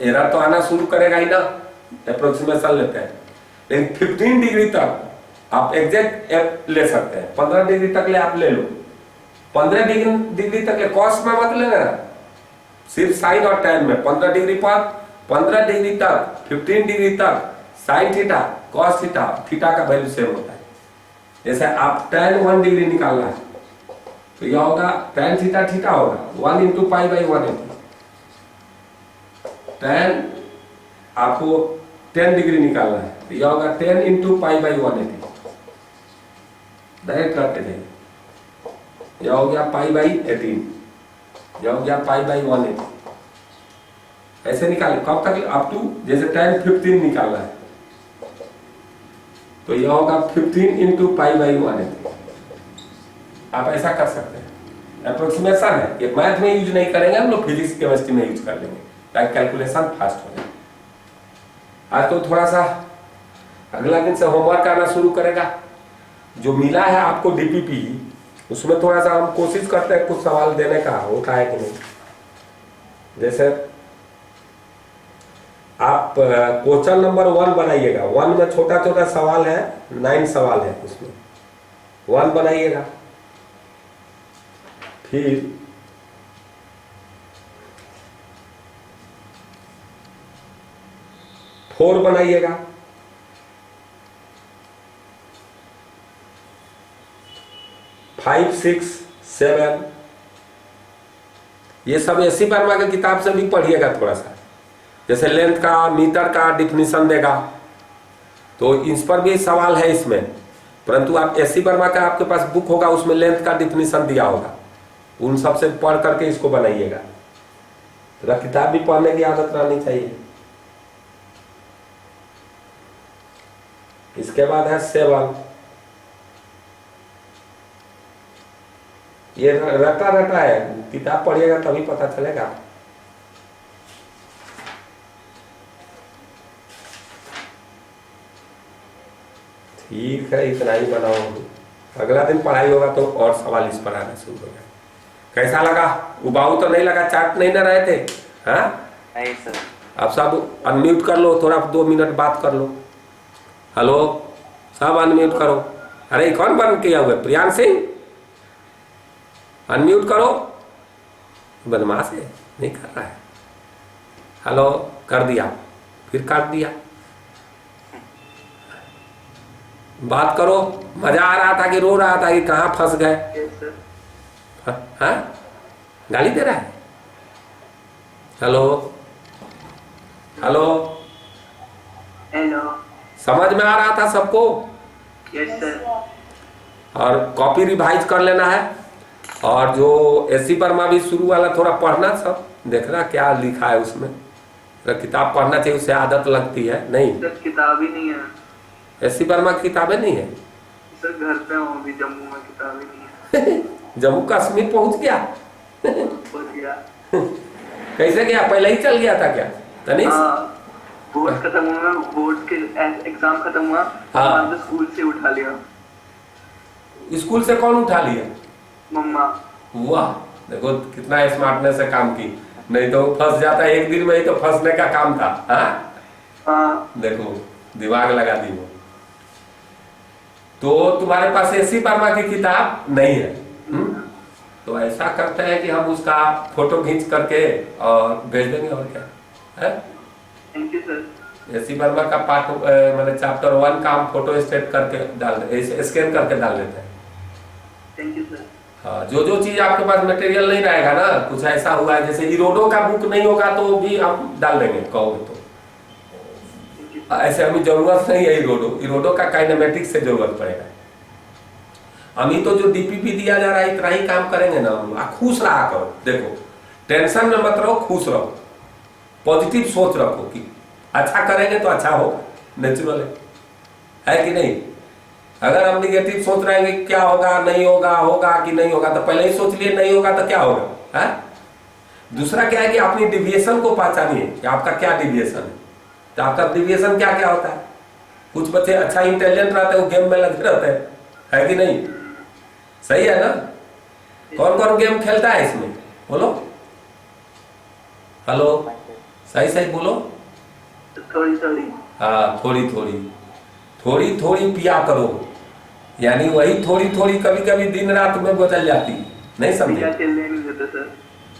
एरर तो आना शुरू करेगा ही ना, अप्रोक्सीमेशन लेते हैं, लेकिन 15 डिग्री तक आप एग्जैक्ट ले सकते हैं, 15 डिग्री तक ले आप ले लो, 15 डिग्री तक ले, कॉस में मत लेना, सिर्फ साइन और टैन में 15 डिग्री पर 15 डिग्री तक 15 डिग्री तक sign theta cos theta theta का वैल्यू सेम होता है। जैसे आप टैन 1 डिग्री निकालना है तो यह होगा टैन थीटा थीटा होगा 1 इंटू π/180, टैन आपको 10 डिग्री निकालना है तो यह होगा 10 इंटू π/180, डायरेक्ट करते थे, यह हो गया π/18, यह हो गया π/180, ऐसे निकाले कब तक, अप टू जैसे टैन 15 निकालना है तो यह होगा 15 इंटू π/180, आप ऐसा कर सकते हैं, अप्रोक्सीमेशन है, ये मैथ में यूज नहीं करेंगे हम लोग, फिजिक्स केमिस्ट्री में यूज कर लेंगे ताकि कैलकुलेशन फास्ट हो जाए। आज तो थोड़ा सा अगला दिन से होमवर्क आना शुरू करेगा, जो मिला है आपको डीपीपी उसमें थोड़ा सा हम कोशिश करते हैं कुछ सवाल देने का, होता है कि नहीं। जैसे आप क्वेश्चन नंबर 1 बनाइएगा, 1 में छोटा छोटा सवाल है, 9 सवाल है उसमें, 1 बनाइएगा, फिर फोर बनाइएगा, 5, 6, 7, ये सब एसी वर्मा की किताब से भी पढ़िएगा थोड़ा सा, जैसे लेंथ का मीटर का डिफिनीशन देगा तो इस पर भी सवाल है इसमें, परंतु आप एसी वर्मा का आपके पास बुक होगा उसमें लेंथ का डिफिनीशन दिया होगा, उन सब से पढ़ करके इसको बनाइएगा। तेरा किताब भी पढ़ने की आदत रहनी चाहिए। इसके बाद है सेवन। ये रटा रटा है, किताब पढ़िएगा तभी पता चलेगा। ठीक है, इतना ही बनाओ। अगला दिन पढ़ाई होगा तो और सवाल इस पर आना शुरू हो गया। कैसा लगा? उबाऊ तो नहीं लगा? चाट नहीं ना रहे थे? हाँ नहीं सर। अब सब अनम्यूट कर लो, थोड़ा 2 मिनट बात कर लो। हेलो, सब अनम्यूट करो। अरे कौन बंद किया हुआ है? प्रियांश सिंह, अनम्यूट करो। बदमाश है, नहीं कर रहा है। हेलो, कर दिया, फिर काट दिया। बात करो। मजा आ रहा था कि रो रहा था कि कहाँ फंस गए? Yes sir. हाँ, गाली दे रहा है। Hello hello, hello. समझ में आ रहा था सबको? Yes sir. और कॉपी रिवाइज कर लेना है। और जो एससी वर्मा भी शुरू वाला थोड़ा पढ़ना, सब देखना क्या लिखा है उसमें। तो किताब पढ़ना चाहिए, उससे आदत लगती है। नहीं, सर किताब ही नहीं है। एससी वर्मा की किताबें नहीं है? सर घर पे हूँ अभी, जम्मू में, किताब ही नहीं है। जम्मू कश्मीर पहुंच गया? पहुंच गया। कैसे गया? पहले ही चल गया था क्या तनीश? हाँ, बोर्ड खत्म हुआ, बोर्ड के एग्जाम खत्म हुआ। हाँ। तो स्कूल से उठा लिया। स्कूल से कौन उठा लिया? मम्मा। वाह, देखो कितना स्मार्टनेस से काम की। नहीं तो फंस जाता, एक दिन में ही तो फंसने का काम था। हाँ, हाँ। देखो दिमाग लगा दी वो। तो तुम्हारे पास एससी वर्मा की किताब नहीं है? तो ऐसा करते हैं कि हम उसका फोटो खींच करके और भेज देंगे, और क्या है। Thank you sir. SC Verma का पार्ट मतलब चैप्टर 1 का हम फोटो स्टेट करके डाल, स्कैन करके डाल देते हैं। Thank you sir. हाँ, जो जो चीज आपके पास मटेरियल नहीं रहेगा ना, कुछ ऐसा हुआ है जैसे इरोडो का बुक नहीं होगा तो भी हम डाल देंगे, कहोगे तो। ऐसे हमें जरूरत नहीं है इरोडो का काइनेमेटिक्स से जरूरत पड़ेगा। अभी तो जो डीपीपी दिया जा रहा है इतना ही काम करेंगे ना हम। खुश रहा करो, देखो टेंशन में मत रहो, खुश रहो, पॉजिटिव सोच रखो कि अच्छा करेंगे तो अच्छा होगा, नेचुरल है कि नहीं। अगर हम निगेटिव सोच रहे हैं कि क्या होगा, नहीं होगा, होगा कि नहीं होगा, तो पहले ही सोच लिए नहीं होगा तो क्या होगा है? दूसरा क्या है कि अपनी डिविएशन को पहचानिए कि आपका क्या डिविएशन है। तो आपका डिविएशन क्या क्या होता है। कुछ बच्चे अच्छा इंटेलिजेंट रहते हैं, वो गेम में लगे रहते हैं, है कि नहीं? सही है ना? कौन कौन गेम खेलता है इसमें, बोलो। हेलो, सही सही बोलो। थोड़ी थोड़ी। हाँ, थोड़ी थोड़ी, थोड़ी थोड़ी पिया करो। यानी वही थोड़ी थोड़ी कभी कभी दिन रात में बदल जाती, नहीं समझे? भैया खेलने नहीं देते सर।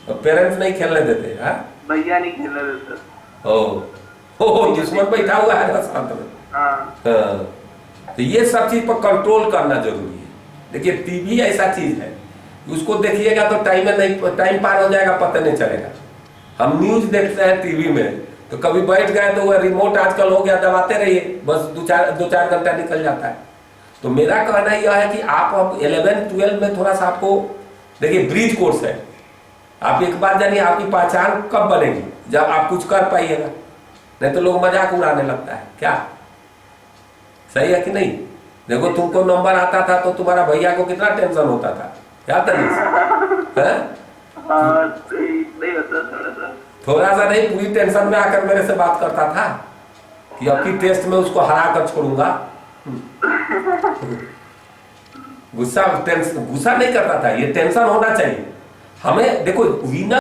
तो पेरेंट्स नहीं खेलने देते? हाँ, भैया नहीं खेलने देते। ओ दुश्मन बैठा हुआ है ना साथ में। हाँ। तो ये सब चीज पर कंट्रोल करना जरूरी है। देखिए टीवी ऐसा चीज है, उसको देखिएगा तो टाइम पार हो जाएगा, पता नहीं चलेगा। हम न्यूज देखते हैं टीवी में, तो कभी बैठ गए तो वह रिमोट आजकल हो गया, दबाते रहिए, बस 2-4 घंटा निकल जाता है। तो मेरा कहना यह है कि आप अब 11-12 में थोड़ा सा आपको देखिए, ब्रीज कोर्स है। आप एक बार जानिए आपकी पहचान कब बनेगी, जब आप कुछ कर पाइएगा। नहीं तो लोग मजाक उड़ाने लगता है, क्या सही है कि नहीं? देखो तुमको नंबर आता था तो तुम्हारा भैया को कितना टेंशन होता था, क्या तनीश? नहीं होता थोड़ा सा नहीं, पूरी टेंशन में आकर मेरे से बात करता था कि अब की टेस्ट में उसको हरा कर छोड़ूंगा। गुस्सा नहीं करता था। ये टेंशन होना चाहिए हमें। देखो विनर